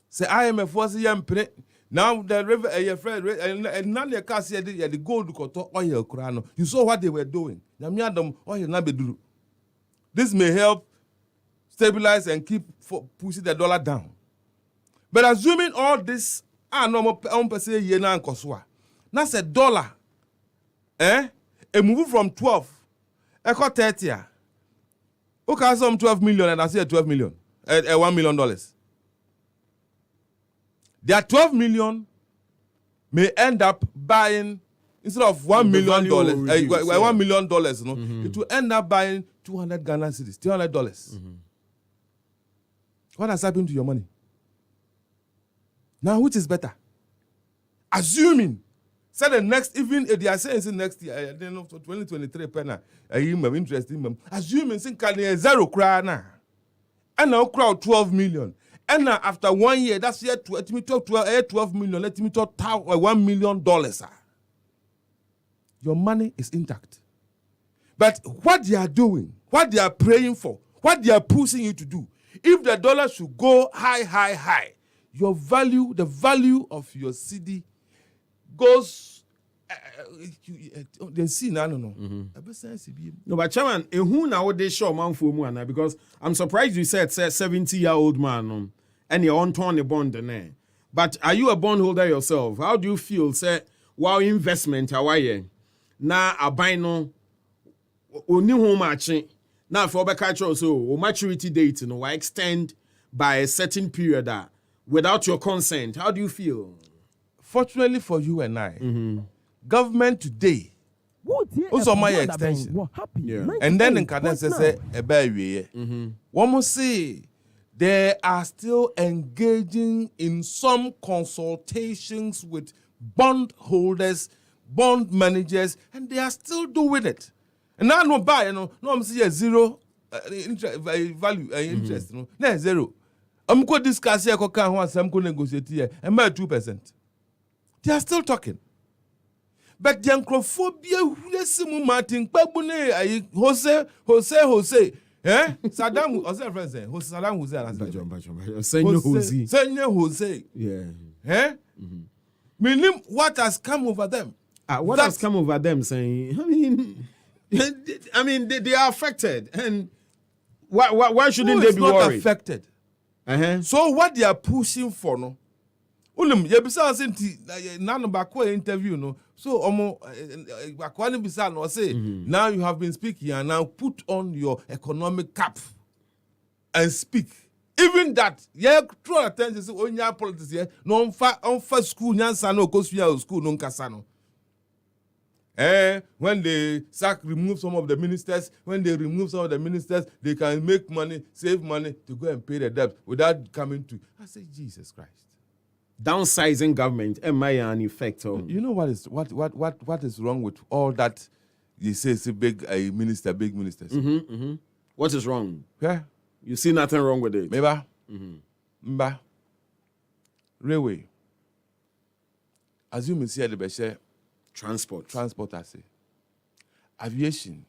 Say IMF was yempre. Now the river your friend and none your car said the gold koto oil krano. You saw what they were doing. Nyamiadom oil na beduru. This may help stabilize and keep pushing the dollar down. But assuming all this, no per se year now that's a dollar. A move from 12, I got 30. Okay, some 12 million and I say 12 million, $1 million. Their 12 million may end up buying, instead of $1 million, $1 million, it will end up buying 200 Ghana cedis, $200. What has happened to your money? Now, which is better? Assuming, say the next, even if they are saying next year, 2023, interesting. Assuming, say, can zero cry now, and now crowd 12 million. And now after 1 year, that's year 12 million, let me talk $1 million. Your money is intact. But what they are doing, what they are praying for, what they are pushing you to do, if the dollar should go high, your value, the value of your CD goes. They see, no. No, but Chairman, who now they show man for mu because I'm surprised you said 70-year-old man and you're on turn a bond there. But are you a bondholder yourself? How do you feel? Say, wow, investment, how are you? Now, a buy no, only home matching. Now, for culture, so maturity date, I extend by a certain period without your consent. How do you feel? Fortunately for you and I, government today, also my extension, and then in Canada say a baby. One must say they are still engaging in some consultations with bond holders, bond managers, and they are still doing it. And now no buy, no I'm saying zero value interest, no zero. I'm going to discuss here, I'm going to negotiate here, and 2%. They are still talking. But the anchrophobia, Martin, Jose. Saddam Hussein, Jose. Yeah. Meaning, what has come over them? What has come over them saying, I mean, they are affected. And why shouldn't they be worried? Affected. So what they are pushing for, no? Interview, no. So now you have been speaking and now put on your economic cap and speak. Even that, draw attention to on your politics here. No on first school, no school, no casano. When they remove some of the ministers, they can make money, save money to go and pay the debt without coming to. I say, Jesus Christ. Downsizing government, am I an effect on? You know what is wrong with all that? You say it's a big ministers. What is wrong? Yeah, you see nothing wrong with it. Mba. Railway. As you may see at the Beshe. Transport I say. Aviation.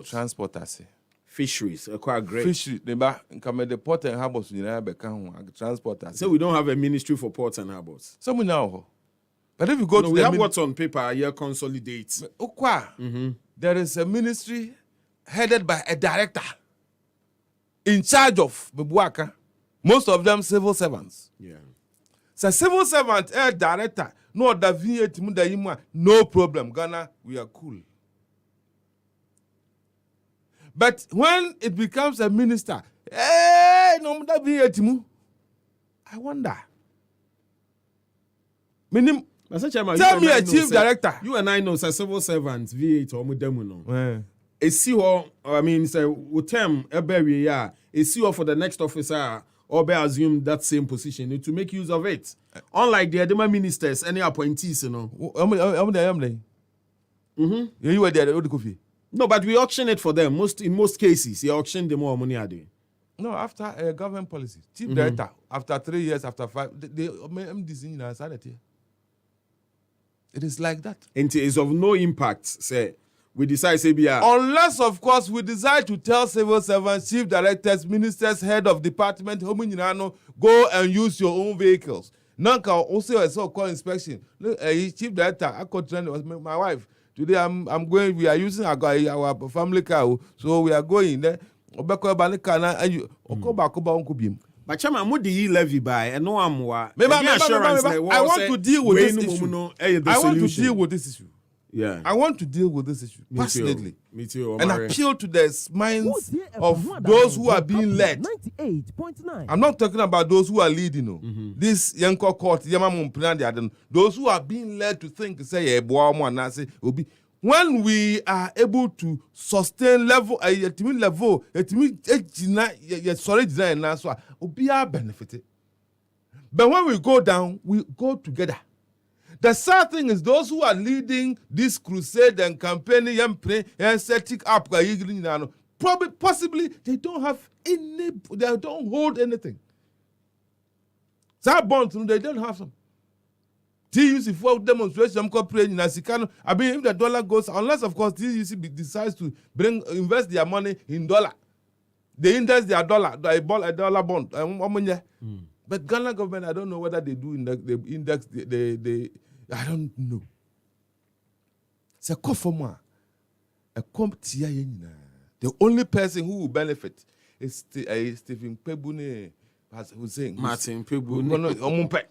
Transport I say. Fisheries are quite great. Fisheries, the port and harbors transport I say. So we don't have a ministry for ports and harbors. Some we now. But if you go to we have what's on paper here consolidates. There is a ministry headed by a director in charge of Bebuaka. Most of them civil servants. Yeah. So civil servant, director. No, no problem. Ghana, we are cool. But when it becomes a minister, I wonder. Tell me a chief director. You and I know, civil servants, V8 or Mudemuno. A CEO, I mean, say, Utem, Ebery, a CEO for the next officer. Or be assume that same position to make use of it. Unlike the Adema ministers, any appointees, you know. You were there, coffee. No, but we auction it for them. In most cases, you auction the more money are they. No, after a government policy, chief director, after 3 years, after 5, they MDC in our sanity. It is like that. And it is of no impact, say. We decide CBR. Unless, of course, we decide to tell civil servants, chief directors, ministers, head of department, go and use your own vehicles. Nanka also a so-called inspection. Look, chief director, I could train my wife. Today I'm going. We are using our family car, so we are going there. Obeko Banika na ayu Okoba unko bim. But Chama, what do you levy by? And no, I want to deal with this issue. I want to deal with this issue. Yeah, I want to deal with this issue passionately. Me too. And appeal to the minds of those who are being led. 98.9. I'm not talking about those who are leading. No. This young court, those who are being led to think, say, when we are able to sustain level, be our benefit. But when we go down, we go together. The sad thing is those who are leading this crusade and campaigning and setting up, probably, possibly, they don't hold anything. That bond, they don't have some. TUC for demonstration, I mean, if the dollar goes, unless of course TUC decides to invest their money in dollar, they invest their dollar, a dollar bond. But Ghana government, I don't know whether they do index, I don't know. It's a call for more. The only person who will benefit is Stephen Pebune, who's saying Martin Pebune.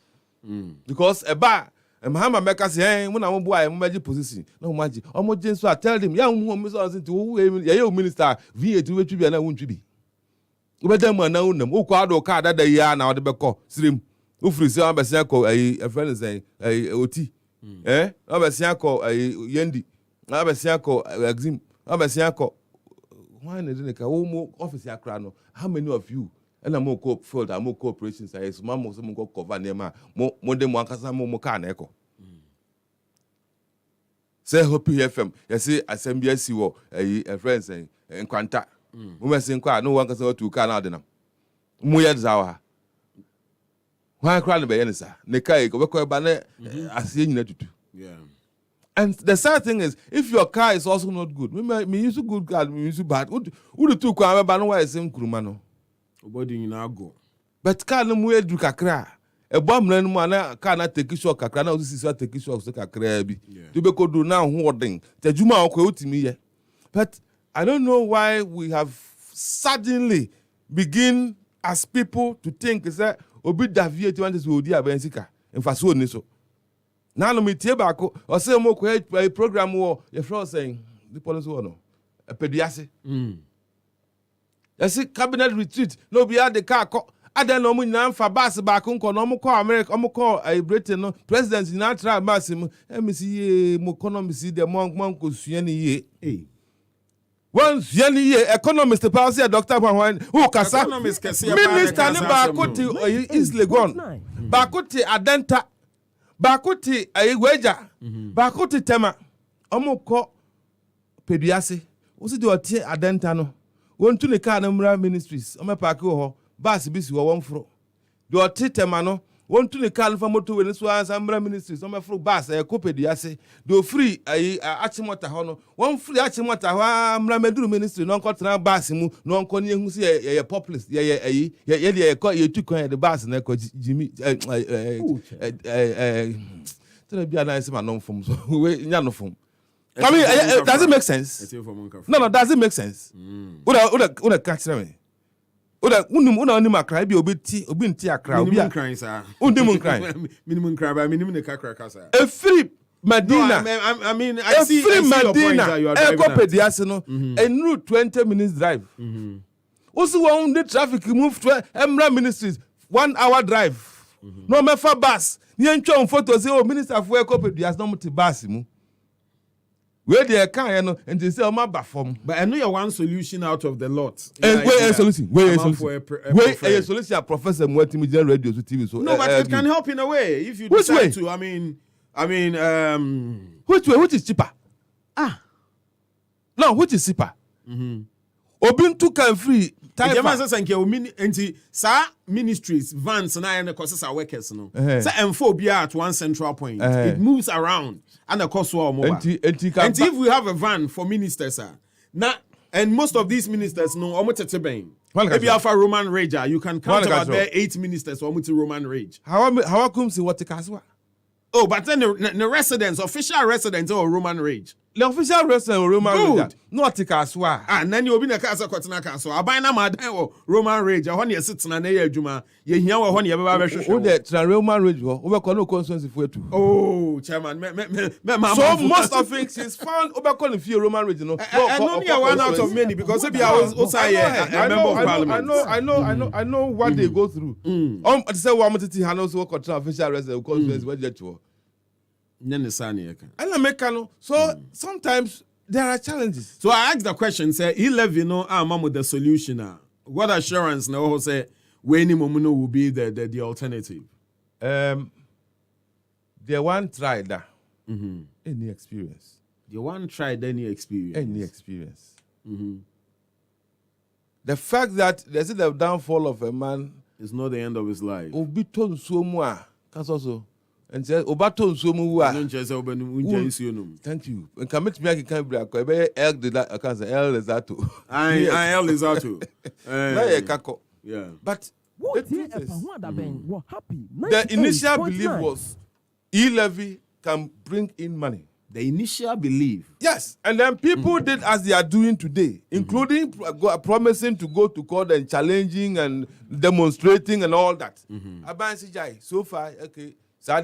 Because a bar, and Mahama Mecca say, when I'm a boy, I'm magic position. No magic. Almost so I tell him, young woman, to minister, VA to which you and I won't be. But them are known them. Oh, Quado card that they are now the Beco, Slim. Ufrisi Abasiako, a friend is a OT. Abasiako, a Yendi. Abasiako, Exim. Abasiako. Why didn't a home office Akrano? How many of you? And I'm more co-field, I'm more corporations. I am more some go cover nema more than one casa more can echo. Say Hopi FM, you see, SMBSC war a friend saying, and Quanta. We saying, no one can say to Canada. Muya Zawa. Why cry the Bayanisa? Nekai, go back, I see you to do. Yeah. And the sad thing is, if your car is also not good, me use a good car, me use a bad. Would the two car, but no why same Kurumano? Body in our go. But can't we do kakra? A bomb then man cannot take a shock. Kakra now this is what take a shock. Kakra be. To be could do now hoarding. The Juma quote me. But I don't know why we have suddenly begin as people to think is that obi Daviet wanted to do a bensika and fast one so. Now me tebako or say more a program war your friend saying the police one a pediasi. I see cabinet retreat. No be at the car. I don't know when for bass back on call America. Call a Britain no president in our trial massim. Me see economy see the monk could see any year. Once yenny economist the Dr. Juan who Casa Minister Bakuti is Legon. Bakuti Adenta Bakuti a wager. Bakuti Tema. Omoko Pediasi. What's it do at Adentano? One to the Canamra Ministries, Omepaco, Bass Bissu, one fro. Do a titemano, one to the Calfamoto, and Swans, Ambra Ministries, Omefro Bass, a copy diase, do free a Achimota Hono, one free Achimota, Medu Ministry, non contra Bassimu, non conning who say a populist, ye call you to the Bass and echo Jimmy. Tell be a nice man non from Yanofum. I mean, does it make sense? No, does it make sense? Una catch me. Una cry be obinti akra. Minimum crying, sir. Minimum cry by minimum the cracker. A free Medina. I mean, I see free Medina. A new 20 minutes drive. Also, on the traffic move to Emra Ministries 1 hour drive. No me for bus. Nyencho photo say oh minister for Ekopedias no muti bus mu. Where they can and they say, "Oh, form." But I know you're one solution out of the lot. Where a solution? Where a solution? Professor Multimedia Radio to TV. So no, but it can help in a way if you decide to. I mean, which way? Which is cheaper? No, which is cheaper? Obin took and free. Ministries, vans, and the courses are workers. No, so M4 at one central point. It moves around and the cost will move. And if we have a van for ministers, now and most of these ministers know almost a tebane. Maybe Alpha Roman Rage, you can count about there 8 ministers almost Roman Rage. How come see what the caswa? Oh, but then the residents, official residents, or Roman Rage. The official restaurant Roman Rage. Not a caswa. And then you'll be in a casa quatina so I buy na madam Roman Rage. I want you sits in an air juma. You hear what you ever show. The Roman Rage over no consensus for two. Oh, chairman, so most of it is found over calling few Roman Rage. No, and only one out of many because if I was also a member of parliament. I know what they go through. Say one to Hanos work on official restaurant conference where you so sometimes there are challenges. So I asked the question, say, 11, I'm with the solution. What assurance now say when Momuno will be the alternative? The one tried that. Any experience. The one tried any experience. Any experience. The fact that there's the downfall of a man is not the end of his life. Obiton Somwa. That's also. And say Obaton Somu. Thank you. And commit me I can break. El de that I can say El is that too. I El is that too. Yeah. But the initial belief was e-levy can bring in money. The initial belief. Yes. And then people did as they are doing today, including promising to go to court and challenging and demonstrating and all that. So far, okay. So I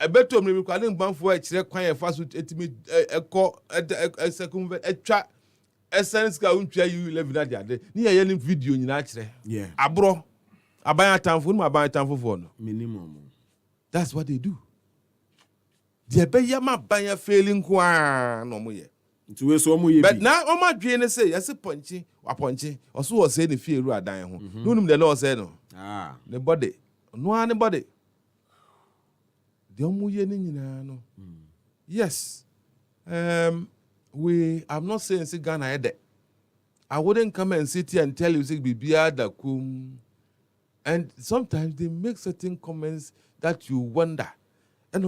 bet to me we can ban for a check quiet fast with a call a second essence ka untia you live that day. Near any video in actually. Yeah. Abro. I buy a time for no. Minimum. That's what they do. They pay yama buy a failing kwa no more. But now on my dream say yes a punchy or so was saying if you are dying. No the law say no. The body. No anybody. No. Yes. I'm not saying say Ghana head. I wouldn't come and sit here and tell you say Bibia da kum. And sometimes they make certain comments that you wonder. And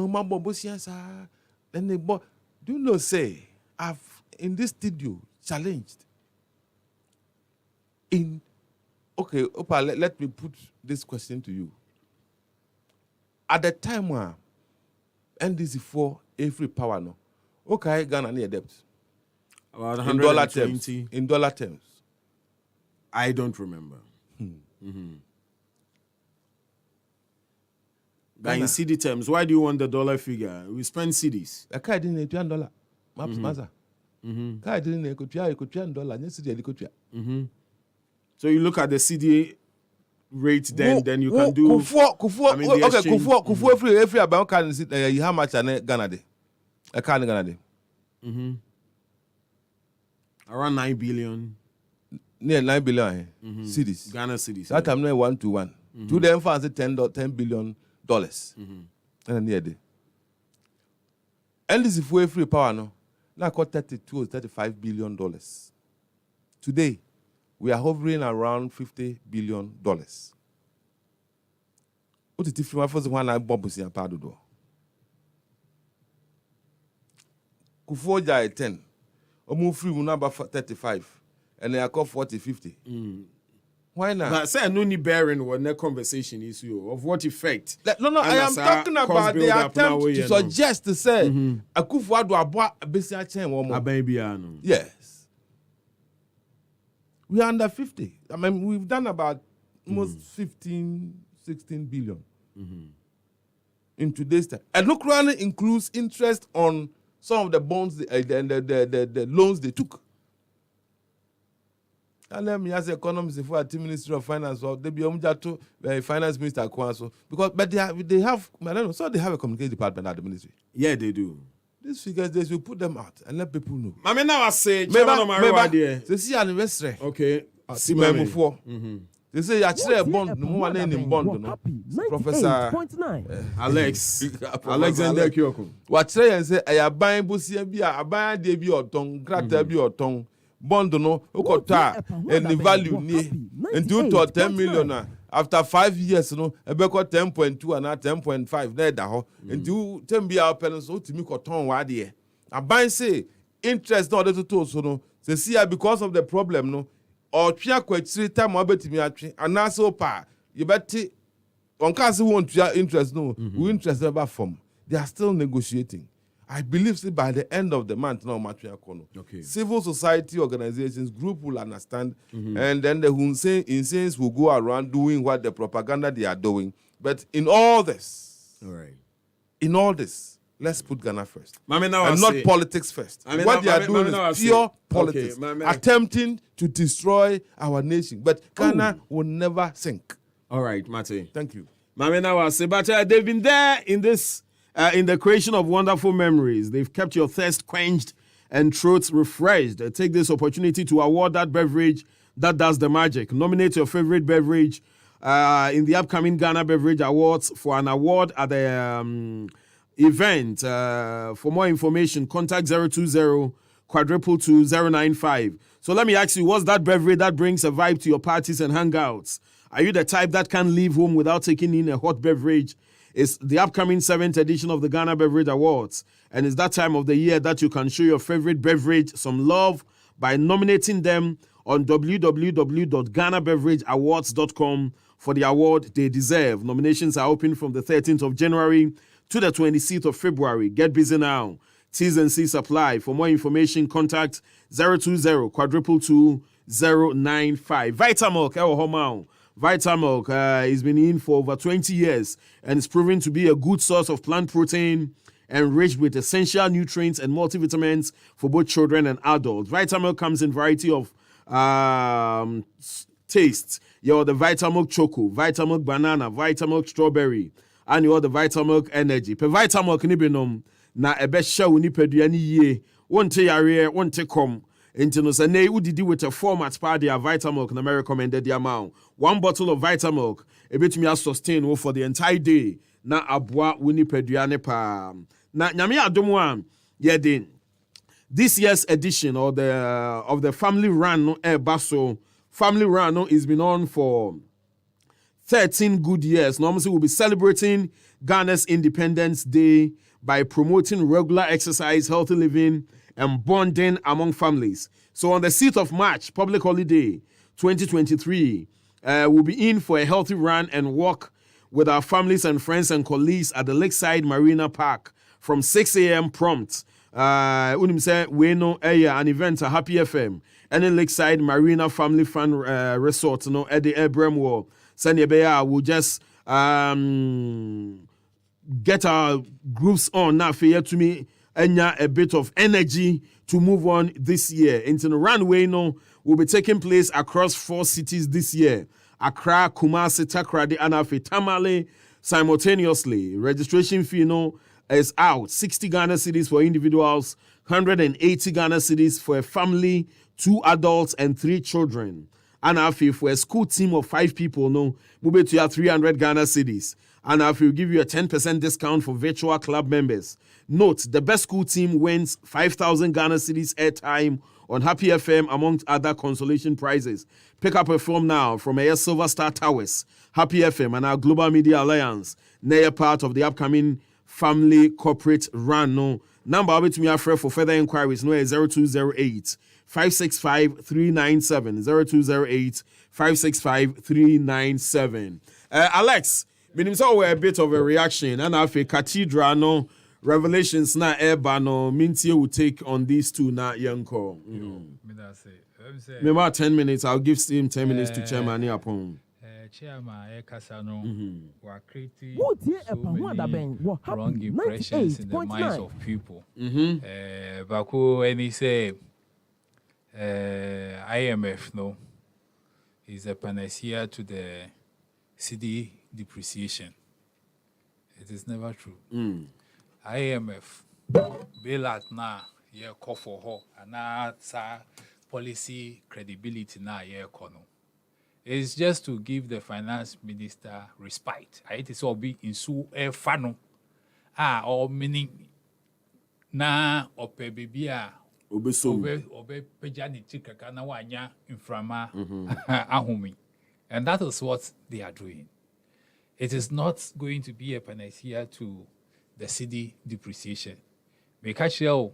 then they do you know say I've in this studio challenged in okay, Opa, let me put this question to you. At the time when NDC4 every power no, okay, Ghana near debt. About in dollar terms. I don't remember. But in CD terms, why do you want the dollar figure? We spend CDs. A car didn't $1. Maps maza. Car didn't $1. So you look at the CD rate, then you can do. Kufu every about can see how much an Ghana day. A car in Ghana day. Around 9 billion. Near 9 billion cities. Ghana cedis. That time 1 to 1. To them fancy $10 billion. And near day. And this is for free power no. Now got $32 or $35 billion. Today, we are hovering around $50 billion. What is the difference? First one I bought was in Padudo. Kufoja 10. Omu free number 35. And they are called 40, 50. Why not? But say no need bearing what the conversation is you of what effect. No, I am talking about the attempt to suggest to say Akufo-Addo aboa besia chen wo mo. Aban. Yes. We are under 50. I mean, we've done about almost 15, 16 billion in today's time. And look, really includes interest on some of the bonds, the loans they took. And let me ask the economist for the Ministry of Finance or they be to Finance Minister Kwanso because but they have I don't know, so they have a communication department at the ministry. Yeah, they do. These figures they should put them out and let people know. I mean now I say they see anniversary. Okay. See they say actually a bond no one in bond no. Professor Alexander Kyoko. What say and say I buy busia bi buy de bi oton grata bi oton bond no okota and the value ni into 10 million after 5 years no e be ko 10.2 and 10.5 na da ho into 10 bi our parents so timi ko ton wa de a buy say interest no dey to so no say see because of the problem no or twa kwatiri time obetimi atwe anaso pa you beti on can say won twa interest no we interest never form they are still negotiating I believe by the end of the month, okay. Civil society organizations group will understand, and then the Insanes will go around doing what the propaganda they are doing. But in all this, let's put Ghana first, and not politics first. What they are doing is pure politics, attempting to destroy our nation. But Ghana will never sink. All right, Mate. Thank you. But they've been there in this, in the creation of wonderful memories. They've kept your thirst quenched and throats refreshed. Take this opportunity to award that beverage that does the magic. Nominate your favorite beverage in the upcoming Ghana Beverage Awards for an award at the event. For more information, contact 020-222-095. So let me ask you, what's that beverage that brings a vibe to your parties and hangouts? Are you the type that can't leave home without taking in a hot beverage? It's the upcoming 7th edition of the Ghana Beverage Awards, and it's that time of the year that you can show your favorite beverage some love by nominating them on www.ghanabeverageawards.com for the award they deserve. Nominations are open from the 13th of January to the 26th of February. Get busy now. T's and C's apply. For more information, contact 020-222-095. Vitamilk, Vitamilk has been in for over 20 years and is proven to be a good source of plant protein enriched with essential nutrients and multivitamins for both children and adults. Vitamilk comes in variety of tastes. You have the Vitamilk Choco, Vitamilk Banana, Vitamilk Strawberry, and you have the Vitamilk Energy. Pe Vitamilk ni benom na ebe sha woni peduani ye. Wonte yare, wonte kom. Into no say nay udidi with a format part their Vitamilk na me recommended the amount. 1 bottle of Vitamilk ebetumi sustain for the entire day. Na aboa woni peduane pa. Na nyame adomo am ye din. This year's edition of the Family Run Basso Family Run has been on for 13 good years. Normally we'll be celebrating Ghana's Independence Day by promoting regular exercise, healthy living, and bonding among families. So on the 6th of March, public holiday 2023, we'll be in for a healthy run and walk with our families and friends and colleagues at the Lakeside Marina Park from 6 a.m. prompt. Unim say we know an event at Happy FM and in Lakeside Marina Family Fun Resort at the Abraham Wall. Sanyebeya will just get our groups on now for you to me and a bit of energy to move on this year. Into the runway will be taking place across 4 cities this year. Accra, Kumasi, Takoradi, and Tamale simultaneously. Registration fee is out. 60 Ghana cedis for individuals, 180 Ghana cedis for a family, 2 adults and 3 children. And for a school team of 5 people, move to your 300 Ghana cedis. And will give you a 10% discount for virtual club members. Note, the best school team wins 5,000 Ghana cedis airtime on Happy FM amongst other consolation prizes. Pick up a form now from Air Silver Star Towers, Happy FM and our Global Media Alliance. They are part of the upcoming Family Corporate Run. Number with me for further inquiries is 0208 565 397 0208 565 397. Alex, we're a bit of a reaction and after Cathedral Revelations na eba Mintie will take on these 2 na yanko. Me 10 minutes. I'll give him 10 minutes to chairman upon. Chairman Kasano were creating so many wrong impressions in the minds of people. Baku and he say IMF is a panacea to the cedi depreciation. It is never true. IMF bailout na ye call for her and now policy credibility na ye kono. It's just to give the finance minister respite. It is all be in so a fano. Or meaning na ope bibia obe pejani chika na wanya inframa ahumi. And that is what they are doing. It is not going to be a panacea to the cedi depreciation. Make sure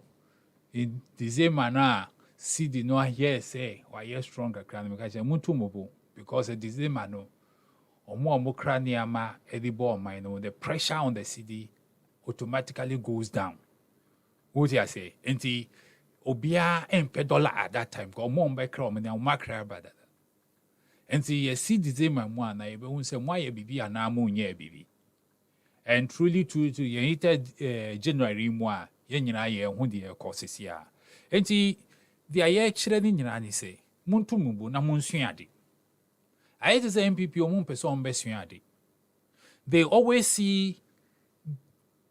in the same manner, cedi no here say why you stronger crown because because the same manner or more craniama edible mine the pressure on the cedi automatically goes down. What I say? Enti obia empe dollar at that time. Ko mo mbe kra mo na mo kra ba that. Enti ye see the same man na ye be hu say mo ye bibi ana mo nya bibi. And truly to ye hit January mu a ye nyina ye hu de courses ya. Enti the aye kire ni nyina ni say muntu mubu na monsua ade. Aye to say MPP o mo pese on be sua ade. They always see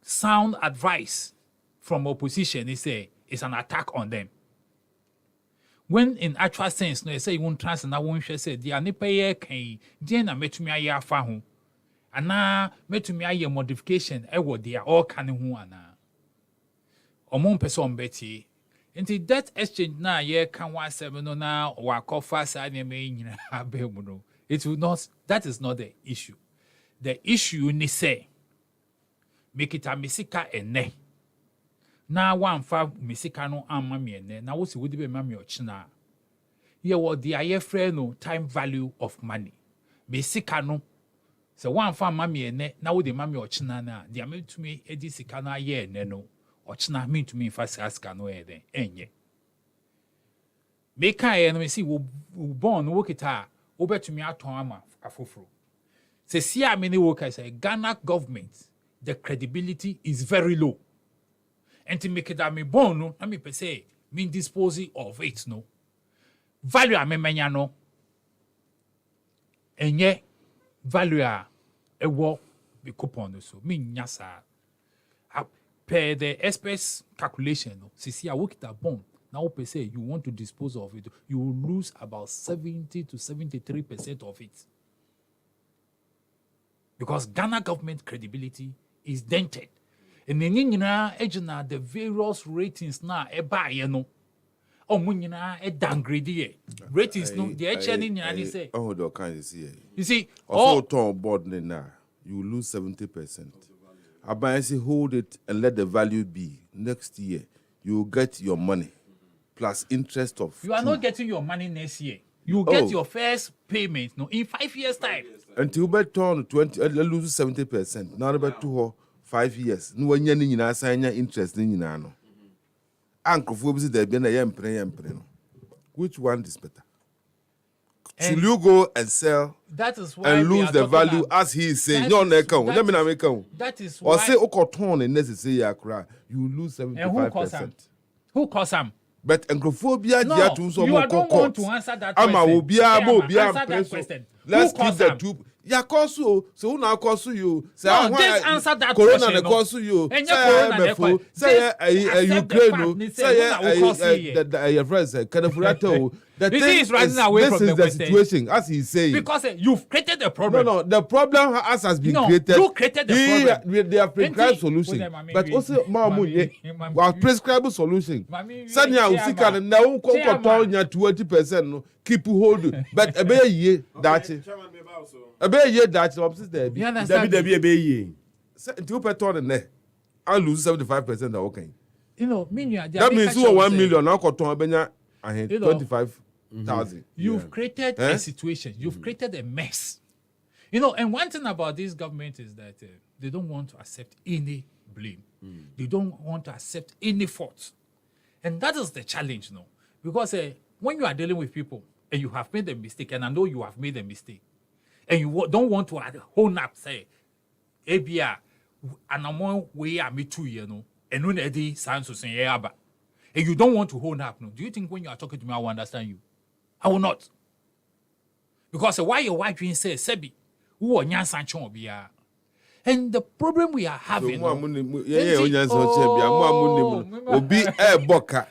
sound advice from opposition. They say it's an attack on them. When in actual sense, no, they say you won't trust and I won't say the anipaye can Jena metumi aye afa ho. Ana metumi aye modification what they are all can ho ana. Omo person beti. Into that exchange na ye can 17 no na wa kofa sa na me nyina abemu no. It will not, that is not the issue. The issue ni say make it a misika ene. Na one fa misika no amma me ene. Na wo si wo di be ma me ochina. Ye wo di aye frɛ no time value of money. Misika no se one fa ma me ene na wo di ma me ochina na. Di ame to me edi sika no aye ene no. Ochina me to me fa sika no e den enye. Make I no me see wo born wo kita wo betumi aton ama afoforo. Se see how many workers say Ghana government, the credibility is very low. And to make it that me born no, let me say, mean disposing of it no. Value a memenya no. Enye value a ewo be coupon so. Mean nyasa. Per the express calculation no. See I work that bond. Now per say you want to dispose of it, you will lose about 70 to 73% of it. Because Ghana government credibility is dented. And then the various ratings now you know. Downgrade ratings no the say. Oh, the kind of see. You see, also on board now, you lose 70%. Abayasi hold it and let the value be. Next year, you will get your money plus interest of. You are not getting your money next year. You get your first payment no in 5 years' time. Until you turn 20, lose 70%. Now about 5 years. No one you sign your interest in no. Uncle Phobes there be no. Which one is better? Should you go and sell that is why and lose the value as he is saying? No, let me not make that is why. Or say Okoton and necessary you lose 75%. Who calls him? But anglophobia no, you don't want to answer that question. Let's keep the two. Ya kosu so na kosu you. Say no, just answer that corona question. Corona na kosu you. Say Ukraine. Say your friends Kanafurato. The thing is running away from the situation as he's saying. Because you've created the problem. No, the problem has been created. You created the problem. They have prescribed solution. But also more prescribed solution. Sanya usika na unko tonya 20% no keep hold. But ebe ye that. Ebe ye that opposite there. Ebe ye. Until peton ne. I lose 75% of okay. You know, that means you 1 million now koton benya 25,000. You've created a situation. You've created a mess. You know, and one thing about this government is that they don't want to accept any blame. They don't want to accept any fault. And that is the challenge, no? Because when you are dealing with people and you have made a mistake, and I know you have made a mistake, and you don't want to own up, say, ABR, and I'm on way at me too, you know, and when Eddie sounds to say, and you don't want to hold up, no? Do you think when you are talking to me, I will understand you? I will not. Because why your wife being says, Sebi, who are Nyan Sancho Bia? And the problem we are having. Obi boka.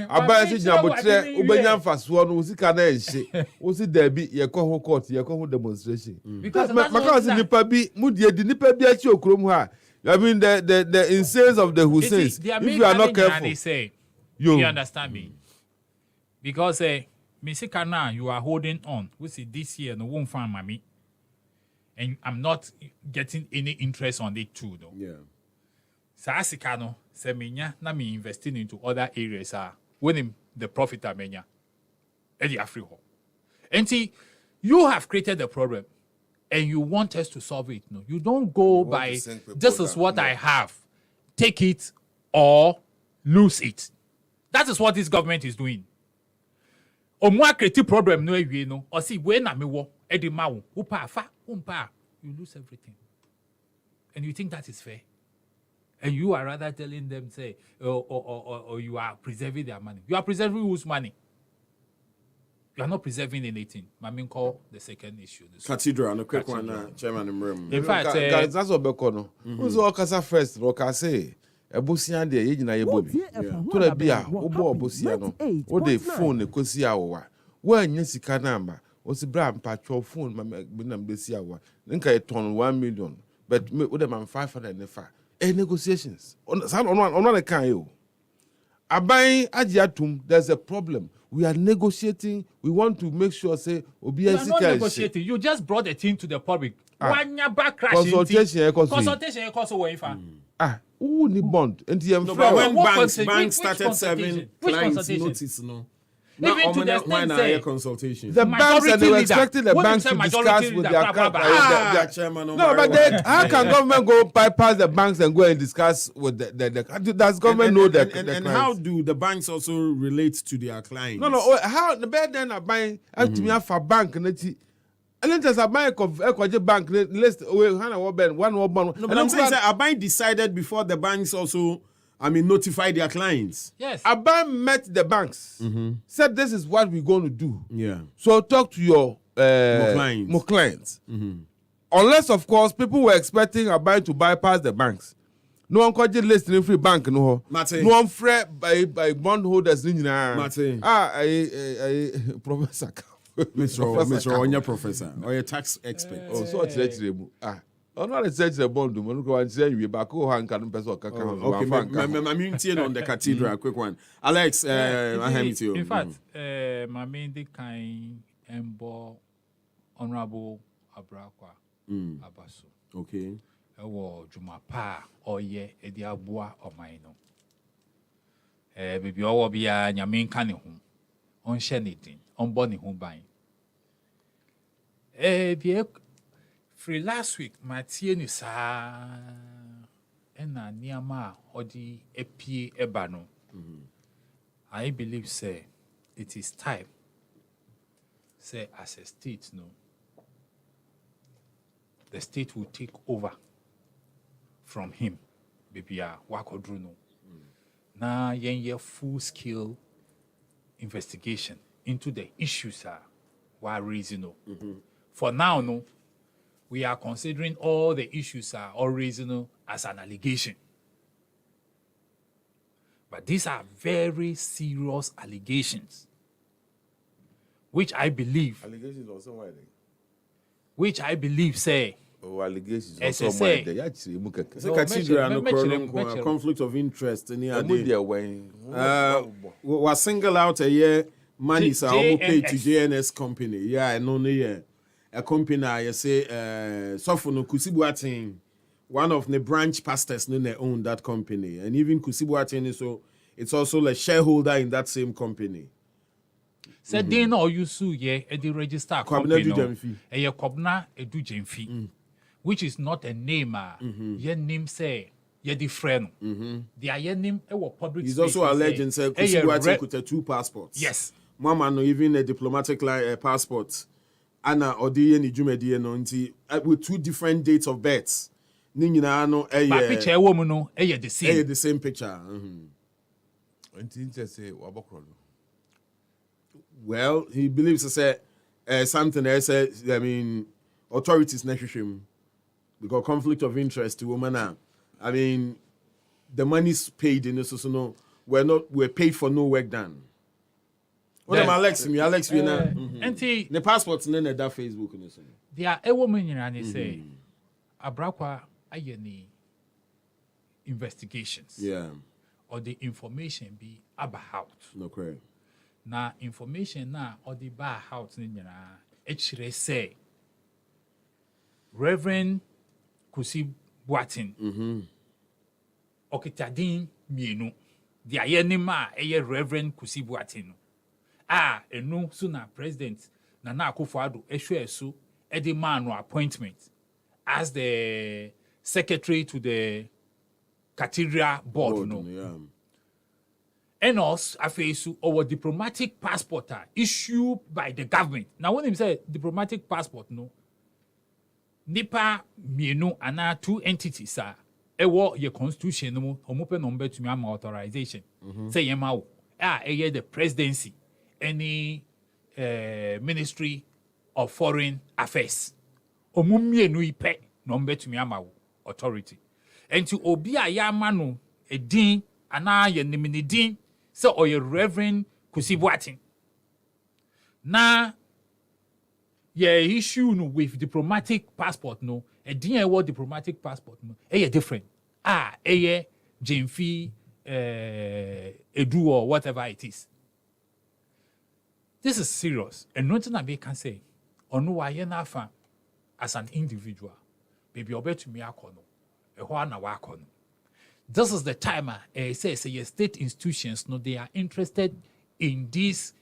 Abaya si nyabotre ubenya mfaso no usika na enhye. Usi debi ye ko ho court ye ko ho demonstration. Because because nipa bi mudie di nipa bi achi okrom ha. I mean the incense of the Husseins. If you are not careful. They say, you understand me? Because Misika now you are holding on. We see this year no won't find mommy. And I'm not getting any interest on it too, though. Yeah. So Asikano, Semenya, na me investing into other areas when the profit amenya. Eddie Afriho. And see, you have created the problem and you want us to solve it. No, you don't go by this is what I have. Take it or lose it. That is what this government is doing. Omwa create problem no ewie no. Or see when na me wo e di ma wo. Upa fa, umpa, you lose everything. And you think that is fair? And you are rather telling them, say, or you are preserving their money. You are preserving whose money? You are not preserving anything. Mami call the second issue. Cathedral, no quick one, Chairman Imrem. In fact, that's what Bekono. Who's all Casa first? Roka say, a Bussian de Yina Bobi. To the Bia, Obo Bussiano, or the phone, the Kosiawa. When Yessica number was a brand patrol phone, Mamma Bessiawa. Then I turn 1 million, but with them 505. Negotiations. On one account, you. Abai Ajiatum, there's a problem. We are negotiating. We want to make sure, say, you are not negotiating. You just brought the thing to the public. Consultation. Who need bond? No, but when banks started serving clients notice, no. Even to the extent say consultation. The banks and they were expecting the banks to discuss with their chairman. No, but how can government go bypass the banks and go and discuss with the does government know that? And how do the banks also relate to their clients? No. How the bad then are buying to me for bank and then there's a bank of bank list one. No, but I'm saying that Abai decided before the banks also. Notify their clients. Yes. Abai met the banks. Said this is what we're going to do. Yeah. So talk to your more clients. Unless, of course, people were expecting Abai to bypass the banks. No one could just list in free bank. No one fret by bondholders. Martin. Professor. Mr. Onya Professor or a tax expert. Oh, so it's I'm not saying the bond. I'm going to say you back. Okay, I'm on the cathedral. Quick one, Alex. I have it to you. In fact, my main the kind embo honorable Abrakwa Abaso. Okay. Ewo Jumapa oye edi abua omaino. Baby owo bia nyame nka ne ho. On hye ne din. On bɔ ne ho ban. Bia free last week, Matie ni sa ena niama odi epie ebano. I believe say it is time. Say as a state, no, the state will take over from him. Baby, wakodru no. Na yenye full scale investigation into the issues why reason no. For now, no. We are considering all the issues are all reasonable as an allegation. But these are very serious allegations, which I believe. Allegations also why they? Which I believe say. Oh, allegations also why they? Actually, conflict of interest. Was single out a year money so paid to JNS company. Yeah, I know a company I say Sofono Kusibuatin, one of the branch pastors no own that company, and even Kusibuatin so it's also a shareholder in that same company. Said they know you sue ye at the register company a ye kobna edu jemfi, which is not a name ye name say ye the friend. The ye name public. He's also alleged and said Kusibuatin could 2 passports. Yes. Mama no even a diplomatic passport. Anna Odiye ni Jumediye no nti with 2 different dates of births. Ni nyina no but picture woman no the same. The same picture. Say well, he believes to say something else. I mean, authorities necessary because conflict of interest to woman now. I mean, the money's paid in this so no we're paid for no work done. What am Alex? Me Alex we na. Enti the passports na that Facebook no so. There a woman nyina say Abrakwa ayeni investigations. Yeah. Or the information be about. No correct. Na information na or the bar house nyina echire say Reverend Kusi Boatin. Okitadin mienu. The ayenima eye Reverend Kusi Boatin. Enu suna president Nana Akufo-Addo ehwe edi man appointment as the secretary to the cathedral board. and also afeisu our diplomatic passport issued by the government. Now when him say diplomatic passport no nipa mienu ana two entities ewo your constitution no omope number to me am authorization say yema wo the presidency any ministry of foreign affairs omu mienu ipe number to me am authority enti obi a ya ma no edin ana ye nimini din say oye Reverend Kwesi Boateng na ye issue no with diplomatic passport no edin e wo diplomatic passport no different Jemfi Edu or whatever it is. This is serious and nothing I can say ono wa ye na fa as an individual baby obetu mi akono ehwa na wa akono. This is the time say state institutions no they are interested in these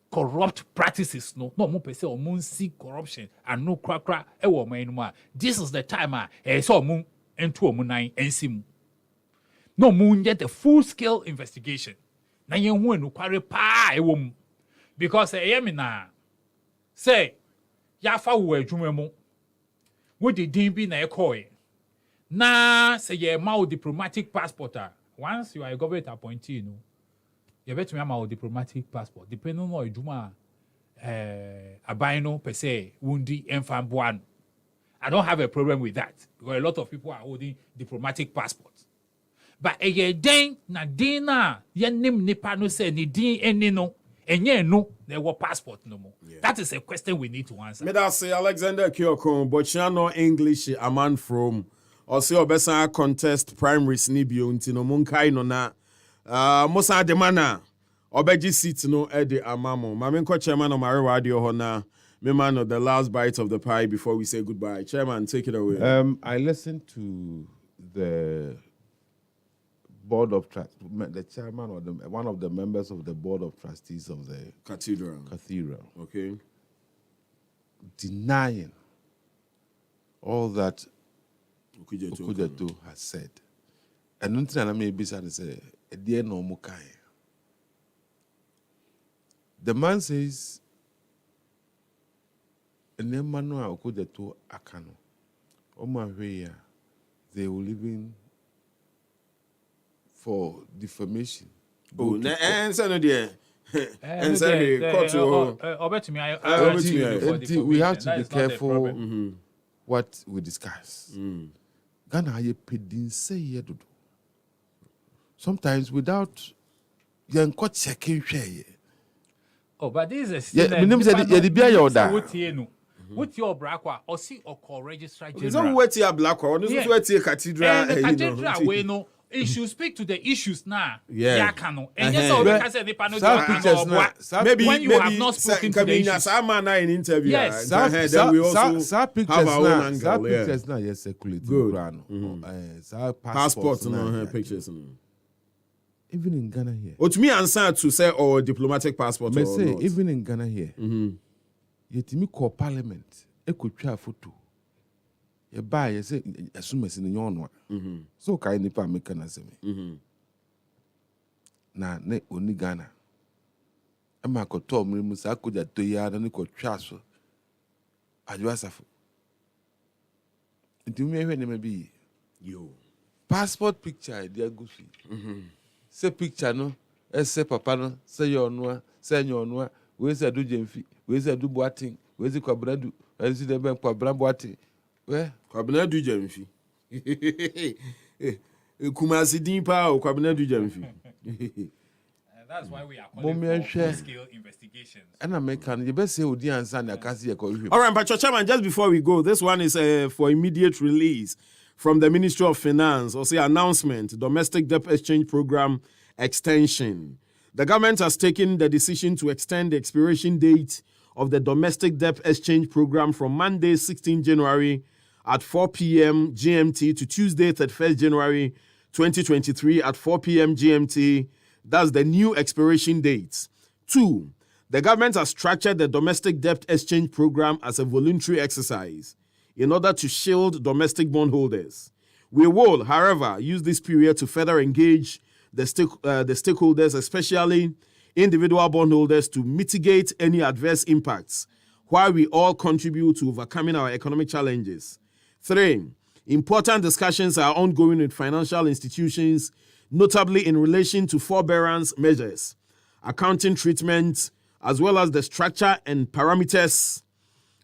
corrupt practices no mo pese o mo see corruption and no krakra e wo man no. This is the time so mo ento mo nan ensim no mo get the full scale investigation na yen hu enu kware pa e wo mu because me na say ya fa wo adwuma mu wo de din bi na e koy na say ye ma diplomatic passport once you are a government appointee no you bet me ma diplomatic passport depending on adwuma aban no per se wundi enfam boan. I don't have a problem with that because a lot of people are holding diplomatic passports. But then na dina yenim nipa no say ni din eni no enye no there were passport no more. That is a question we need to answer. Me that say Alexander Kyoko, but you know English a man from or say obesa contest primary snibio ntino munkai no na mosa de mana obeji seat no e de amamo. Mame nko chairman of Mare Radio ho na me man of the last bite of the pie before we say goodbye. Chairman, take it away. I listened to the board of the chairman or one of the members of the board of trustees of the cathedral. Okay. Denying all that Okujeto has said. And nothing I may be said to say, dear no mukai. The man says, Emmanuel Okujeto Akano, Omahweya, they will live in for defamation. Oh, answer no dear. Answer we have to be careful what we discuss. Ghana ye pedin say ye do. Sometimes without you got checking share. Oh, but this is yeah. My name said ye be your da. What your brakwa or see or call registrar general. It's not what your black one. This is what your cathedral. And the cathedral we know. It should speak to the issues now. Yeah. And yes, maybe when you have not spoken to the issues. In interview. Yes. Then we also have our own angle. Pictures now, yes, circulate. Good. Passports and pictures. Even in Ghana here. What me answer to say or diplomatic passport or say not. Even in Ghana here. Yet me call parliament. E could try photo. You buy, you say, as soon as in your one. So, can you make an answer me? Na ne only Ghana. I'm a cotom, Musa could at 2 years and you could transfer. Are you asafo? Do me when may be you passport picture, dear Goofy. Say picture no, say papa no, say your no, say your no, where's a do Jemfi, where's a do Boateng, where's the Quabradu, where's the bank Quabradu? Where? Kwabena du Jemfi. Kumasi dimpa o kwabena du Jemfi. That's why we are calling for full-scale investigations. And American, you best say Odi answer and Akasi. All right, but Chairman, just before we go, this one is for immediate release from the Ministry of Finance. Or say announcement, domestic debt exchange program extension. The government has taken the decision to extend the expiration date of the domestic debt exchange program from Monday, 16 January at 4 p.m. GMT to Tuesday, 31st January 2023 at 4 p.m. GMT. That's the new expiration dates. 2, the government has structured the domestic debt exchange program as a voluntary exercise in order to shield domestic bondholders. We will, however, use this period to further engage the stakeholders, especially individual bondholders, to mitigate any adverse impacts while we all contribute to overcoming our economic challenges. 3. Important discussions are ongoing with financial institutions, notably in relation to forbearance measures, accounting treatment, as well as the structure and parameters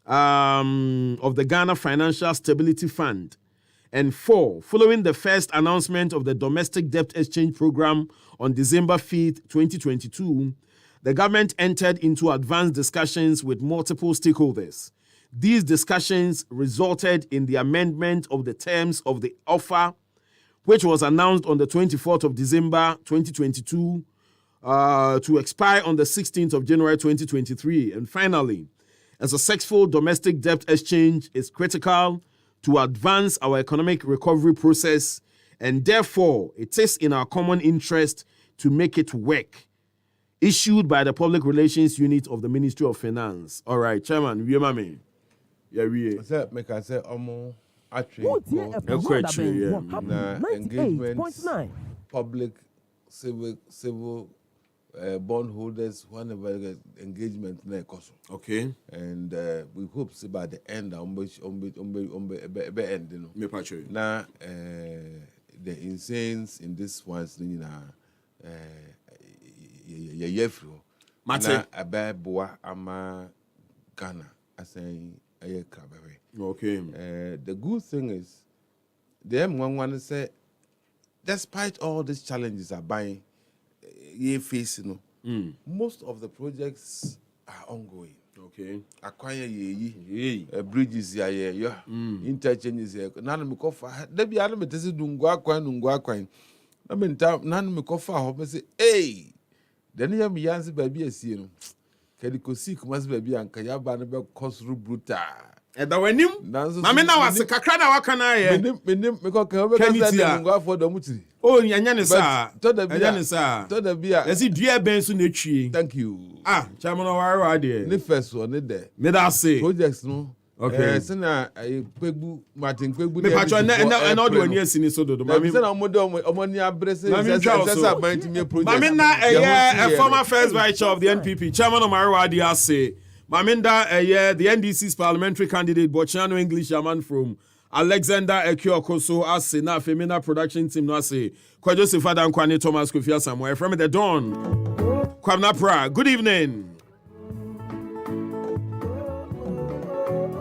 of the Ghana Financial Stability Fund. And 4, following the first announcement of the Domestic Debt Exchange Program on December 5th, 2022, the government entered into advanced discussions with multiple stakeholders. These discussions resulted in the amendment of the terms of the offer, which was announced on the 24th of December 2022 to expire on the 16th of January 2023. And finally, a successful domestic debt exchange is critical to advance our economic recovery process, and therefore it is in our common interest to make it work. Issued by the Public Relations Unit of the Ministry of Finance. All right, Chairman, we mami. Yeah, we. Say, make I say, actually, engagement, public, civil bondholders, whenever engagement okay. And we hope see by the end end, you know. Now the insanes in this one's Mate Abeboa ama Ghana asaying okay. The good thing is the M11 say despite all these challenges are buying ye face, you know, most of the projects are ongoing. Okay. Acquire ye bridges yeah, interchanges here. None me kofa. There be other methods do ngwa. I mean, none me kofa. Hope say, hey, then you have me answer baby as you know. Kadiko seek must be and Kayaba cost bruta. And the when him, Mamma was a cacana wakana. For the mutri. Oh, Yanyanisa, to the Yanisa, to the beer. As it dear Benson. Thank you. Ah, Chairman of our idea. The first one, there. May I say projects no. Okay. Sena Pegbu Martin Pegbu. And all the years in so do. Mammy, Omonia Bresse. Mamina, a former first vice chair of the NPP, Chairman of our idea say. Maminda, the NDC's parliamentary candidate, Bochano English Yaman from Alexander Ekiokoso, as say, na Femina production team, no say, Kwajo Sifada and Kwani Thomas Kufia somewhere from the Dawn. Kwamna Pra, good evening.